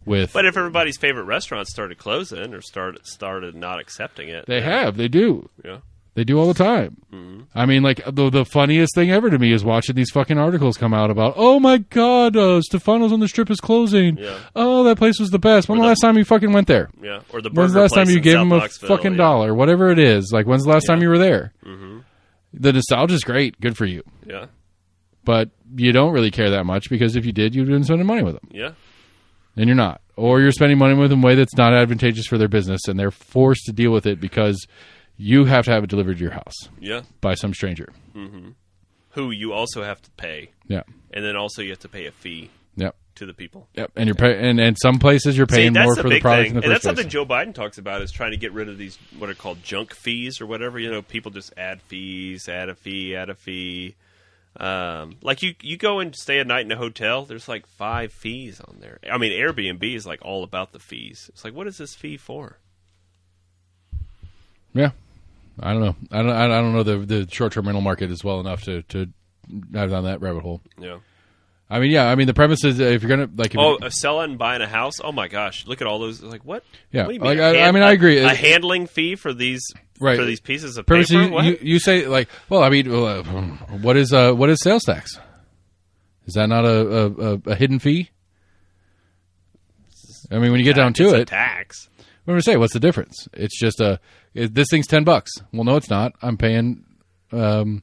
with. But if everybody's favorite restaurants started closing or started not accepting it, they do. Yeah. They do all the time. Mm-hmm. I mean, like, the funniest thing ever to me is watching these fucking articles come out about, oh my God, Stefano's on the Strip is closing. Yeah. Oh, that place was the best. When's the last time you fucking went there? Yeah. Or the burger When's the last time place you in gave South him a Knoxville, fucking yeah. dollar? Whatever it is. Like, when's the last time you were there? Mm-hmm. The nostalgia's great. Good for you. Yeah. But you don't really care that much, because if you did, you'd been spending money with them. Yeah. And you're not. Or you're spending money with them in a way that's not advantageous for their business, and they're forced to deal with it because you have to have it delivered to your house. Yeah. By some stranger. Mm-hmm. Who you also have to pay. Yeah. And then also you have to pay a fee Yep. to the people. Yep. And you're and some places you're paying more for the product in the and first that's something place. Joe Biden talks about, is trying to get rid of these what are called junk fees or whatever. You know, people just add fees, add a fee. Like you go and stay a night in a hotel, there's like 5 fees on there. I mean, Airbnb is like all about the fees. It's like, what is this fee for? Yeah. I don't know. I don't know the short-term rental market is well enough to dive down that rabbit hole. Yeah. I mean, yeah. I mean, the premise is if you're gonna like. Selling and buying a house. Oh my gosh! Look at all those. Like what? Yeah. What do you mean? Like, I mean, I agree. A handling fee for these Right. for these pieces of Premise paper. What? you say like, well, I mean, what is sales tax? Is that not a hidden fee? I mean, when you get down to It's a it, tax. what do we say? What's the difference? It's just this thing's $10. Well, no, it's not. I'm paying $10.95,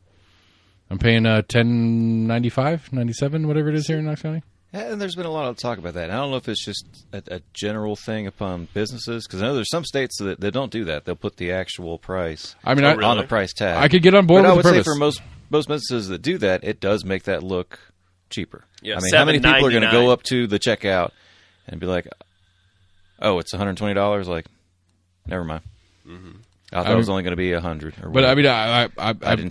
$97, whatever it is here in Knox County. And there's been a lot of talk about that. And I don't know if it's just a general thing upon businesses, because I know there's some states that don't do that. They'll put the actual price I mean, on the price tag. I could get on board but with I the would premise. say for most businesses that do that, it does make that look cheaper. Yeah, I mean, how many people are going to $7.99. go up to the checkout and be like, "Oh, it's $120"? Like, never mind. I thought it was only going to be $100. But I mean,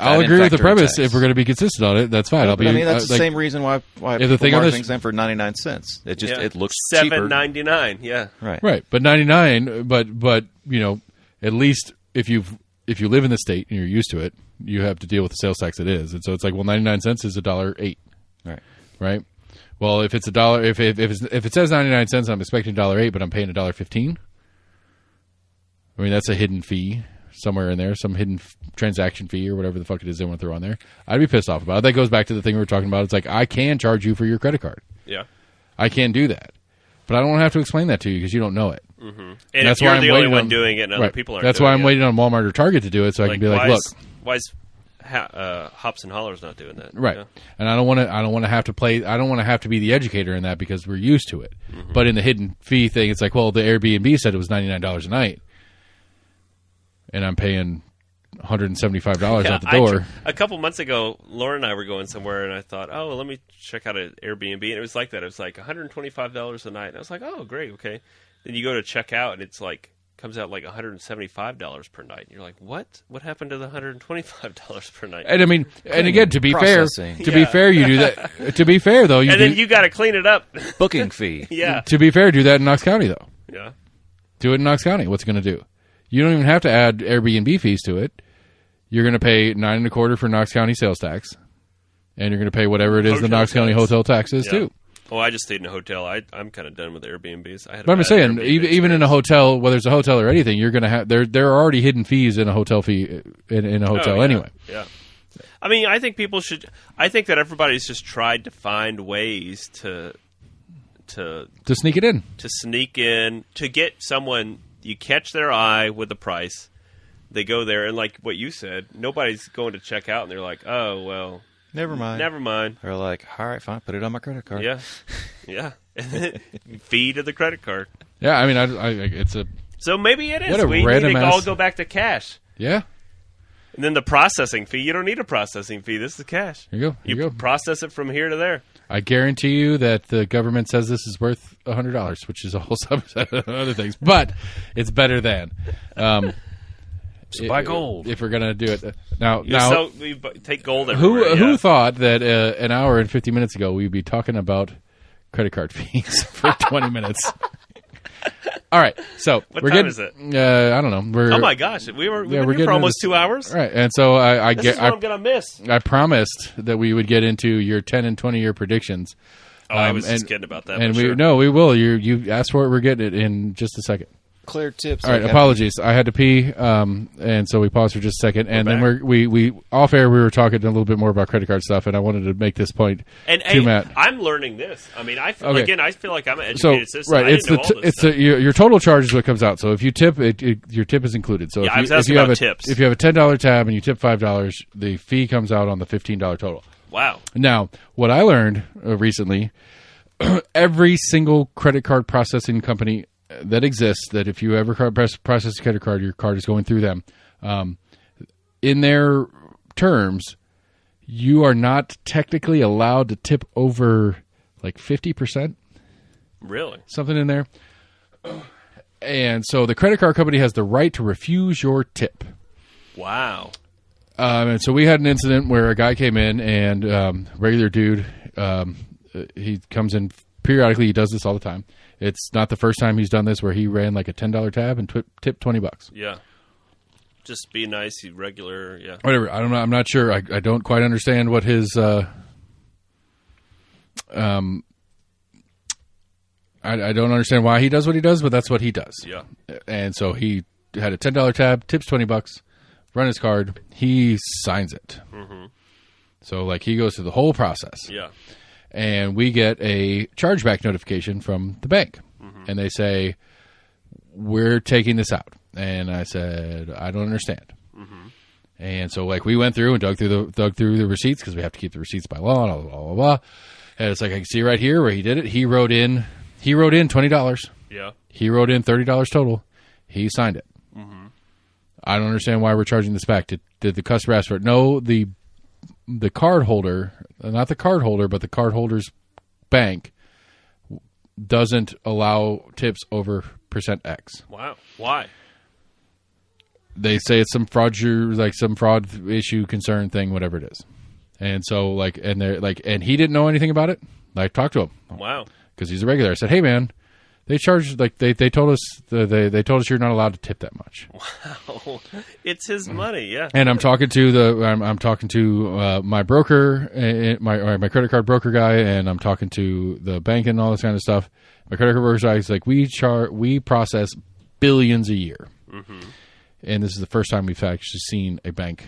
I'll agree with the factor in premise. tax. If we're going to be consistent on it, that's fine. I'll be. But I mean, that's the like, same reason why if the thing on mark this- things in for 99 cents. It just Yeah. it looks cheaper. $7.99. Yeah. Right, but 99. But you know, at least if you live in the state and you're used to it, you have to deal with the sales tax it is, and so it's like, well, 99 cents is $1.08, Right. right? Well, if it's $1, if it says 99 cents, I'm expecting $1.08, but I'm paying $1.15. I mean, that's a hidden fee somewhere in there, some hidden transaction fee or whatever the fuck it is they want to throw on there. I'd be pissed off about it. That goes back to the thing we were talking about. It's like, I can charge you for your credit card. Yeah. I can do that, but I don't have to explain that to you because you don't know it. And That's if you're why I'm the only waiting one on- doing it and other Right. people aren't That's doing why I'm it. waiting on Walmart or Target to do it, so I can be like, look, why is Hops and Hollers not doing that? right. Yeah. And I don't want to have to play. I don't want to have to be the educator in that because we're used to it. But in the hidden fee thing, it's like, well, the Airbnb said it was $99 a night, and I'm paying $175 Yeah, out the door. a couple months ago, Laura and I were going somewhere, and I thought, oh, well, let me check out an Airbnb. And it was like that. It was like $125 a night. And I was like, oh, great, okay. Then you go to check out, and it's like comes out like $175 per night. And you're like, what? What happened to the $125 per night? And I mean, and again, to be fair, Processing. be fair, you do that. To be fair, though, And then you got to clean it up. Booking fee. Yeah. to be fair, do that in Knox County though. Yeah. Do it in Knox County. What's it going to do? You don't even have to add Airbnb fees to it. You're going to pay $9.25 for Knox County sales tax, and you're going to pay whatever it is the Hotel Knox County tax. hotel tax is Yeah. too. Oh, I just stayed in a hotel. I'm kind of done with Airbnbs. I had. But I'm bad just saying, Airbnb even in a experience. hotel, whether it's a hotel or anything, you're going to have there are already hidden fees in a hotel fee in a hotel Oh, yeah. anyway. Yeah. I mean, I think people should. I think that everybody's just tried to find ways to To sneak it in. sneak in, to get someone. You catch their eye with the price. They go there, and like what you said, nobody's going to check out, and they're like, "Oh well, Never mind. never mind." They're like, all right, fine, put it on my credit card. Yeah, yeah. Fee to the credit card. Yeah, I mean, it's a So maybe it is. What a We need random to all ass- go back to cash. yeah. And then the processing fee. You don't need a processing fee. This is cash. Here you go. Here you go. Process it from here to there. I guarantee you that the government says this is worth $100, which is a whole subset of other things, but it's better than. So buy gold. if we're gonna do it now. We take gold Who everywhere. who yeah. thought that an hour and 50 minutes ago we'd be talking about credit card fees for 20 minutes? All right, so What we're time getting. is it? I don't know. We're Oh my gosh, we've we're been here getting for almost into 2 hours. All right, and so This is what I'm gonna miss. I promised that we would get into your 10 and 20 year predictions. Oh, I was and- just kidding about that. And but we will. You asked for it. We're getting it in just a second. Clear tips. All right, like apologies. I had to pee, and so we paused for just a second, and then back. we off air we were talking a little bit more about credit card stuff, and I wanted to make this point And to hey, Matt. I'm learning this. I mean, I Okay. again, I feel like I'm an So educated citizen. right, I it's didn't the know all this it's stuff. your total charge is what comes out. So if you tip, your tip is included. So Yeah, if I you, was if asking you have about a tips. if you have a $10 tab and you tip $5, the fee comes out on the $15 total. Wow. Now, what I learned recently, every single credit card processing company that exists, that if you ever process a credit card, your card is going through them. In their terms, you are not technically allowed to tip over like 50%, Really? something in there. And so the credit card company has the right to refuse your tip. Wow. And so we had an incident where a guy came in and regular dude, he comes in periodically. He does this all the time. It's not the first time he's done this where he ran like a $10 tab and tipped $20. Yeah. Just be nice, you regular. Yeah. Whatever. I don't know. I'm not sure. I don't quite understand what his I don't understand why he does what he does, but that's what he does. Yeah. And so he had a $10 tab, tips $20, run his card, he signs it. Mm-hmm. So like he goes through the whole process. Yeah. And we get a chargeback notification from the bank, and they say, "We're taking this out." And I said, "I don't understand." And so, like, we went through and dug through the receipts because we have to keep the receipts by law, and blah blah blah blah. And it's like I can see right here where he did it. He wrote in $20. Yeah. He wrote in $30 total. He signed it. Mm-hmm. I don't understand why we're charging this back. Did the customer ask for it? No, the card holder, not the card holder, but the card holder's bank doesn't allow tips over %X. Wow. Why? They say it's some fraud issue, concern thing, whatever it is. And so and he didn't know anything about it. I talked to him. Wow. Because he's a regular. I said, "Hey man, they charge they told us they told us you're not allowed to tip that much." Wow. It's his money, yeah. And I'm talking to my broker, my credit card broker guy, and I'm talking to the bank and all this kind of stuff. My credit card broker guy is like, we process billions a year, and this is the first time we've actually seen a bank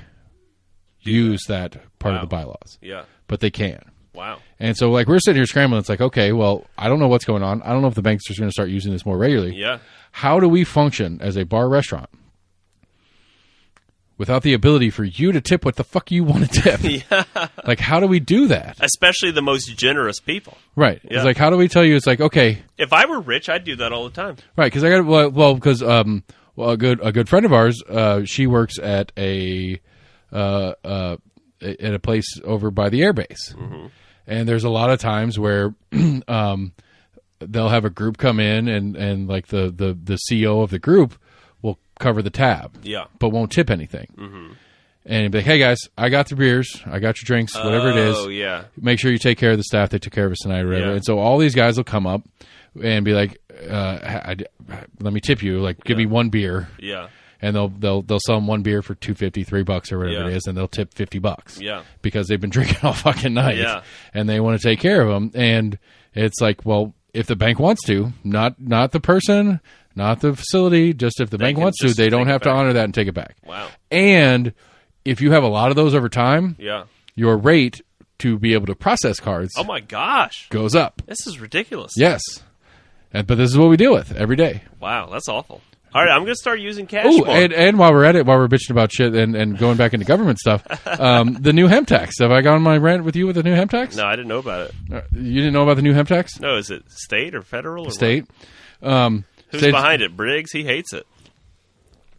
use that part of the bylaws. Yeah. But they can. Wow. And so, we're sitting here scrambling. It's like, okay, well, I don't know what's going on. I don't know if the bank's just going to start using this more regularly. Yeah. How do we function as a bar restaurant without the ability for you to tip what the fuck you want to tip? Yeah. How do we do that? Especially the most generous people. Right. Yeah. It's how do we tell you? It's like, okay. If I were rich, I'd do that all the time. Right, because because a good friend of ours, she works at a place over by the airbase. Mm-hmm. And there's a lot of times where they'll have a group come in and the CEO of the group will cover the tab. Yeah. But won't tip anything. Mm-hmm. And be like, "Hey guys, I got the beers, I got your drinks, whatever it is. Oh, yeah. Make sure you take care of the staff. They took care of us tonight or whatever." Yeah. And so all these guys will come up and be like, "Let me tip you. Give me one beer." Yeah. And they'll sell them one beer for $2.50, $3 or whatever it is, and they'll tip $50. Yeah. Because they've been drinking all fucking night. Yeah. And they want to take care of them. And it's like, well, if the bank wants to, not the person, not the facility, just if the bank wants to, they don't have to honor that and take it back. Wow. And if you have a lot of those over time, yeah, your rate to be able to process cards, oh my gosh, goes up. This is ridiculous. Yes. But this is what we deal with every day. Wow, that's awful. All right, I'm going to start using cash more. And while we're at it, while we're bitching about shit and going back into government stuff, the new hemp tax. Have I gone on my rant with you with the new hemp tax? No, I didn't know about it. You didn't know about the new hemp tax? No, is it state or federal? Or state. Who's behind it? Briggs? He hates it.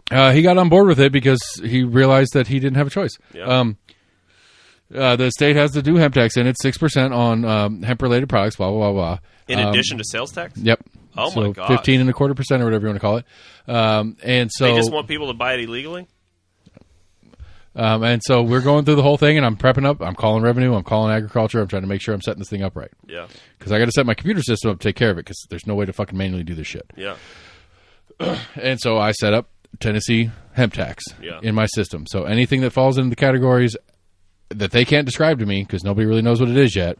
He got on board with it because he realized that he didn't have a choice. Yeah. The state has the new hemp tax, and it's 6% on hemp-related products, blah, blah, blah, blah. In addition to sales tax? Yep. Oh, so my God. 15.25% or whatever you want to call it. And so they just want people to buy it illegally? And so we're going through the whole thing, and I'm prepping up. I'm calling revenue. I'm calling agriculture. I'm trying to make sure I'm setting this thing up right. Yeah. Because I got to set my computer system up to take care of it because there's no way to fucking manually do this shit. Yeah. And so I set up Tennessee hemp tax in my system. So anything that falls into the categories that they can't describe to me because nobody really knows what it is yet.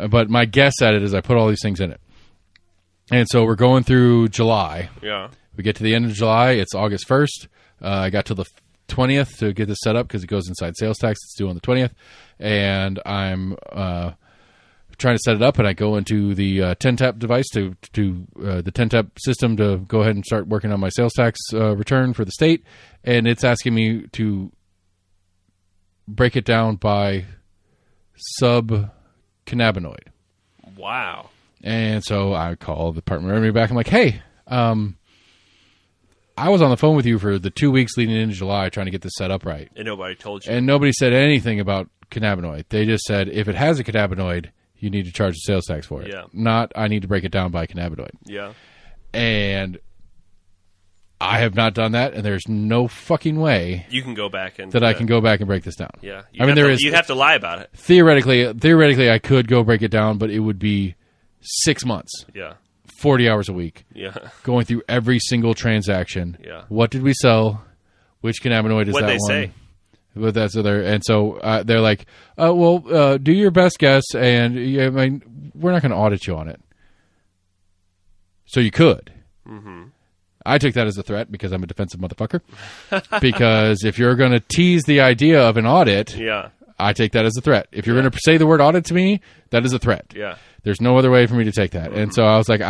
But my guess at it is I put all these things in it. And so we're going through July. Yeah. We get to the end of July. It's August 1st. I got till the 20th to get this set up because it goes inside sales tax. It's due on the 20th. And I'm trying to set it up, and I go into the 10-tap device to the 10-tap system to go ahead and start working on my sales tax return for the state. And it's asking me to break it down by sub-cannabinoid. Wow. And so I call the Department of Revenue back. I'm like, hey, I was on the phone with you for the 2 weeks leading into July trying to get this set up right. And nobody told you. And nobody said anything about cannabinoid. They just said, if it has a cannabinoid, you need to charge the sales tax for it. Yeah. Not, I need to break it down by cannabinoid. Yeah. And I have not done that, and there's no fucking way you can go back and I can go back and break this down. Yeah. You'd have to lie about it. Theoretically, I could go break it down, but it would be 6 months. Yeah. 40 hours a week. Yeah. Going through every single transaction. Yeah. What did we sell? Which cannabinoid is What'd that they one? say? But that's other, and so they're like, do your best guess, and we're not going to audit you on it. So you could. Mm-hmm. I took that as a threat because I'm a defensive motherfucker. Because if you're going to tease the idea of an audit, I take that as a threat. If you're going to say the word audit to me, that is a threat. Yeah. There's no other way for me to take that. Mm-hmm. And so I was like,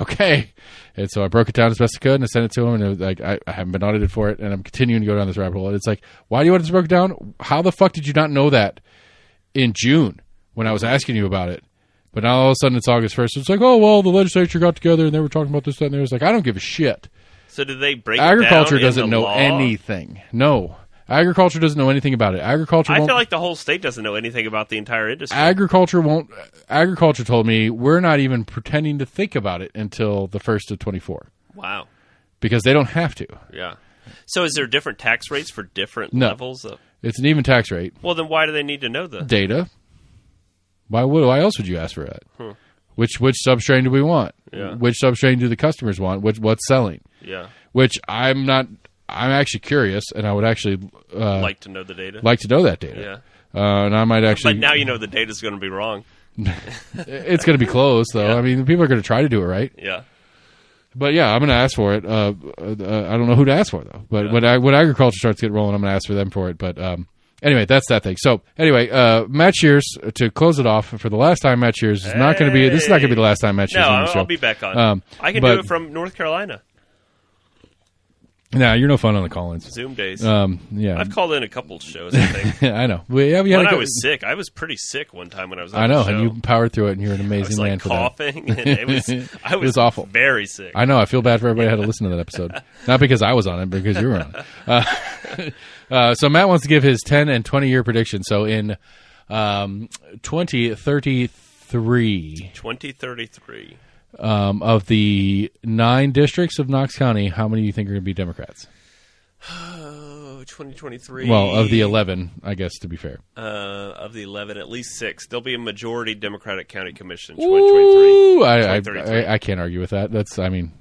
okay. And so I broke it down as best I could, and I sent it to him, and it was like, I haven't been audited for it, and I'm continuing to go down this rabbit hole. And it's like, why do you want this broken down? How the fuck did you not know that in June when I was asking you about it. But now all of a sudden it's August 1st. It's like, oh, well, the legislature got together and they were talking about this, that, and there. It's like, I don't give a shit. So did they break Agriculture it down doesn't in the know law? anything. No. Agriculture doesn't know anything about it. Agriculture I won't. feel like the whole state doesn't know anything about the entire industry. Agriculture won't. Agriculture told me we're not even pretending to think about it until the 1st of 24 Wow. because they don't have to. Yeah. So is there different tax rates for different No. levels? It's an even tax rate. Well, then why do they need to know the Data. Why else would you ask for that? Which substrain do we want? Yeah. Which substrain do the customers want? What's selling? Yeah. Which I'm not. I'm actually curious, and I would actually Like to know the data? like to know that data. Yeah. And I might actually. But now you know the data's going to be wrong. It's going to be close, though. Yeah. I mean, people are going to try to do it right. Yeah. But yeah, I'm going to ask for it. I don't know who to ask for though. But Yeah. when agriculture starts to get rolling, I'm going to ask for them for it. But anyway, that's that thing. So anyway, Matt Shears, to close it off for the last time. Matt Shears is not going to be. This is not going to be the last time Matt Shears No, on the show. I'll be back on. I can but- do it from North Carolina. Nah, you're no fun on the call-ins. Zoom days. Yeah, I've called in a couple shows, I think. I know. We had When a I go- was sick, I was pretty sick one time when I was on I know, the show. and you powered through it, and you're an I amazing was man like for that. coughing, and I was was awful. very sick. I know. I feel bad for everybody who had to listen to that episode. Not because I was on it, but because you were on it. So Matt wants to give his 10 and 20-year prediction. So in 2033, 2033. of the 9 districts of Knox County, how many do you think are going to be Democrats? Oh, 2023. Well, of the 11, I guess, to be fair. Of the 11, at least 6. There'll be a majority Democratic County Commission. 2023. Ooh, 2033. I can't argue with that. That's, I mean,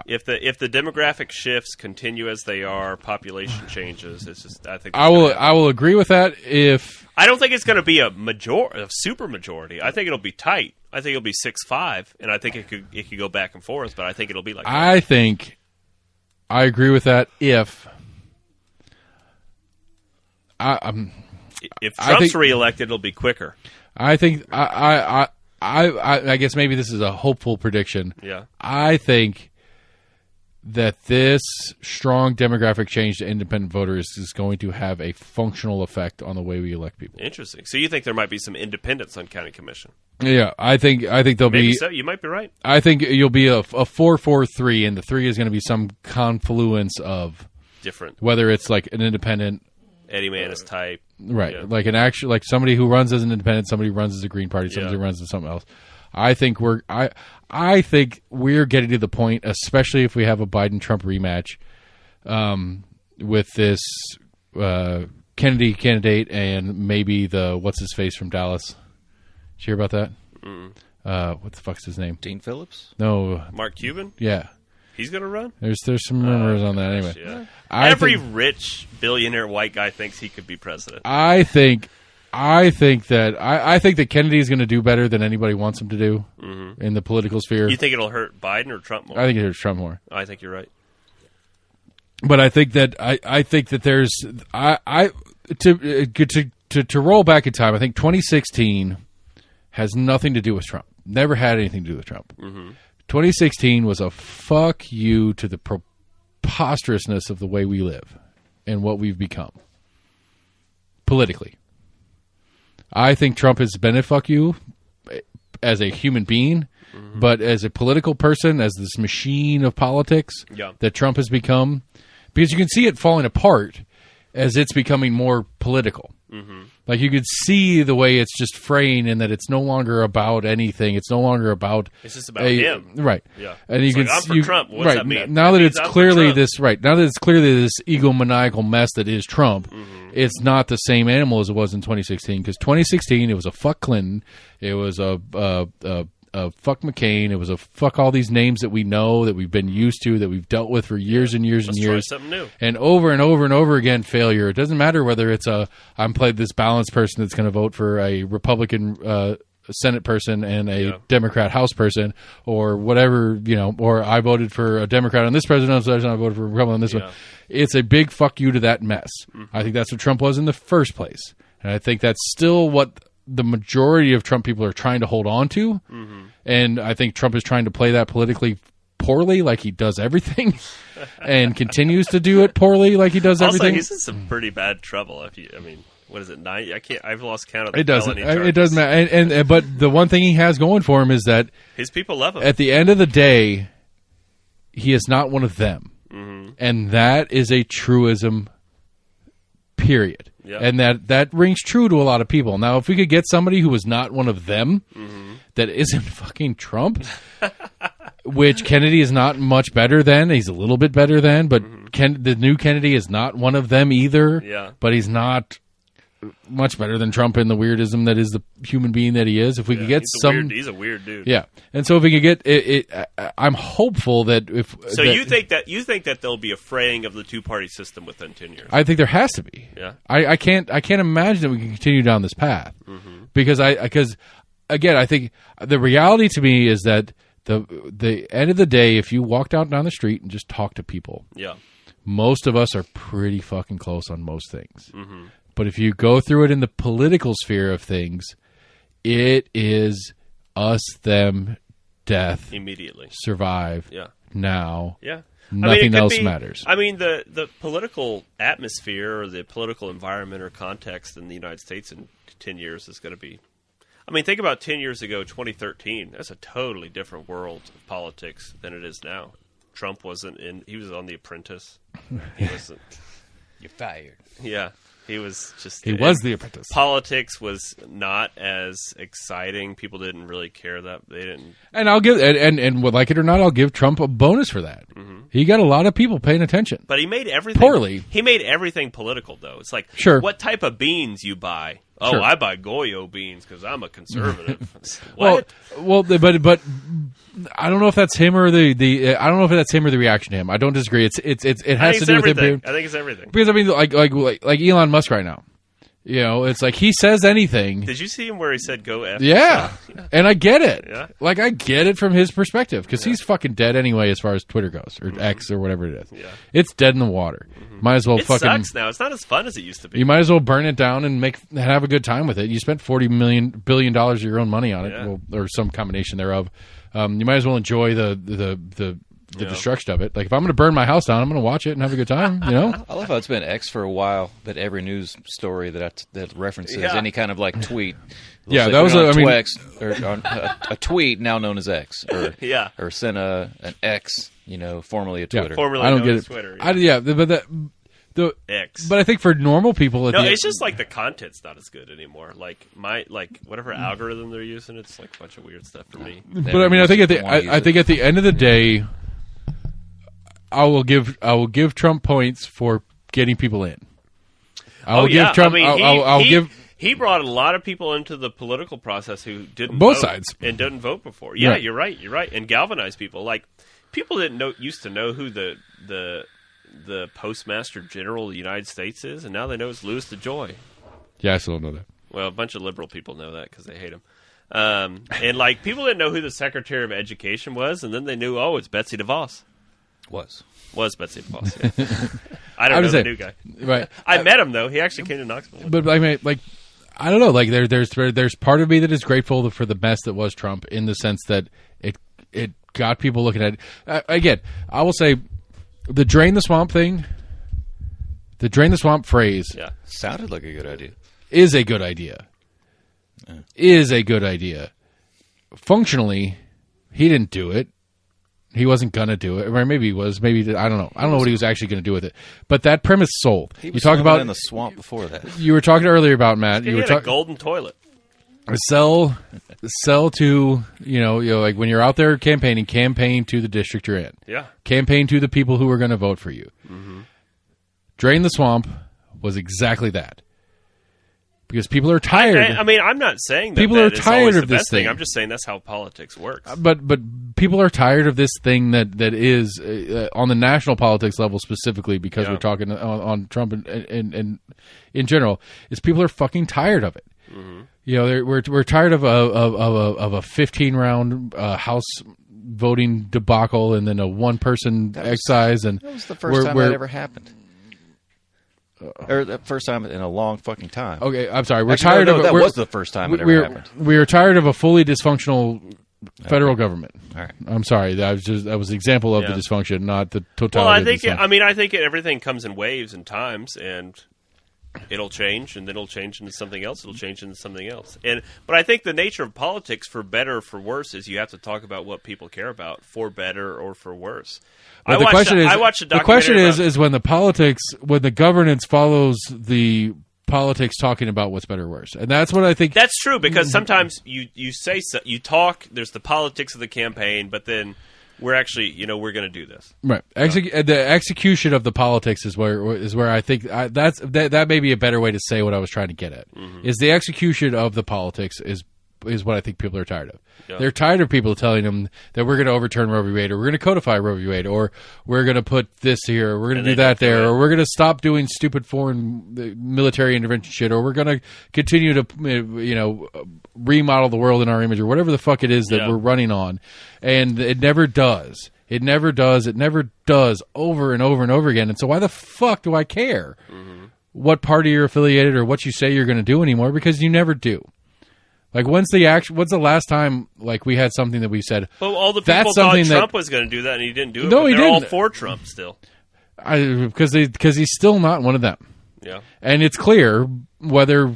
If the demographic shifts continue as they are, population changes. It's just I think I will agree with that if I don't think it's going to be a super majority. I think it'll be tight. I think it'll be 6-5, and I think it could go back and forth. But I think it'll be like I think I agree with that if if I Trump's think- reelected, it'll be quicker. I think I guess maybe this is a hopeful prediction. Yeah. I think that this strong demographic change to independent voters is going to have a functional effect on the way we elect people. Interesting. So you think there might be some independence on county commission? Yeah, I think there'll Maybe be. so. You might be right. I think you'll be a 4-4-3, and the 3 is going to be some confluence of Different. whether it's like an independent, Eddie Manis type. right? Yeah. Like an actual, like somebody who runs as an independent, somebody who runs as a Green Party, somebody Yeah. who runs as something else. I think I think we're getting to the point, especially if we have a Biden-Trump rematch, with this Kennedy candidate and maybe the what's his face from Dallas. Did you hear about that? What the fuck's his name? Dean Phillips? No, Mark Cuban. yeah. He's going to run. There's some rumors on that anyway. Yeah. I Every think, rich billionaire white guy thinks he could be president. I think that Kennedy is going to do better than anybody wants him to do in the political sphere. You think it'll hurt Biden or Trump more? I think it hurts Trump more. I think you're right. But I think that I think that there's to roll back in time. I think 2016 has nothing to do with Trump. Never had anything to do with Trump. 2016 was a fuck you to the preposterousness of the way we live and what we've become politically. I think Trump has been a fuck you as a human being, but as a political person, as this machine of politics Yeah. that Trump has become, because you can see it falling apart as it's becoming more political. Like you could see the way it's just fraying, and that it's no longer about anything. It's no longer about. It's just about him. right? Yeah. And you It's can like, I'm for you- Trump. What does right that mean? now That that means it's I'm for clearly Trump. this right now that it's clearly this egomaniacal mess that is Trump. It's not the same animal as it was in 2016, because 2016 it was a fuck Clinton, it was a fuck McCain, it was a fuck all these names that we know, that we've been used to, that we've dealt with for years and years Let's and try years, something new. and over and over again failure. It doesn't matter whether it's I'm played this balanced person that's going to vote for a Republican Senate person and a Democrat House person, or whatever, or I voted for a Democrat on this presidential election, I voted for a Republican on this one. It's a big fuck you to that mess. I think that's what Trump was in the first place, and I think that's still what the majority of Trump people are trying to hold on to. And I think Trump is trying to play that politically poorly, like he does everything, and continues to do it poorly, like he does Also, everything. he's in some pretty bad trouble. what is it? 9? I can't. I've lost count of the It doesn't. felony charges. It doesn't matter. And but the one thing he has going for him is that His people love him. at the end of the day, he is not one of them, and that is a truism. Period. Yeah. And that rings true to a lot of people. Now, if we could get somebody who was not one of them, that isn't fucking Trump, which Kennedy is not much better than. He's a little bit better than, but the new Kennedy is not one of them either. Yeah. But he's not much better than Trump in the weirdism that is the human being that he is. If we could get he's a weird dude. yeah, and so if we could get it, I'm hopeful that if So that, you think that there'll be a fraying of the two-party system within 10 years? I think there has to be. Yeah. I can't imagine that we can continue down this path because again I think the reality to me is that the end of the day, if you walk down the street and just talk to people, Yeah. most of us are pretty fucking close on most things. But if you go through it in the political sphere of things, it is us, them, death, Immediately. survive, Yeah. now. Yeah. Nothing it could else be- matters. I mean, the political atmosphere or the political environment or context in the United States in 10 years is going to be... I mean, think about 10 years ago, 2013. That's a totally different world of politics than it is now. Trump wasn't in... He was on The Apprentice. He wasn't... You're fired. Yeah. He was just... He was The Apprentice. Politics was not as exciting. People didn't really care that... They didn't... And I'll give and like it or not, I'll give Trump a bonus for that. He got a lot of people paying attention. But he made everything Poorly. He made everything political, though. It's like, Sure. what type of beans you buy? Oh, Sure. I buy Goyo beans because I'm a conservative. What? Well, but I don't know if that's him or the I don't know if that's him or the reaction to him. I don't disagree. It I has think to it's do with him everything. being, I think it's everything. because I mean like Elon Musk right now. You know, it's like he says anything. Did you see him where he said "Go F"? Yeah. And I get it. Yeah. Like, I get it from his perspective because he's fucking dead anyway as far as Twitter goes or X or whatever it is. Yeah. It's dead in the water. Might as well It fucking. sucks now. It's not as fun as it used to be. You might as well burn it down and have a good time with it. You spent $40 billion of your own money on it, Yeah. well, or some combination thereof. You might as well enjoy the destruction of it. Like, if I'm going to burn my house down, I'm going to watch it and have a good time. You know? I love how it's been X for a while. That every news story that references Yeah. any kind of like tweet. they'll Yeah, say, that was "Put it on I mean- Twex," or on a tweet now known as X, or Yeah. or send an X, formerly a Yeah. Twitter. Formerly I don't known get as it. Twitter. But X. But I think for normal people, No, it's just like the content's not as good anymore. Like whatever algorithm they're using, it's like a bunch of weird stuff for me. But I mean, I think I think at the end of the day, I will give Trump points for getting people in. I will give Trump. I'll give. He brought a lot of people into the political process who didn't Both vote sides. and didn't vote before. Yeah, Right. You're right, and galvanized people. Like people used to know who the Postmaster General of the United States is, and now they know it's Louis DeJoy. Yeah, I still don't know that. Well, a bunch of liberal people know that because they hate him. And like people didn't know who the Secretary of Education was, and then they knew, oh, it's Betsy DeVos. Was Betsy DeVos. Yeah. I don't know the new guy. Right. I met him though. He actually came to Knoxville. But I mean, like, I don't know. Like, there's part of me that is grateful for the mess that was Trump, in the sense that it got people looking at it. Again, I will say, the drain the swamp thing, the drain the swamp phrase, Yeah. Sounded like a good idea. is a good idea. Is a good idea. Functionally, he didn't do it. He wasn't gonna do it, or maybe he was. Maybe I don't know. I don't know what he was actually going to do with it. But that premise sold. He You was talk swimming about in the swamp before that. You were talking earlier about Matt. He You were had a talking golden toilet. sell to like when you're out there campaigning, campaign to the district you're in. Yeah. Campaign to the people who are going to vote for you. Drain the swamp was exactly that. Because people are tired. I mean, I'm not saying that People that are is tired always of the this best thing. thing. I'm just saying that's how politics works. But people are tired of this thing that is on the national politics level specifically, because Yeah. we're talking on Trump and in general, is people are fucking tired of it. We're tired of a 15-round House voting debacle and then a one-person excise, and That was the first time that ever happened. Or the first time in a long fucking time. Okay, I'm sorry. We're Actually, tired no, of it. that We're- was the first time it ever happened. We are tired of a fully dysfunctional federal government. All right. I'm sorry. That was an example of Yeah. the dysfunction, not the Well, totality. I think of the dysfunction. everything comes in waves and times, and it'll change, and then it'll change into something else. It'll change into something else. But I think the nature of politics, for better or for worse, is you have to talk about what people care about, for better or for worse. But I watched a the question documentary is when the governance follows the politics talking about what's better or worse. And that's what I think. That's true, because sometimes you say so, you talk, there's the politics of the campaign, but then we're actually, we're going to do this. Right. The execution of the politics is where I think that may be a better way to say what I was trying to get at. Mm-hmm. Is the execution of the politics is what I think people are tired of. Yeah. They're tired of people telling them that we're going to overturn Roe v. Wade, or we're going to codify Roe v. Wade, or we're going to put this here, or we're going to do that there, or we're going to stop doing stupid foreign military intervention shit, or we're going to continue to remodel the world in our image, or whatever the fuck it is that we're running on. And it never does. It never does. It never does, over and over and over again. And so why the fuck do I care what party you're affiliated or what you say you're going to do anymore? Because you never do. Like, when's the last time we had something that we said? Well, all the people thought Trump was going to do that, and he didn't do it. No, but he they're didn't. all for Trump still. Because he's still not one of them. Yeah, and it's clear whether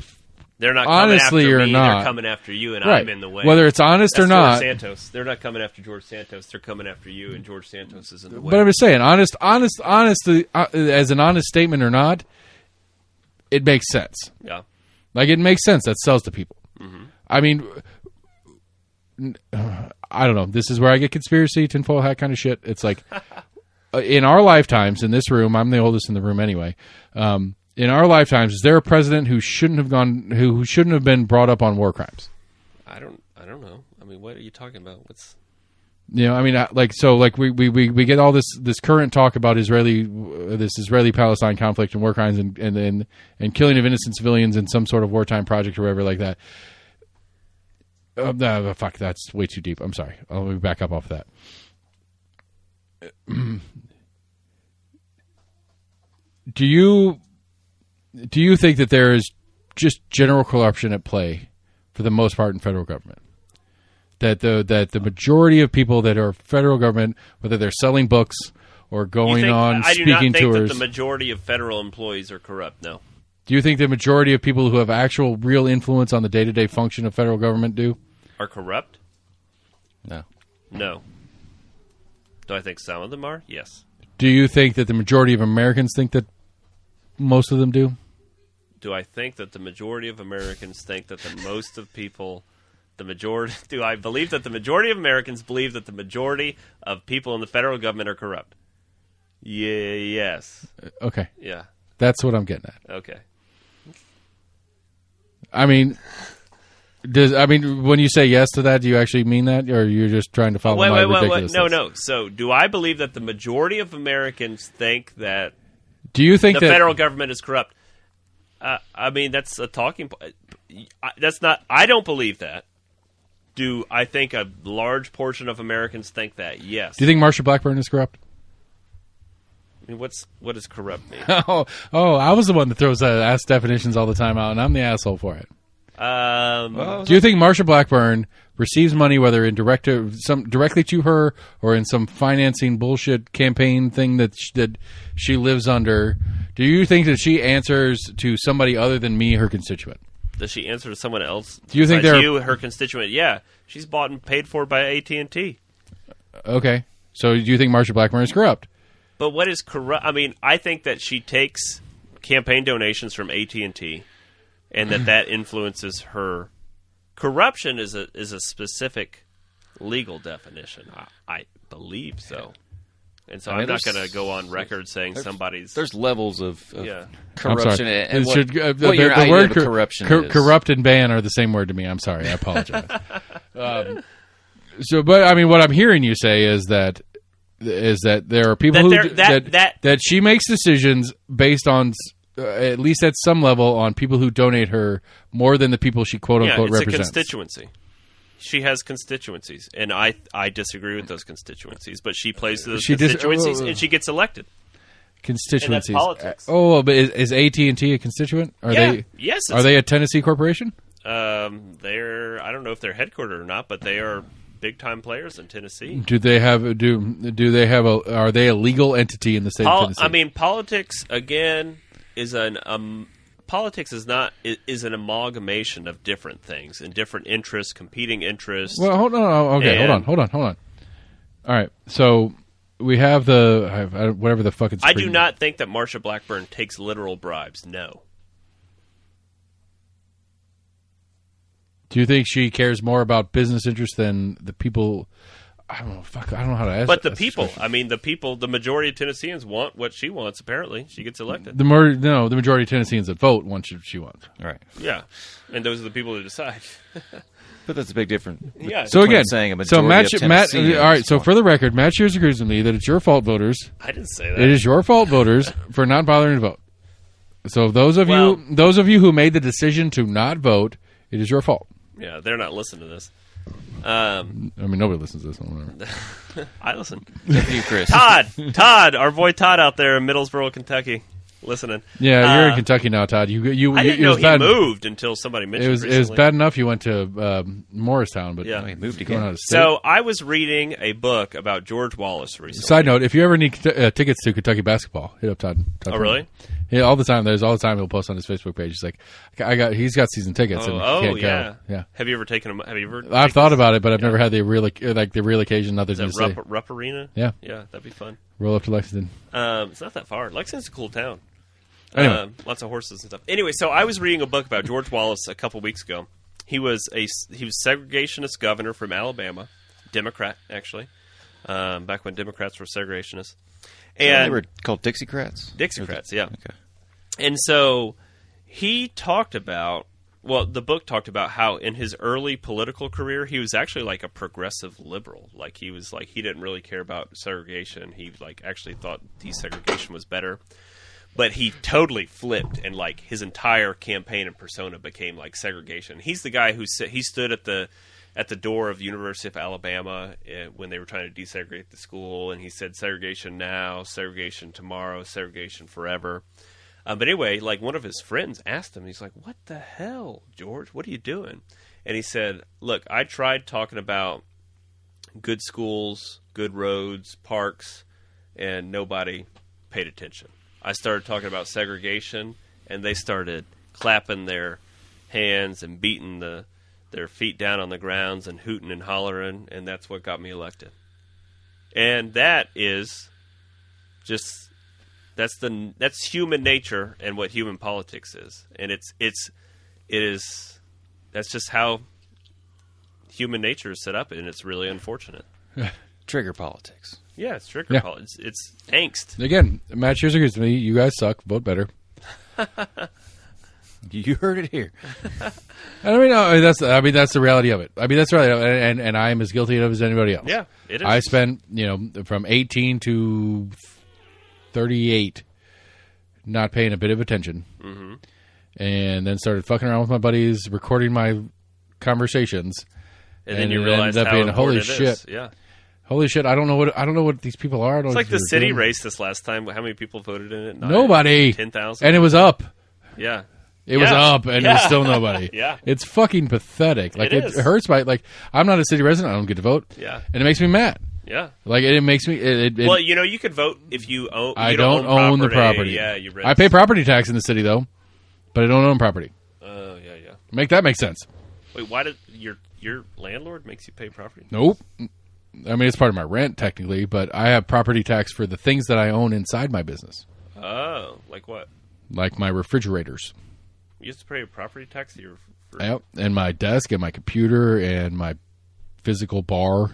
they're not honestly coming after or me, not. They're coming after you, and Right. I'm in the way. Whether it's honest That's or not. George Santos. They're not coming after George Santos. They're coming after you, and George Santos is in the way. But I'm just saying, honest, as an honest statement or not, it makes sense. Yeah. Like, it makes sense. That sells to people. Mm-hmm. I mean, I don't know. This is where I get conspiracy, tinfoil hat kind of shit. It's like, in our lifetimes, in this room, I'm the oldest in the room anyway. In our lifetimes, is there a president who shouldn't have been brought up on war crimes? I don't know. I mean, what are you talking about? What's I mean, we get all this current talk about this Israeli-Palestine conflict and war crimes and killing of innocent civilians in some sort of wartime project or whatever like that. No, fuck, that's way too deep. I'm sorry. Let me back up off that. Do you think that there is just general corruption at play for the most part in federal government? That the majority of people that are federal government, whether they're selling books or going on speaking tours, I do not think that the majority of federal employees are corrupt. No. Do you think the majority of people who have actual real influence on the day-to-day function of federal government are corrupt? No. No. Do I think some of them are? Yes. Do you think that the majority of Americans think that most of them do? Do I think that the majority of Americans think that most of people... Do I believe that the majority of Americans believe that the majority of people in the federal government are corrupt? Yes. Okay. Yeah. That's what I'm getting at. Okay. I mean, when you say yes to that, do you actually mean that, or you're just trying to follow my ridiculousness? No. So, do I believe that the majority of Americans think that? Do you think the federal government is corrupt? I mean, that's a talking point. That's not. I don't believe that. Do I think a large portion of Americans think that? Yes. Do you think Marsha Blackburn is corrupt? I mean, what does corrupt mean? Oh, I was the one that throws ass definitions all the time out, and I'm the asshole for it. Do you think Marsha Blackburn receives money, whether directly to her or in some financing bullshit campaign thing that she lives under? Do you think that she answers to somebody other than me, her constituent? Does she answer to someone else? Do you think her constituent? Yeah, she's bought and paid for by AT&T. Okay, so do you think Marsha Blackburn is corrupt? But what is corrupt? I mean, I think that she takes campaign donations from AT&T, and that influences her. Corruption is a specific legal definition. I believe so. And so I'm not going to go on record saying somebody's... There's levels of I'm corruption. sorry. And the word corruption is. Corrupt and ban are the same word to me. I'm sorry. I apologize. But I mean, what I'm hearing you say is that there are people that she makes decisions based on, at least at some level, on people who donate her more than the people she quote-unquote represents. It's a constituency. She has constituencies, and I disagree with those constituencies, but she plays those constituencies, and she gets elected. Constituencies. And that's politics. But is AT&T a constituent? Yes. Are they a Tennessee corporation? I don't know if they're headquartered or not, but they are big-time players in Tennessee. Are they a legal entity in the state of Tennessee? I mean, politics, again, is politics is not is an amalgamation of different things and different interests, competing interests. Well, hold on. Okay, And- hold on. All right, so we have the whatever the fuck it's. I do not think that Marsha Blackburn takes literal bribes. No. Do you think she cares more about business interests than the people? I don't know. Fuck, I don't know how to ask. But the ask this people, question. I mean, the majority of Tennesseans want what she wants, apparently. She gets elected. The majority of Tennesseans that vote want she wants. Right. Yeah. And those are the people that decide. But that's a big difference. Yeah. So between again, saying a so majority of Matt. Tennesseans All right. So want- for the record, Matt Shears agrees with me that it's your fault, voters. I didn't say that. It is your fault, voters, for not bothering to vote. So those of you who made the decision to not vote, it is your fault. Yeah, they're not listening to this. I mean, nobody listens to this. Whatever. I listen. Thank you, Chris. Todd, our boy Todd out there in Middlesboro, Kentucky, listening. Yeah, you're in Kentucky now, Todd. I didn't know he moved until somebody mentioned It was recently. bad enough you went to Morristown, but Yeah. Oh, he moved going out again. of state. So I was reading a book about George Wallace recently. Side note: if you ever need tickets to Kentucky basketball, hit up Todd. Oh, really? Yeah, all the time. All the time he'll post on his Facebook page. He's like, he's got season tickets. and he can't yeah. go. Yeah. Have you ever taken him? Have you ever? I've thought about it, but I've never had the real occasion. Nothing Is to that say. Rupp Arena? Yeah. Yeah, that'd be fun. Roll up to Lexington. It's not that far. Lexington's a cool town. Anyway. Lots of horses and stuff. Anyway, so I was reading a book about George Wallace a couple weeks ago. He was segregationist governor from Alabama, Democrat actually, back when Democrats were segregationists. And They were called Dixiecrats? Dixiecrats, yeah. Okay. And so he talked about, well, the book talked about how in his early political career, he was actually like a progressive liberal. Like he didn't really care about segregation. He actually thought desegregation was better. But he totally flipped, and his entire campaign and persona became like segregation. He's the guy who he stood at the door of the University of Alabama when they were trying to desegregate the school, and he said segregation now, segregation tomorrow, segregation forever. But anyway, one of his friends asked him, he's like, "What the hell, George? What are you doing?" And he said, "Look, I tried talking about good schools, good roads, parks, and nobody paid attention. I started talking about segregation, and they started clapping their hands and beating their feet down on the grounds and hooting and hollering, and that's what got me elected." And that is just that's human nature and what human politics is, and that's just how human nature is set up, and it's really unfortunate. Trigger politics. Yeah, it's trigger Yeah. politics. It's angst. Again, Matt Shears agrees with me. You guys suck. Vote better. You heard it here. That's the reality of it. That's the reality of it, and I am as guilty of it as anybody else. Yeah, it is. I spent from 18 to 38 not paying a bit of attention, and then started fucking around with my buddies, recording my conversations, and then and you it realize ended up how being, holy important it is. shit. Yeah, Holy shit! I don't know what these people are. I don't it's know like what the they're city doing. race this last time. How many people voted in it? Nobody. 10,000. And it was up. Yeah. It was Yeah. up, and Yeah. there's still nobody. Yeah. It's fucking pathetic. It It is. hurts I'm not a city resident. I don't get to vote. Yeah. And it makes me mad. Yeah. It makes me. Well, you could vote if you own. I you don't own the property. Yeah, you. I pay property tax in the city though, but I don't own property. Oh yeah. Make that make sense? Wait, why did your landlord makes you pay property? Nope. I mean, it's part of my rent technically, but I have property tax for the things that I own inside my business, Oh, like what? like my refrigerators. You used to pay property tax to your. Yep, and my desk and my computer and my physical bar,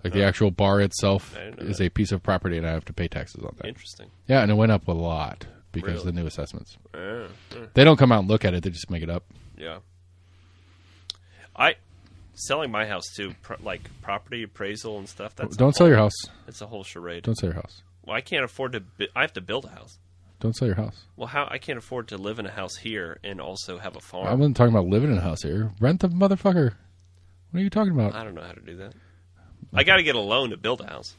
the actual bar itself, I didn't know is that. a piece of property, and I have to pay taxes on that. Interesting. Yeah, and it went up a lot because of Really? the new assessments. Yeah. They don't come out and look at it; they just make it up. Yeah. Selling my house too, property appraisal and stuff. Don't sell your house. It's a whole charade. Don't sell your house. Well, I can't afford to. I have to build a house. Don't sell your house. Well, how I can't afford to live in a house here and also have a farm. I wasn't talking about living in a house here. Rent the motherfucker. What are you talking about? I don't know how to do that. I got to get a loan to build a house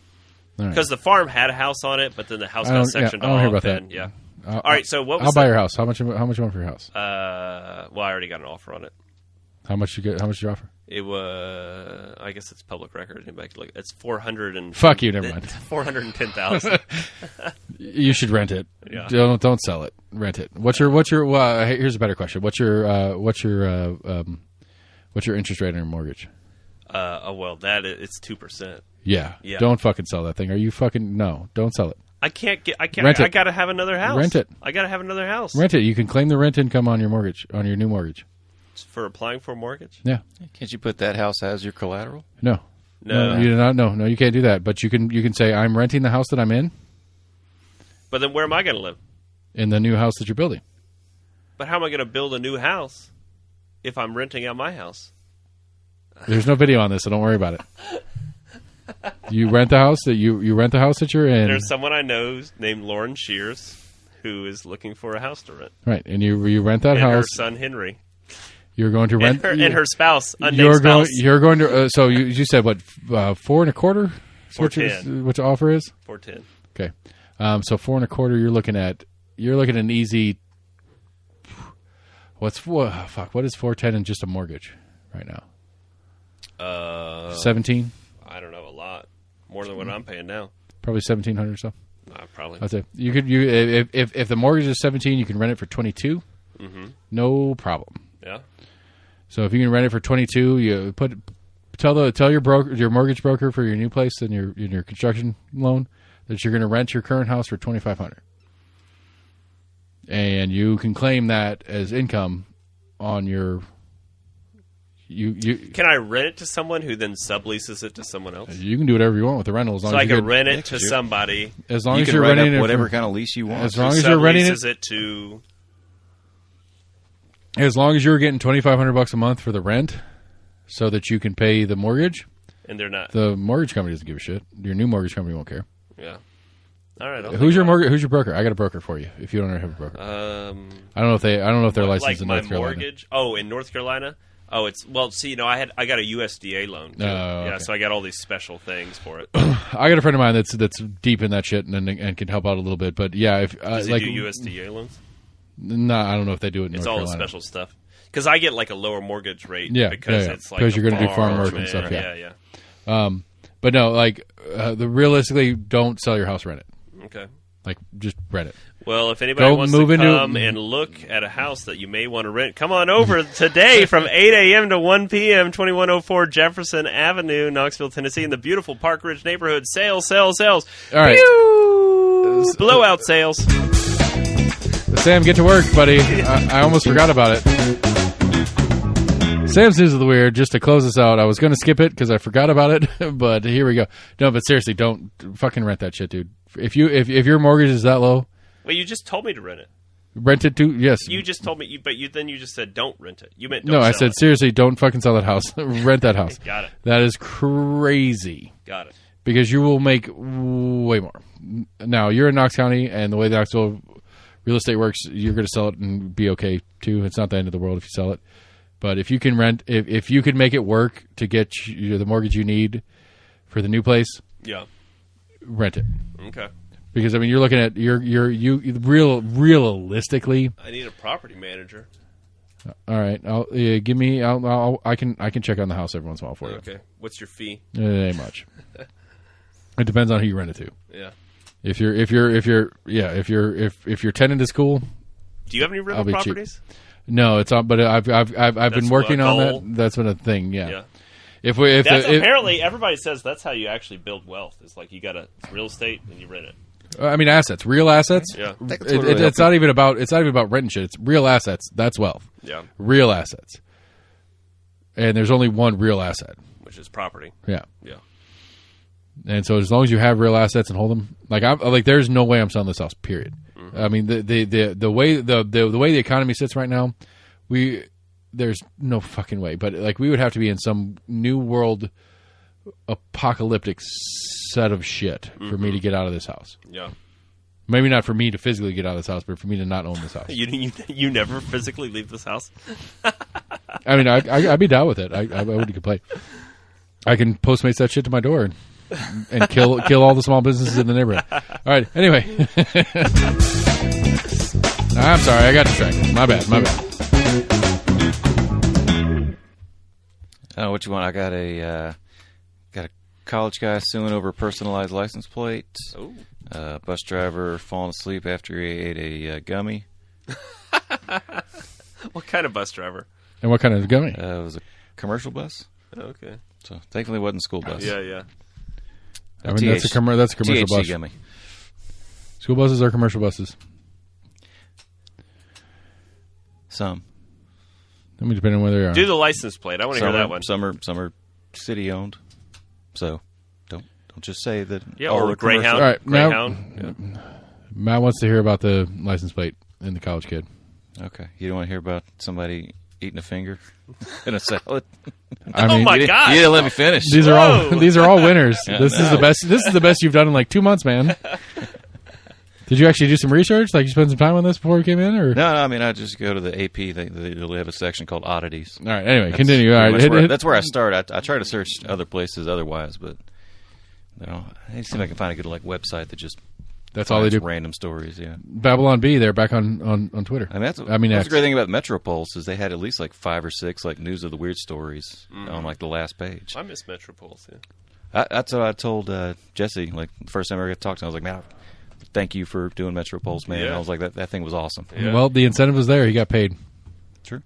All right. because the farm had a house on it, but then the house I got don't- sectioned I don't hear off. about that. And, yeah. All right. So what was I'll buy that? your house. How much? How much you want for your house? Well, I already got an offer on it. How much you get? How much you offer? It was. I guess it's public record. Anybody can look. It's 400 and. Fuck you. Never mind. 410,000. You should rent it. Yeah. Don't sell it. Rent it. What's your? Hey, here's a better question. What's your interest rate on your mortgage? Well, it's 2%. Yeah. Yeah. Don't fucking sell that thing. Are you fucking no? Don't sell it. I can't. Rent it. I gotta have another house. Rent it. I gotta have another house. Rent it. You can claim the rent income on your mortgage, on your new mortgage. For applying for a mortgage. Yeah. Can't you put that house as your collateral? No. No. You do not. No, you can't do that. But you can say I'm renting the house that I'm in But then where am I going to live? in the new house that you're building. But how am I going to build a new house if I'm renting out my house? There's no video on this, so don't worry about it. You rent the house that you rent the house that you're in. There's someone I know named Lauren Shears who is looking for a house to rent. Right, and you rent that And house. her son Henry. You're going to rent And her spouse, unnamed You're spouse. going to. So you said what? 4.25. Is what your- 410. What your offer is? 410. Okay, so 4.25. You're looking at an easy. What is 410 in just a mortgage right now? 17. I don't know, a lot more than what I'm paying now. Probably 1,700 or so. Probably. I'd say you could if the mortgage is 17, you can rent it for 22. Mm-hmm. No problem. Yeah. So if you can rent it for 22, you tell your mortgage broker for your new place and your construction loan that you're going to rent your current house for $2,500, and you can claim that as income on your. Can I rent it to someone who then subleases it to someone else? You can do whatever you want with the rental as long So as I you can rent it to somebody as long You as can you're write renting up it whatever for, kind of lease you want. as long as you're renting subleases it to. as long as you're getting $2,500 a month for the rent, so that you can pay the mortgage. And they're not. The mortgage company doesn't give a shit. Your new mortgage company won't care. Yeah. All right. Who's your mortgage? Who's your broker? I got a broker for you. If you don't already have a broker, I don't know if they're licensed like in my North Carolina. mortgage. Oh, in North Carolina. Oh, it's I got a USDA loan. Too. Oh, Yeah, okay. so I got all these special things for it. I got a friend of mine that's deep in that shit and can help out a little bit. But yeah, if Does like he do USDA loans? no, I don't know if they do it in It's North all the Carolina. special stuff. Because I get like a lower mortgage rate. Yeah, because yeah. it's like Because you're going to do farm work and stuff, yeah. Yeah. But no, like realistically, don't sell your house. Rent it. Okay. Like just rent it. Well, if anybody Go wants move to into- come and look at a house that you may want to rent, come on over today from 8 a.m. to 1 p.m., 2104 Jefferson Avenue, Knoxville, Tennessee, in the beautiful Park Ridge neighborhood. Sales. All right. Pew! Blowout sales. Sam, get to work, buddy. I almost forgot about it. Sam's News of the Weird, just to close this out, I was going to skip it because I forgot about it, but here we go. No, but seriously, don't fucking rent that shit, dude. If your mortgage is that low, Well, you just told me to rent it. rent it to, yes. You just told me, then you just said don't rent it. You meant No, don't I sell said, it. seriously, don't fucking sell that house. Rent that house. Got it. That is crazy. Got it. Because you will make way more. Now, you're in Knox County, and the way the Knoxville real estate works, you're going to sell it and be okay, too. It's not the end of the world if you sell it. But if you can rent, if you can make it work to get the mortgage you need for the new place, Yeah. rent it. Okay. Because I mean, you're looking at realistically. I need a property manager. All right, I can check on the house every once in a while for you. Okay. What's your fee? It ain't much. It depends on who you rent it to. Yeah. If your tenant is cool, Do you have any I'll rental be cheap. properties? no, it's on. But I've been working a on goal. that. That's been a thing. Yeah. Yeah. If Apparently everybody says that's how you actually build wealth. It's like you got real estate and you rent it. I mean assets, real assets. Yeah. It's not even about renting shit. It's real assets. That's wealth. Yeah. Real assets. And there's only one real asset. Which is property. Yeah. Yeah. And so as long as you have real assets and hold them, there's no way I'm selling this house. Period. Mm-hmm. I mean, the way the economy sits right now, there's no fucking way. But like we would have to be in some new world apocalyptic set of shit for me to get out of this house. Yeah. Maybe not for me to physically get out of this house, but for me to not own this house. You never physically leave this house? I mean, I'd be down with it. I wouldn't complain. I can Postmates that shit to my door and kill all the small businesses in the neighborhood. All right. Anyway, I'm sorry. I got distracted. My bad. Oh, what you want? I got a college guy suing over a personalized license plate. Oh. Bus driver falling asleep after he ate a gummy. What kind of bus driver? And what kind of gummy? It was a commercial bus. Okay. So thankfully it wasn't a school bus. Yeah. I mean, that's a commercial THC bus. gummy. School buses are commercial buses. Some. I mean, depending on where they are. Do the license plate. I want to hear that one. Some are city owned. So don't just say that. Yeah, all or the Greyhound. commercial- All right, Greyhound. now Matt wants to hear about the license plate in the college kid. Okay, you don't want to hear about somebody eating a finger in a salad. I mean, my you God. You didn't let me finish. these are all Whoa. these are all winners. Yeah, This is the best. This is the best you've done in like 2 months, man. Did you actually do some research? Like you spend some time on this before you came in, or No, I mean I just go to the AP. They have a section called oddities. all right. Anyway, That's continue. All pretty right, much where- hit- that's where I start. I try to search other places otherwise, but I see if I can find a good website that just that's all they do. random stories. Yeah, Babylon B. They're back on Twitter. I mean that's that's the great thing about Metropulse is they had at least 5 or 6 news of the weird stories on the last page. I miss Metropulse. Yeah. That's what I told Jesse. The first time I ever got to talk to him, I was like, man, thank you for doing Metropulse, man. Yeah. I was like, that thing was awesome. Yeah. Well, the incentive was there. He got paid. True.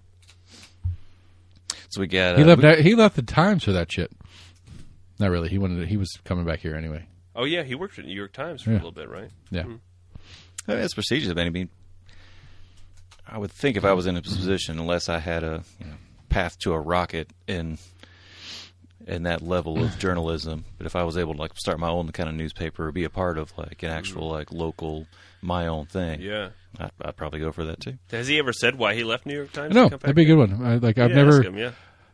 So we got He left the Times for that shit. Not really. He was coming back here anyway. Oh yeah, he worked for the New York Times for a little bit, right? Yeah. I mean, it's prestigious. I mean, I would think if I was in a position, unless I had a path to a rocket in that level of journalism, but if I was able to start my own kind of newspaper or be a part of an actual local my own thing, Yeah. I'd probably go for that too. Has he ever said why he left New York Times? No, to come back that'd be a here? good one. I've Yeah, never. ask him, yeah.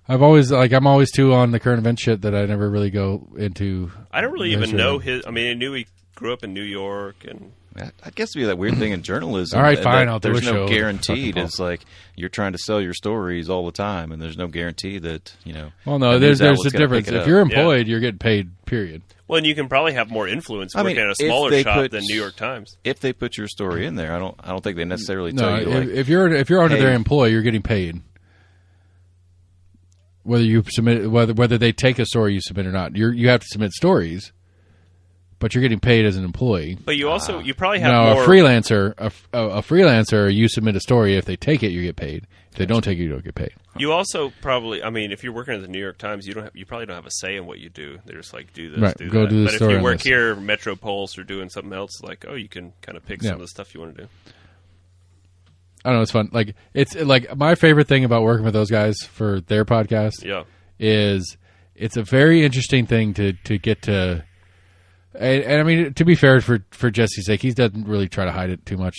I've always I'm always too on the current event shit that I never really go into. I don't really the even shit. know his. I mean, I knew he grew up in New York, and I guess it'd be that weird thing in journalism. All right, that fine, I'll do there's a no show. guaranteed. Fucking It's you're trying to sell your stories all the time, and there's no guarantee that Well, no, a there's news a outlet's gonna difference. pick it If up. you're employed, you're getting paid. Period. well, and you can probably have more influence I working mean, at a if smaller they shop put- than New York Times. if they put your story in there, I don't think they necessarily No, tell you if you're under hey- their employ, you're getting paid. Whether you submit, whether they take a story you submit or not, you have to submit stories, but you're getting paid as an employee. But you also you probably have Now, more. a freelancer, you submit a story. If they take it, you get paid. If they don't take it, you don't get paid. You also probably, I mean, if you're working at the New York Times, you probably don't have a say in what you do. They're just do this, Right, do go that. do the but story if you on work this. here, Metropulse, or doing something else, you can kind of pick Yeah. some of the stuff you want to do. I don't know. It's fun. It's my favorite thing about working with those guys for their podcast. Yeah. Is it's a very interesting thing to get to, and I mean, to be fair for Jesse's sake, he doesn't really try to hide it too much.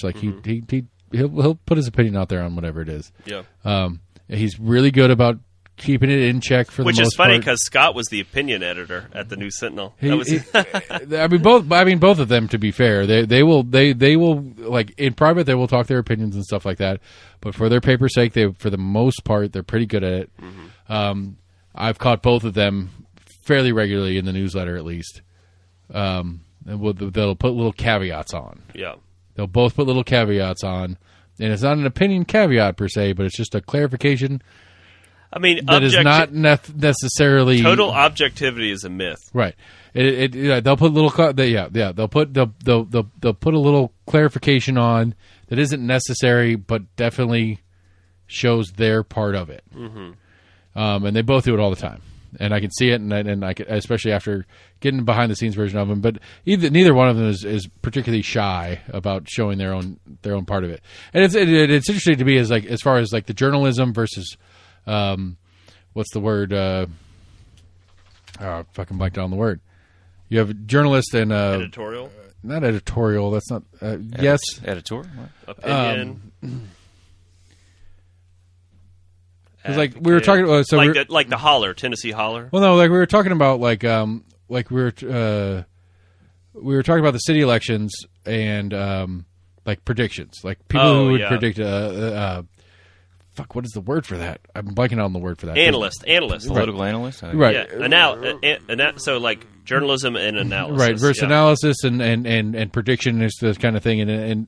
He'll put his opinion out there on whatever it is. Yeah. He's really good about keeping it in check for Which the most is funny part. because Scott was the opinion editor at the News Sentinel. I mean both of them, to be fair, they will in private they will talk their opinions and stuff like that, but for their paper's sake, for the most part they're pretty good at it. I've caught both of them fairly regularly in the newsletter, at least. And they'll put little caveats on. Yeah. They'll both put little caveats on, and it's not an opinion caveat per se, but it's just a clarification I mean, that is not necessarily total objectivity is a myth. right. They'll put little they'll put a little clarification on that isn't necessary, but definitely shows their part of it. Mm-hmm. And they both do it all the time, and I can see it, and I can, especially after getting behind the scenes version of them. But neither one of them is particularly shy about showing their own part of it. And it's interesting to me as far as the journalism versus what's the word? I fucking blanked on the word. You have a journalist and Editorial, not editorial. That's not yes. Editor. What? opinion. Because we were talking about like the Holler, Tennessee Holler. Well, no, we were talking about we were talking about the city elections and predictions, people who would predict. What is the word for that? I'm blanking on the word for that. Analyst. Political analyst. Right. Yeah. So journalism and analysis. Right, versus yeah. analysis and prediction is the kind of thing, and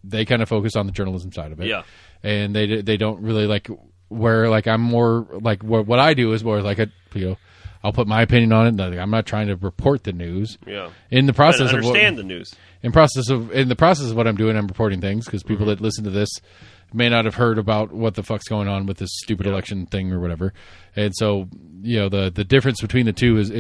they kind of focus on the journalism side of it. Yeah. And they don't really where like I'm more like what I do is more like I'll put my opinion on it. I'm not trying to report the news. Yeah. In the process And of understand the news. in the process of what I'm doing, I'm reporting things because people that listen to this may not have heard about what the fuck's going on with this stupid election thing or whatever. And so, the difference between the two is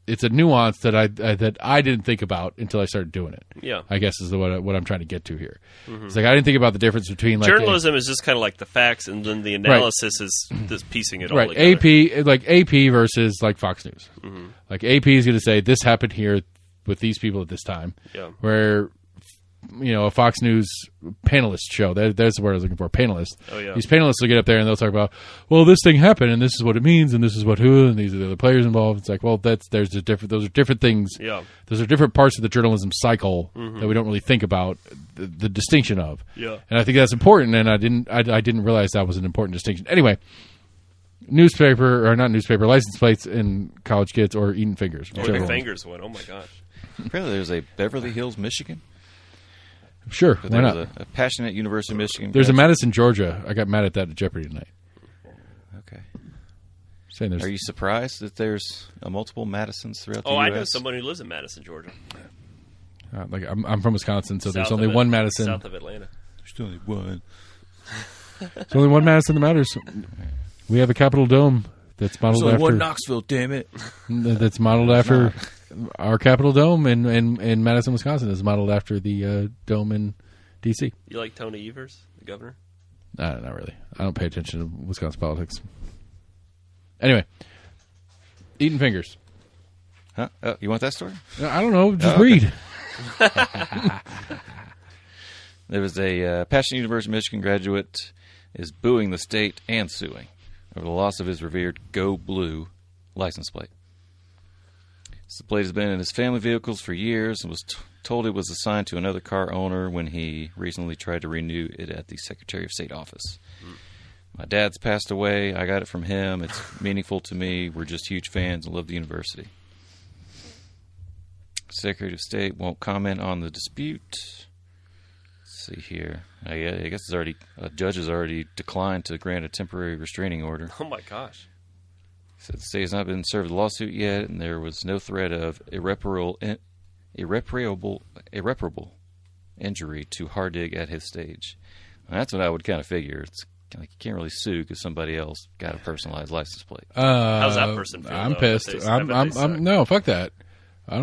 it's a nuance that I didn't think about until I started doing it. Yeah. I guess is what I'm trying to get to here. It's like I didn't think about the difference between like Journalism is just kind of like the facts, and then the analysis is just piecing it all right together. AP versus like Fox News. Like AP is going to say this happened here with these people at this time. Yeah. Where a Fox News panelist show. That's the word I was looking for. Panelist. Oh, yeah. These panelists will get up there and they'll talk about, well, this thing happened and this is what it means and this is and these are the other players involved. It's like, well, those are different things. Yeah. Those are different parts of the journalism cycle that we don't really think about the distinction of. Yeah. And I think that's important. And I didn't realize that was an important distinction. Anyway, license plates in college kids or eating fingers. Or the fingers one. Oh my gosh. Apparently, there's a Beverly Hills, Michigan. Sure, But why there not? was a passionate University of Michigan. There's a graduate. Madison, Georgia. I got mad at that at Jeopardy tonight. Okay. Saying there's Are you surprised that there's multiple Madisons throughout the Oh, U.S.? I know someone who lives in Madison, Georgia. like I'm from Wisconsin, so there's South only of it- one Madison. South of Atlanta. There's only one. There's only one Madison that matters. We have a Capitol Dome that's modeled There's only after one Knoxville, damn it. that's modeled after our Capitol Dome in Madison, Wisconsin is modeled after the dome in D.C. You like Tony Evers, the governor? Not really. I don't pay attention to Wisconsin politics. Anyway, eating fingers. Huh? You want that story? I don't know. Just Oh, okay. read. There was a passionate University of Michigan graduate is booing the state and suing over the loss of his revered Go Blue license plate. The plate has been in his family vehicles for years and was told it was assigned to another car owner when he recently tried to renew it at the Secretary of State office. My dad's passed away. I got it from him. It's meaningful to me. We're just huge fans and love the university. Secretary of State won't comment on the dispute. Let's see here. I guess it's already a judge has already declined to grant a temporary restraining order. Oh my gosh. Said the state has not been served a lawsuit yet, and there was no threat of irreparable injury to Hardig at his stage. And that's what I would kind of figure. It's like you can't really sue because somebody else got a personalized license plate. How's that person feel? I'm though, pissed. if they- I bet they suck? No, fuck that. I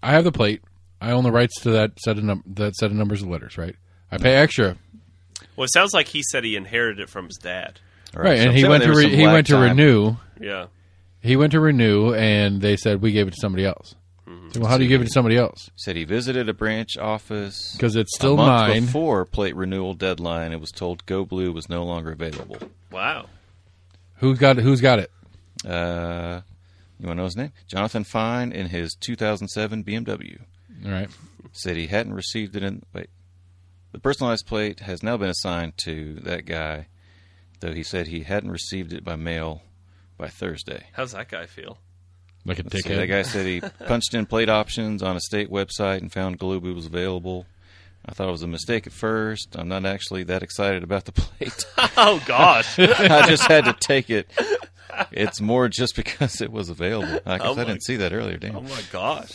have the plate. I own the rights to that set of numbers of letters, right? I pay extra. Well, it sounds like he said he inherited it from his dad. All Right, so and I'm he saying went there to was some he lag went to time. renew. Yeah. He went to renew, and they said we gave it to somebody else. So, well, how do you give it to somebody else? Said he visited a branch office Because it's still a month mine. before plate renewal deadline. It was told Go Blue was no longer available. Wow. Who's got it? You want to know his name? Jonathan Fine in his 2007 BMW. All right. Said he hadn't received it in... Wait. The personalized plate has now been assigned to that guy, though he said he hadn't received it by mail by Thursday. How's that guy feel? Like a Let's see, that dickhead. guy said he punched in plate options on a state website and found Go Blue was available. I thought it was a mistake at first. I'm not actually that excited about the plate. Oh gosh. I just had to take it. It's more just because it was available. I guess Oh I my- didn't see that earlier. Damn. Oh my gosh.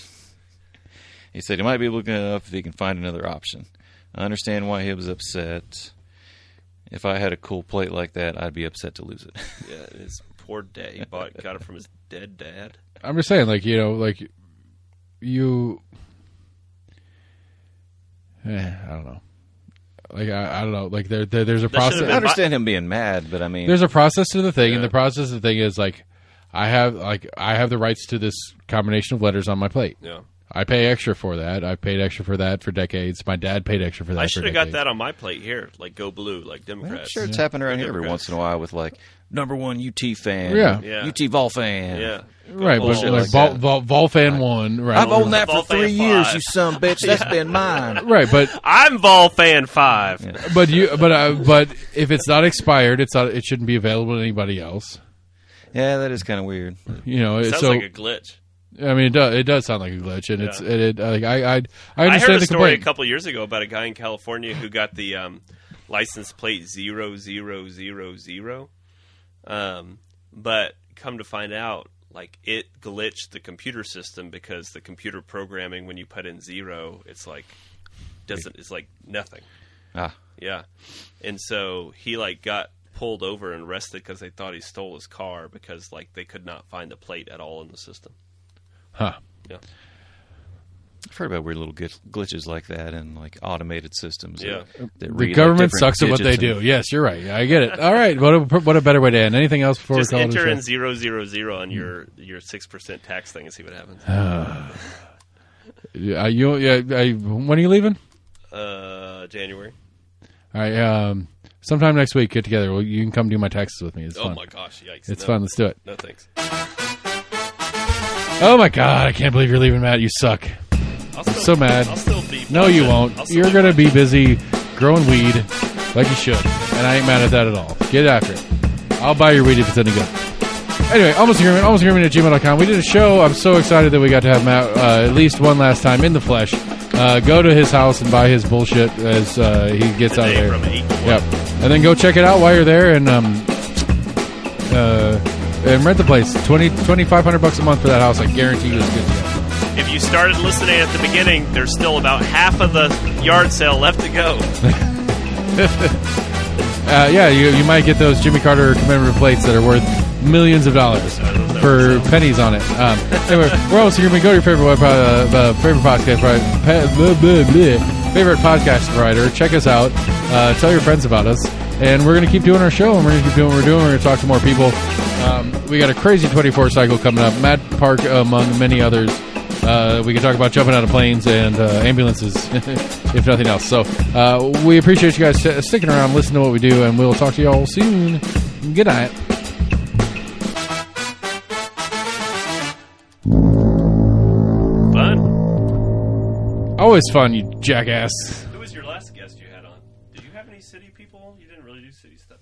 He said he might be looking it up if he can find another option. I understand why he was upset. If I had a cool plate like that, I'd be upset to lose it. Yeah, his poor dad. He got it from his dead dad. I'm just saying, like, you. I don't know. Like I don't know. Like there's a That should've process. been I understand him being mad, but I mean, There's a process to the thing, and Yeah. the process of the thing is like I have the rights to this combination of letters on my plate. Yeah. I pay extra for that. I've paid extra for that for decades. My dad paid extra for that. I for should have got decades. that on my plate here, like Go Blue, like I'm Democrats. sure it's happened around here every Democrats. once in a while with like #1 UT fan, Yeah. Yeah. UT Vol fan. Yeah. Right, but Bullshit like like that. Volfan won. Right, I've owned that for Vol fan 3 years, 5. you son of a bitch. That's been mine. right, but I'm Vol Fan 5. but if it's not expired, it shouldn't be available to anybody else. Yeah, that is kind of weird. You know, Sounds so like a glitch. I mean, it does sound like a glitch, and Yeah. I I understand heard a the story a complaint. couple years ago about a guy in California who got the license plate 0000. But come to find out, like, it glitched the computer system because the computer programming, when you put in 0, it's like nothing. Ah, Yeah. And so he like got pulled over and arrested because they thought he stole his car because like they could not find the plate at all in the system. Huh. Yeah. I've heard about weird little glitches like that in like automated systems. Yeah. that The read, like, government different sucks at what they digits do. and- Yes, you're right. I get it. All right. What a better way to end. Anything else before Just we call it a enter show? in 000 on your 6% tax thing and see what happens. When are you leaving? January. All right. Sometime next week, get together. Well, you can come do my taxes with me. It's Oh fun. my gosh! Yikes! It's No. fun. Let's do it. No thanks. Oh my God! I can't believe you're leaving, Matt. You suck. I'll still, So mad. I'll still be. No, you won't. I'll still You're be- gonna be busy growing weed, like you should, and I ain't mad at that at all. Get after it. I'll buy your weed if it's any good. Anyway, almost agreement at gmail.com. We did a show. I'm so excited that we got to have Matt at least one last time in the flesh. Go to his house and buy his bullshit as he gets out of Today there. from 8 to 1. Yep. And then go check it out while you're there and rent the place. $2,500 a month for that house. I guarantee you it's good to go. If you started listening at the beginning, there's still about half of the yard sale left to go. Yeah, you might get those Jimmy Carter commemorative plates that are worth millions of dollars for pennies on it. Anyway, we're also going to go to your favorite favorite podcast favorite podcast provider. Check us out. Tell your friends about us. And we're going to keep doing our show, and we're going to keep doing what we're doing. We're going to talk to more people. We got a crazy 24 cycle coming up. Matt Park, among many others. We can talk about jumping out of planes and ambulances, if nothing else. So we appreciate you guys sticking around, listening to what we do, and we'll talk to you all soon. Good night. Fun. Always fun, you jackass. Who was your last guest you had on? Did you have any city people? You didn't really do city stuff.